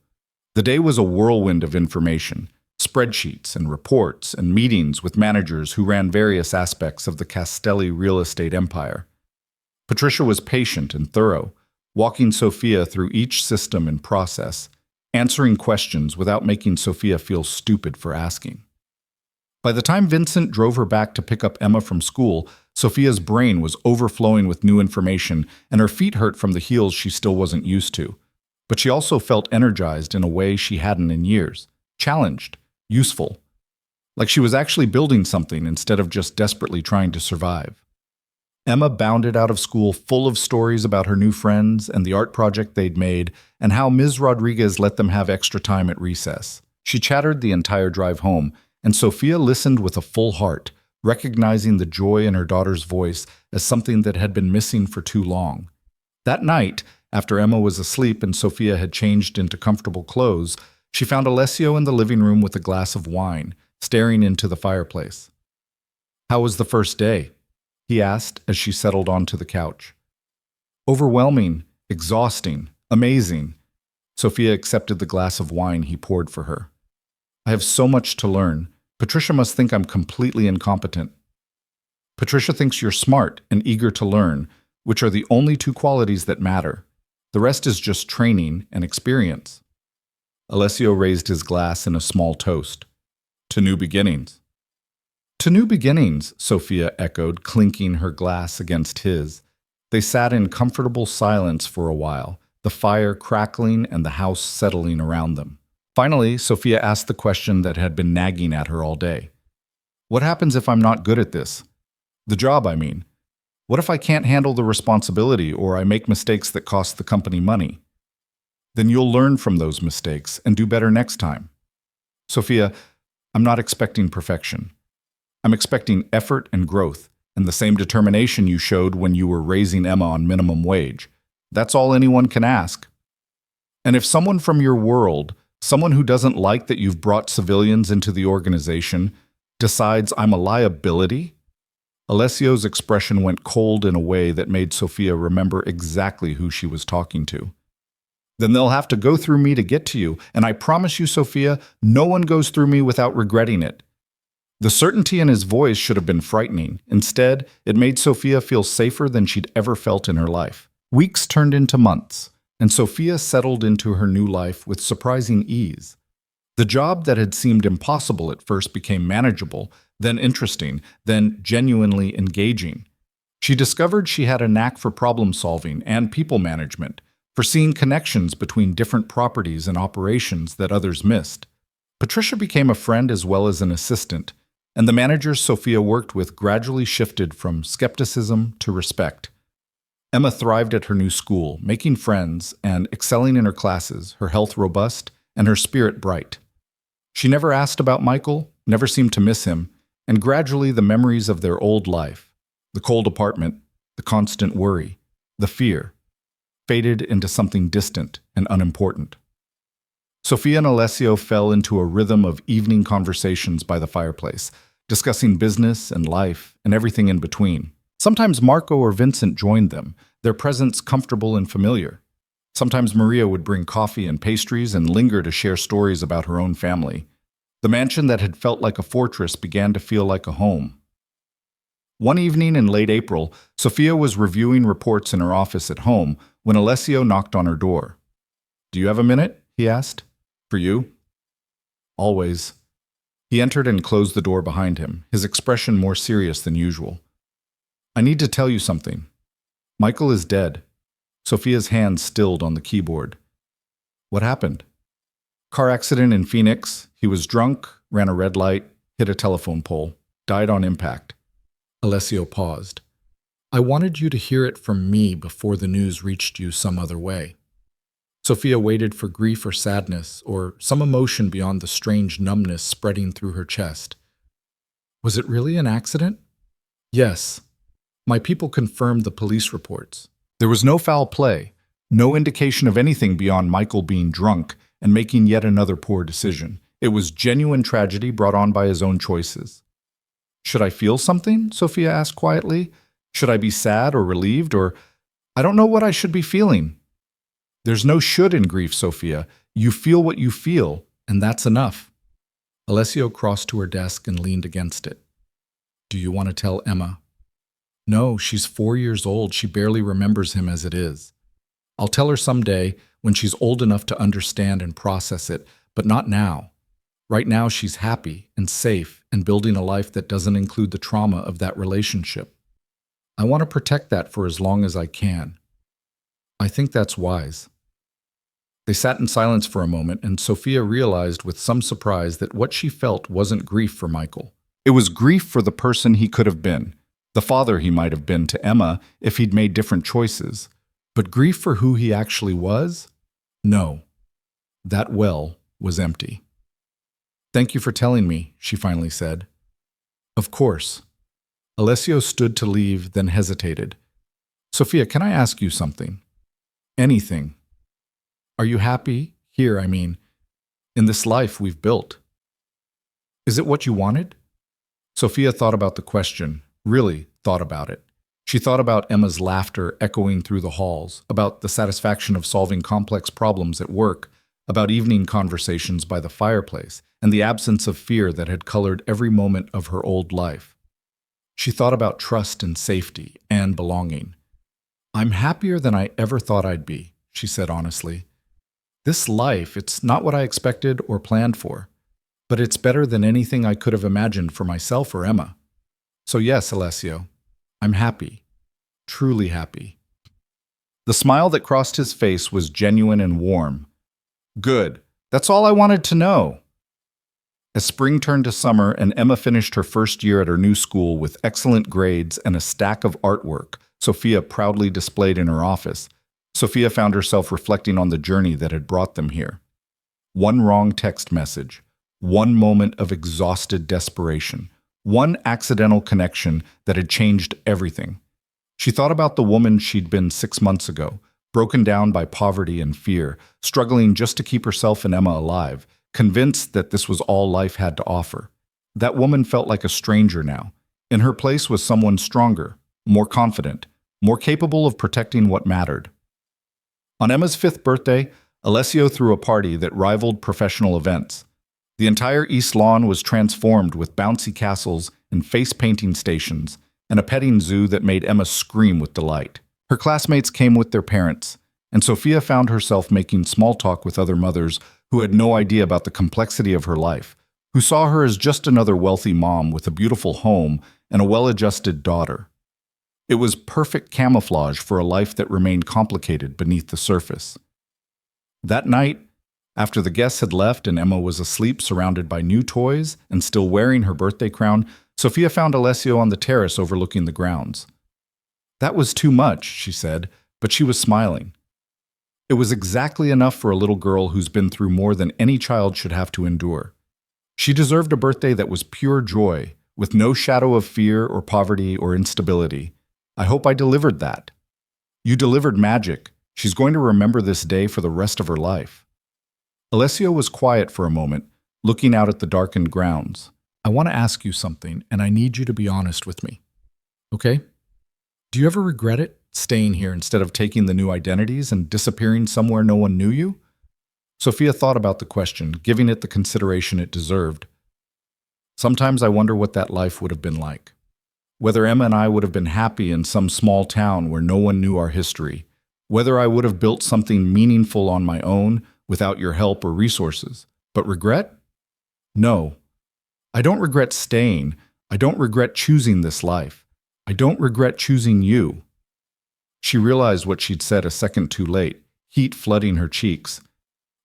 Speaker 1: The day was a whirlwind of information, spreadsheets and reports and meetings with managers who ran various aspects of the Castelli real estate empire. Patricia was patient and thorough, walking Sophia through each system and process, answering questions without making Sophia feel stupid for asking. By the time Vincent drove her back to pick up Emma from school, Sophia's brain was overflowing with new information and her feet hurt from the heels she still wasn't used to. But she also felt energized in a way she hadn't in years, challenged, useful, like she was actually building something instead of just desperately trying to survive. Emma bounded out of school full of stories about her new friends and the art project they'd made and how Ms. Rodriguez let them have extra time at recess. She chattered the entire drive home, and Sophia listened with a full heart, recognizing the joy in her daughter's voice as something that had been missing for too long. That night, after Emma was asleep and Sophia had changed into comfortable clothes, she found Alessio in the living room with a glass of wine, staring into the fireplace. "How was the first day?" he asked as she settled onto the couch. "Overwhelming, exhausting, amazing." Sophia accepted the glass of wine he poured for her. "I have so much to learn. Patricia must think I'm completely incompetent." "Patricia thinks you're smart and eager to learn, which are the only 2 qualities that matter. The rest is just training and experience." Alessio raised his glass in a small toast. "To new beginnings." "To new beginnings," Sophia echoed, clinking her glass against his. They sat in comfortable silence for a while, the fire crackling and the house settling around them. Finally, Sophia asked the question that had been nagging at her all day. "What happens if I'm not good at this? The job, I mean. What if I can't handle the responsibility or I make mistakes that cost the company money?" "Then you'll learn from those mistakes and do better next time." "Sophia, I'm not expecting perfection. I'm expecting effort and growth, and the same determination you showed when you were raising Emma on minimum wage. That's all anyone can ask. And if someone from your world, someone who doesn't like that you've brought civilians into the organization, decides I'm a liability?" Alessio's expression went cold in a way that made Sophia remember exactly who she was talking to. "Then they'll have to go through me to get to you, and I promise you, Sophia, no one goes through me without regretting it." The certainty in his voice should have been frightening. Instead, it made Sophia feel safer than she'd ever felt in her life. Weeks turned into months, and Sophia settled into her new life with surprising ease. The job that had seemed impossible at first became manageable, then interesting, then genuinely engaging. She discovered she had a knack for problem solving and people management, for seeing connections between different properties and operations that others missed. Patricia became a friend as well as an assistant, and the managers Sophia worked with gradually shifted from skepticism to respect. Emma thrived at her new school, making friends and excelling in her classes, her health robust and her spirit bright. She never asked about Michael, never seemed to miss him, and gradually the memories of their old life, the cold apartment, the constant worry, the fear, faded into something distant and unimportant. Sophia and Alessio fell into a rhythm of evening conversations by the fireplace, discussing business and life and everything in between. Sometimes Marco or Vincent joined them, their presence comfortable and familiar. Sometimes Maria would bring coffee and pastries and linger to share stories about her own family. The mansion that had felt like a fortress began to feel like a home. One evening in late April, Sophia was reviewing reports in her office at home when Alessio knocked on her door. "Do you have a minute?" he asked. "For you?" "Always." He entered and closed the door behind him, his expression more serious than usual. "I need to tell you something. Michael is dead." Sophia's hand stilled on the keyboard. "What happened?" "Car accident in Phoenix. He was drunk, ran a red light, hit a telephone pole, died on impact." Alessio paused. "I wanted you to hear it from me before the news reached you some other way." Sophia waited for grief or sadness, or some emotion beyond the strange numbness spreading through her chest. "Was it really an accident?" "Yes. My people confirmed the police reports. There was no foul play, no indication of anything beyond Michael being drunk and making yet another poor decision. It was genuine tragedy brought on by his own choices." "Should I feel something?" Sophia asked quietly. "Should I be sad or relieved, or I don't know what I should be feeling?" "There's no should in grief, Sophia. You feel what you feel, and that's enough." Alessio crossed to her desk and leaned against it. "Do you want to tell Emma?" "No, she's 4 years old. She barely remembers him as it is. I'll tell her someday when she's old enough to understand and process it, but not now. Right now she's happy and safe and building a life that doesn't include the trauma of that relationship. I want to protect that for as long as I can. I think that's wise." They sat in silence for a moment, and Sophia realized with some surprise that what she felt wasn't grief for Michael. It was grief for the person he could have been, the father he might have been to Emma if he'd made different choices. But grief for who he actually was? No. That well was empty. "Thank you for telling me," she finally said. "Of course." Alessio stood to leave, then hesitated. "Sophia, can I ask you something?" "Anything." "Are you happy? Here, I mean, in this life we've built. Is it what you wanted?" Sophia thought about the question, really thought about it. She thought about Emma's laughter echoing through the halls, about the satisfaction of solving complex problems at work, about evening conversations by the fireplace, and the absence of fear that had colored every moment of her old life. She thought about trust and safety and belonging. "I'm happier than I ever thought I'd be," she said honestly. "This life, it's not what I expected or planned for, but it's better than anything I could have imagined for myself or Emma. So yes, Alessio, I'm happy, truly happy." The smile that crossed his face was genuine and warm. "Good. That's all I wanted to know." As spring turned to summer and Emma finished her first year at her new school with excellent grades and a stack of artwork Sophia proudly displayed in her office, Sophia found herself reflecting on the journey that had brought them here. One wrong text message, one moment of exhausted desperation, one accidental connection that had changed everything. She thought about the woman she'd been 6 months ago, broken down by poverty and fear, struggling just to keep herself and Emma alive, convinced that this was all life had to offer. That woman felt like a stranger now. In her place was someone stronger, more confident, more capable of protecting what mattered. On Emma's 5th birthday, Alessio threw a party that rivaled professional events. The entire East Lawn was transformed with bouncy castles and face-painting stations, and a petting zoo that made Emma scream with delight. Her classmates came with their parents, and Sophia found herself making small talk with other mothers who had no idea about the complexity of her life, who saw her as just another wealthy mom with a beautiful home and a well-adjusted daughter. It was perfect camouflage for a life that remained complicated beneath the surface. That night, after the guests had left and Emma was asleep surrounded by new toys and still wearing her birthday crown, Sophia found Alessio on the terrace overlooking the grounds. "That was too much," she said, but she was smiling. It was exactly enough for a little girl who's been through more than any child should have to endure. She deserved a birthday that was pure joy, with no shadow of fear or poverty or instability. I hope I delivered that. You delivered magic. She's going to remember this day for the rest of her life. Alessio was quiet for a moment, looking out at the darkened grounds. "I want to ask you something, and I need you to be honest with me. Okay? Do you ever regret it, staying here instead of taking the new identities and disappearing somewhere no one knew you?" Sophia thought about the question, giving it the consideration it deserved. "Sometimes I wonder what that life would have been like. Whether Emma and I would have been happy in some small town where no one knew our history. Whether I would have built something meaningful on my own without your help or resources. But regret? No. I don't regret staying. I don't regret choosing this life. I don't regret choosing you." She realized what she'd said a second too late, heat flooding her cheeks.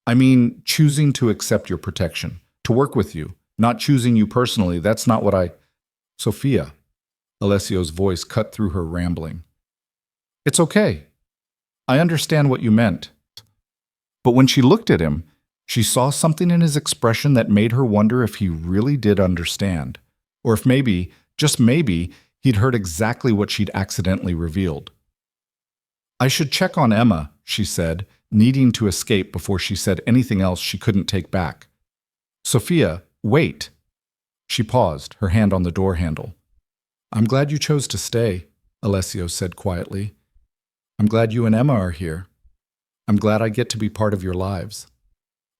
Speaker 1: "I mean, choosing to accept your protection, to work with you, not choosing you personally, that's not what I—" "Sophia," Alessio's voice cut through her rambling. "It's okay. I understand what you meant." But when she looked at him, she saw something in his expression that made her wonder if he really did understand, or if maybe, just maybe, he'd heard exactly what she'd accidentally revealed. "I should check on Emma," she said, needing to escape before she said anything else she couldn't take back. "Sophia, wait." She paused, her hand on the door handle. "I'm glad you chose to stay," Alessio said quietly. "I'm glad you and Emma are here. I'm glad I get to be part of your lives.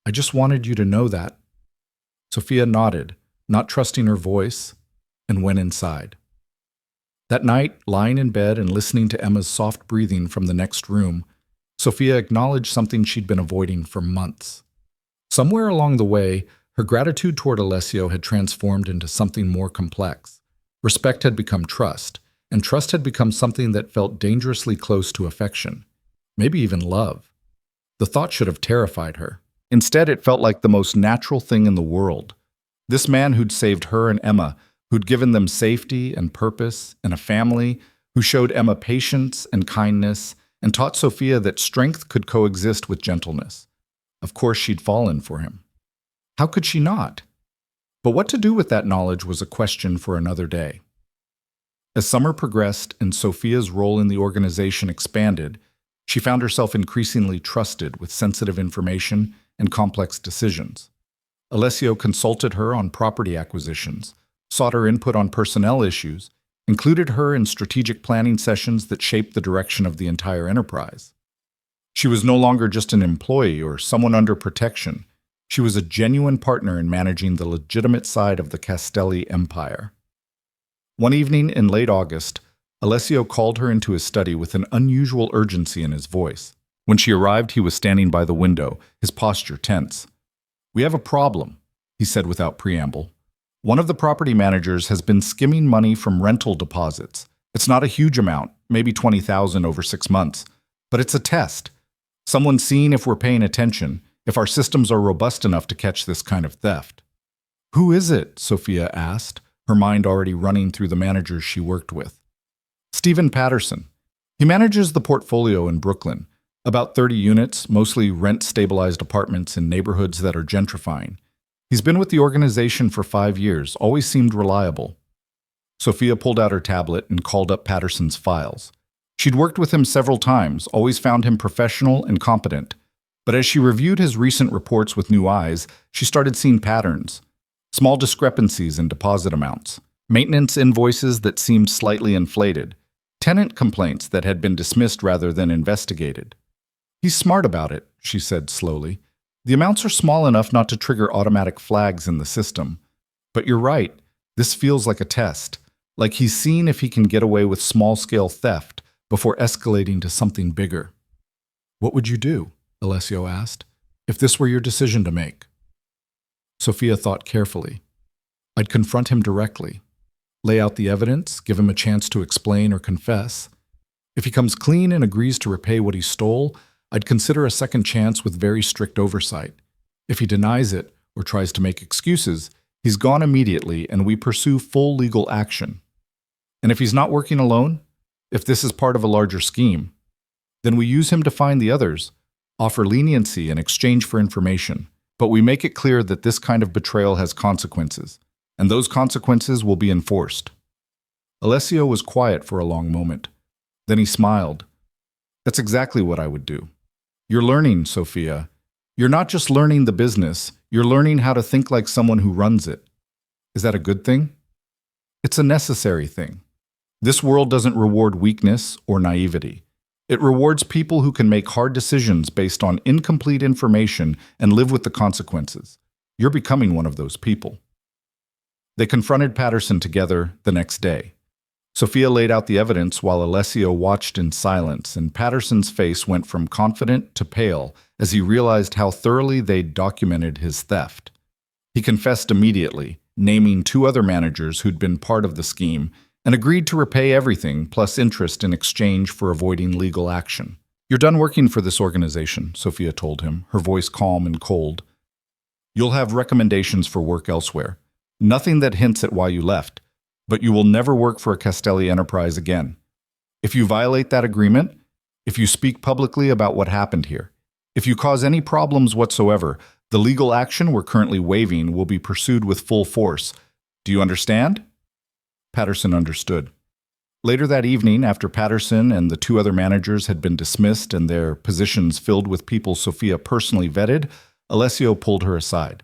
Speaker 1: I just wanted you to know that." Sophia nodded, not trusting her voice, and went inside. That night, lying in bed and listening to Emma's soft breathing from the next room, Sophia acknowledged something she'd been avoiding for months. Somewhere along the way, her gratitude toward Alessio had transformed into something more complex. Respect had become trust, and trust had become something that felt dangerously close to affection, maybe even love. The thought should have terrified her. Instead, it felt like the most natural thing in the world. This man who'd saved her and Emma, who'd given them safety and purpose and a family, who showed Emma patience and kindness and taught Sophia that strength could coexist with gentleness. Of course, she'd fallen for him. How could she not? But what to do with that knowledge was a question for another day. As summer progressed and Sophia's role in the organization expanded, she found herself increasingly trusted with sensitive information and complex decisions. Alessio consulted her on property acquisitions, sought her input on personnel issues, included her in strategic planning sessions that shaped the direction of the entire enterprise. She was no longer just an employee or someone under protection. She was a genuine partner in managing the legitimate side of the Castelli empire. One evening in late August, Alessio called her into his study with an unusual urgency in his voice. When she arrived, he was standing by the window, his posture tense. "We have a problem," he said without preamble. "One of the property managers has been skimming money from rental deposits. It's not a huge amount, maybe $20,000 over 6 months, but it's a test. Someone's seeing if we're paying attention, if our systems are robust enough to catch this kind of theft." "Who is it?" Sophia asked, her mind already running through the managers she worked with. "Stephen Patterson. He manages the portfolio in Brooklyn, about 30 units, mostly rent-stabilized apartments in neighborhoods that are gentrifying. He's been with the organization for 5 years, always seemed reliable." Sophia pulled out her tablet and called up Patterson's files. She'd worked with him several times, always found him professional and competent. But as she reviewed his recent reports with new eyes, she started seeing patterns. Small discrepancies in deposit amounts, maintenance invoices that seemed slightly inflated, tenant complaints that had been dismissed rather than investigated. "He's smart about it," she said slowly. "The amounts are small enough not to trigger automatic flags in the system. But you're right, this feels like a test, like he's seeing if he can get away with small-scale theft before escalating to something bigger." "What would you do?" Alessio asked. If this were your decision to make. Sophia thought carefully. I'd confront him directly, lay out the evidence, give him a chance to explain or confess. If he comes clean and agrees to repay what he stole, I'd consider a second chance with very strict oversight. If he denies it or tries to make excuses, he's gone immediately and we pursue full legal action. And if he's not working alone, if this is part of a larger scheme, then we use him to find the others, offer leniency in exchange for information, but we make it clear that this kind of betrayal has consequences, and those consequences will be enforced. Alessio was quiet for a long moment. Then he smiled. That's exactly what I would do. You're learning, Sophia. You're not just learning the business, you're learning how to think like someone who runs it. Is that a good thing? It's a necessary thing. This world doesn't reward weakness or naivety. It rewards people who can make hard decisions based on incomplete information and live with the consequences. You're becoming one of those people. They confronted Patterson together the next day. Sophia laid out the evidence while Alessio watched in silence, and Patterson's face went from confident to pale as he realized how thoroughly they'd documented his theft. He confessed immediately, naming 2 other managers who'd been part of the scheme, and agreed to repay everything plus interest in exchange for avoiding legal action. You're done working for this organization, Sophia told him, her voice calm and cold. You'll have recommendations for work elsewhere. Nothing that hints at why you left, but you will never work for a Castelli enterprise again. If you violate that agreement, if you speak publicly about what happened here, if you cause any problems whatsoever, the legal action we're currently waiving will be pursued with full force. Do you understand? Patterson understood. Later that evening, after Patterson and the 2 other managers had been dismissed and their positions filled with people Sophia personally vetted, Alessio pulled her aside.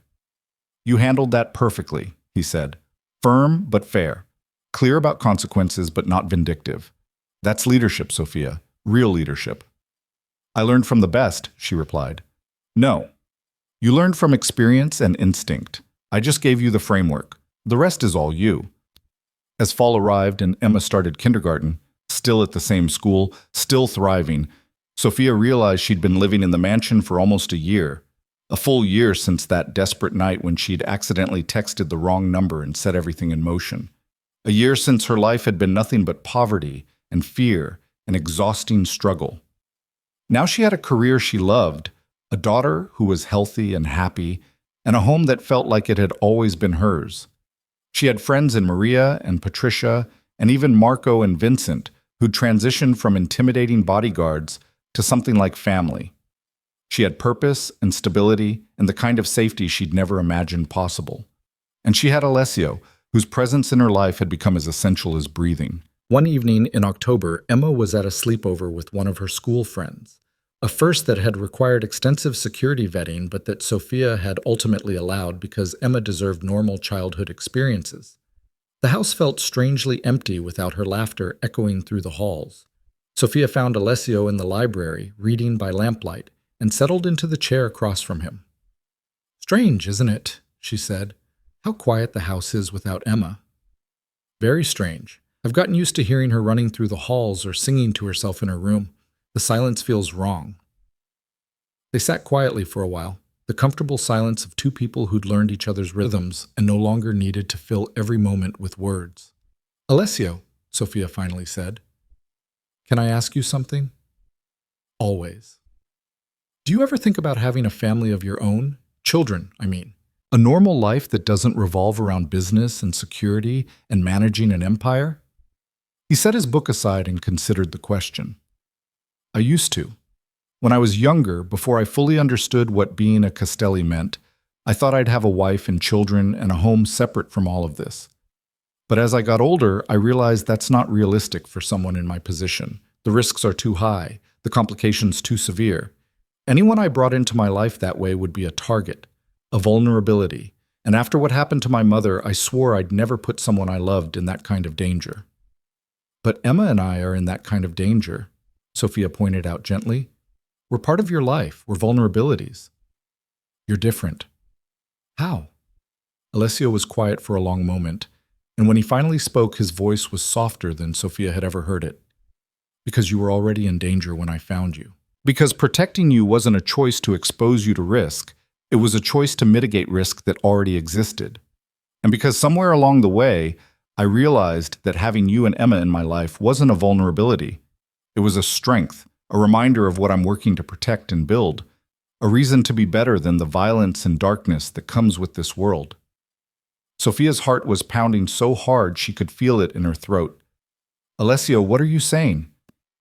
Speaker 1: You handled that perfectly, he said. Firm but fair. Clear about consequences but not vindictive. That's leadership, Sophia. Real leadership. I learned from the best, she replied. No. You learned from experience and instinct. I just gave you the framework. The rest is all you. As fall arrived and Emma started kindergarten, still at the same school, still thriving, Sophia realized she'd been living in the mansion for almost a year. A full year since that desperate night when she'd accidentally texted the wrong number and set everything in motion. A year since her life had been nothing but poverty and fear and exhausting struggle. Now she had a career she loved, a daughter who was healthy and happy, and a home that felt like it had always been hers. She had friends in Maria and Patricia, and even Marco and Vincent, who'd transitioned from intimidating bodyguards to something like family. She had purpose and stability and the kind of safety she'd never imagined possible. And she had Alessio, whose presence in her life had become as essential as breathing. One evening in October, Emma was at a sleepover with one of her school friends, a first that had required extensive security vetting but that Sophia had ultimately allowed because Emma deserved normal childhood experiences. The house felt strangely empty without her laughter echoing through the halls. Sophia found Alessio in the library, reading by lamplight, and settled into the chair across from him. Strange, isn't it? She said. How quiet the house is without Emma. Very strange. I've gotten used to hearing her running through the halls or singing to herself in her room. The silence feels wrong. They sat quietly for a while, the comfortable silence of 2 people who'd learned each other's rhythms and no longer needed to fill every moment with words. Alessio, Sophia finally said, can I ask you something? Always. Do you ever think about having a family of your own? Children, I mean. A normal life that doesn't revolve around business and security and managing an empire? He set his book aside and considered the question. I used to. When I was younger, before I fully understood what being a Castelli meant, I thought I'd have a wife and children and a home separate from all of this. But as I got older, I realized that's not realistic for someone in my position. The risks are too high, the complications too severe. Anyone I brought into my life that way would be a target, a vulnerability, and after what happened to my mother, I swore I'd never put someone I loved in that kind of danger. But Emma and I are in that kind of danger, Sophia pointed out gently. We're part of your life. We're vulnerabilities. You're different. How? Alessio was quiet for a long moment, and when he finally spoke, his voice was softer than Sophia had ever heard it. Because you were already in danger when I found you. Because protecting you wasn't a choice to expose you to risk, it was a choice to mitigate risk that already existed. And because somewhere along the way, I realized that having you and Emma in my life wasn't a vulnerability. It was a strength, a reminder of what I'm working to protect and build, a reason to be better than the violence and darkness that comes with this world. Sophia's heart was pounding so hard she could feel it in her throat. Alessio, what are you saying?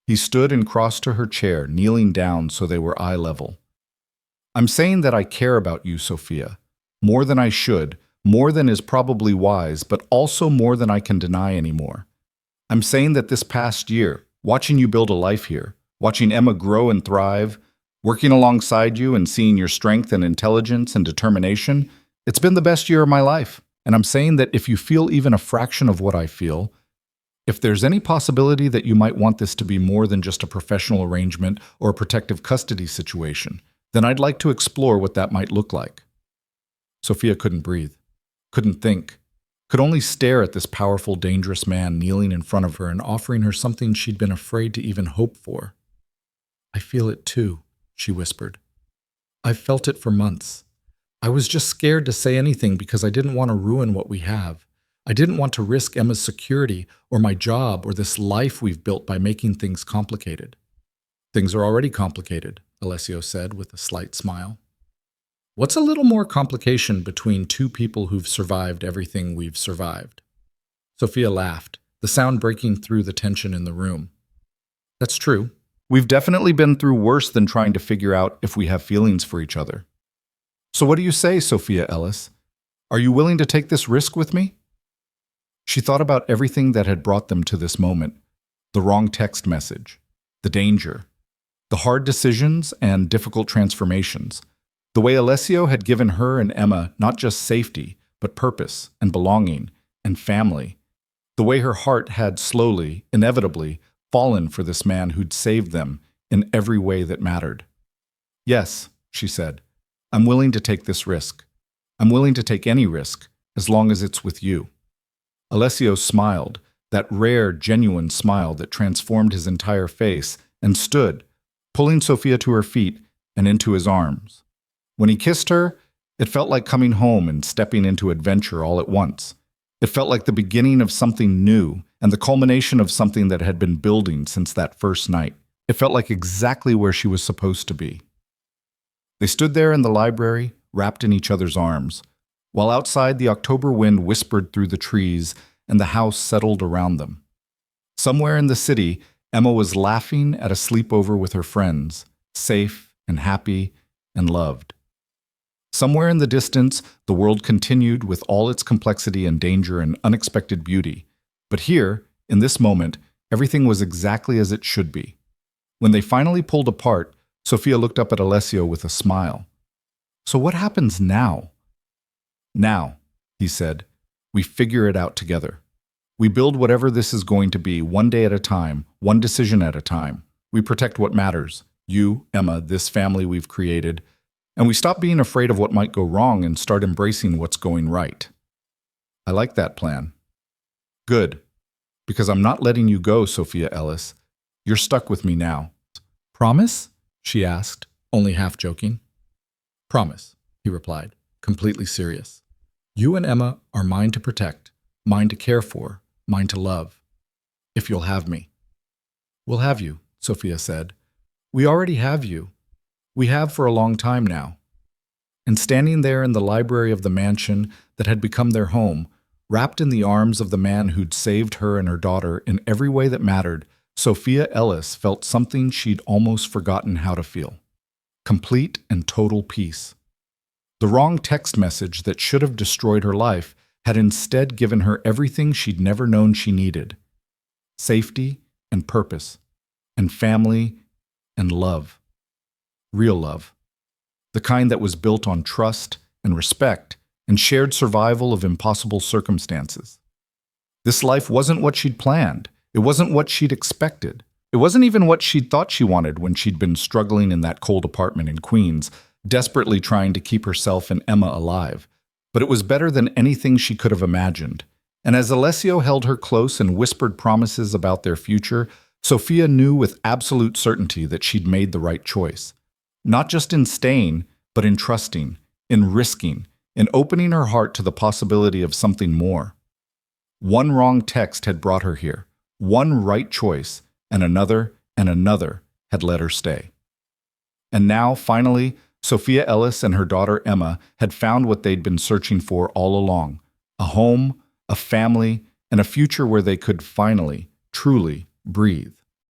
Speaker 1: He stood and crossed to her chair, kneeling down so they were eye level. I'm saying that I care about you, Sophia, more than I should, more than is probably wise, but also more than I can deny anymore. I'm saying that this past year, watching you build a life here, watching Emma grow and thrive, working alongside you and seeing your strength and intelligence and determination, it's been the best year of my life. And I'm saying that if you feel even a fraction of what I feel, if there's any possibility that you might want this to be more than just a professional arrangement or a protective custody situation, then I'd like to explore what that might look like. Sophia couldn't breathe, couldn't think, could only stare at this powerful, dangerous man kneeling in front of her and offering her something she'd been afraid to even hope for. I feel it too, she whispered. I've felt it for months. I was just scared to say anything because I didn't want to ruin what we have. I didn't want to risk Emma's security or my job or this life we've built by making things complicated. Things are already complicated, Alessio said with a slight smile. What's a little more complication between two people who've survived everything we've survived? Sophia laughed, the sound breaking through the tension in the room. That's true. We've definitely been through worse than trying to figure out if we have feelings for each other. So what do you say, Sophia Ellis? Are you willing to take this risk with me? She thought about everything that had brought them to this moment, the wrong text message, the danger, the hard decisions and difficult transformations, the way Alessio had given her and Emma not just safety, but purpose and belonging and family, the way her heart had slowly, inevitably, fallen for this man who'd saved them in every way that mattered. Yes, she said, I'm willing to take this risk. I'm willing to take any risk, as long as it's with you. Alessio smiled, that rare, genuine smile that transformed his entire face, and stood, pulling Sophia to her feet and into his arms. When he kissed her, it felt like coming home and stepping into adventure all at once. It felt like the beginning of something new and the culmination of something that had been building since that first night. It felt like exactly where she was supposed to be. They stood there in the library, wrapped in each other's arms, while outside the October wind whispered through the trees and the house settled around them. Somewhere in the city, Emma was laughing at a sleepover with her friends, safe and happy and loved. Somewhere in the distance, the world continued with all its complexity and danger and unexpected beauty. But here, in this moment, everything was exactly as it should be. When they finally pulled apart, Sophia looked up at Alessio with a smile. So what happens now? Now, he said, we figure it out together. We build whatever this is going to be, one day at a time, one decision at a time. We protect what matters, you, Emma, this family we've created, and we stop being afraid of what might go wrong and start embracing what's going right. I like that plan. Good, because I'm not letting you go, Sophia Ellis. You're stuck with me now. Promise? She asked, only half joking. Promise, he replied, completely serious. You and Emma are mine to protect, mine to care for, mine to love. If you'll have me. We'll have you, Sophia said. We already have you. We have for a long time now. And standing there in the library of the mansion that had become their home, wrapped in the arms of the man who'd saved her and her daughter in every way that mattered, Sophia Ellis felt something she'd almost forgotten how to feel. Complete and total peace. The wrong text message that should have destroyed her life had instead given her everything she'd never known she needed. Safety and purpose, and family and love. Real love. The kind that was built on trust and respect and shared survival of impossible circumstances. This life wasn't what she'd planned. It wasn't what she'd expected. It wasn't even what she'd thought she wanted when she'd been struggling in that cold apartment in Queens, desperately trying to keep herself and Emma alive. But it was better than anything she could have imagined. And as Alessio held her close and whispered promises about their future, Sophia knew with absolute certainty that she'd made the right choice. Not just in staying, but in trusting, in risking, in opening her heart to the possibility of something more. One wrong text had brought her here. One right choice, and another had let her stay. And now, finally, Sophia Ellis and her daughter Emma had found what they'd been searching for all along: a home, a family, and a future where they could finally, truly breathe.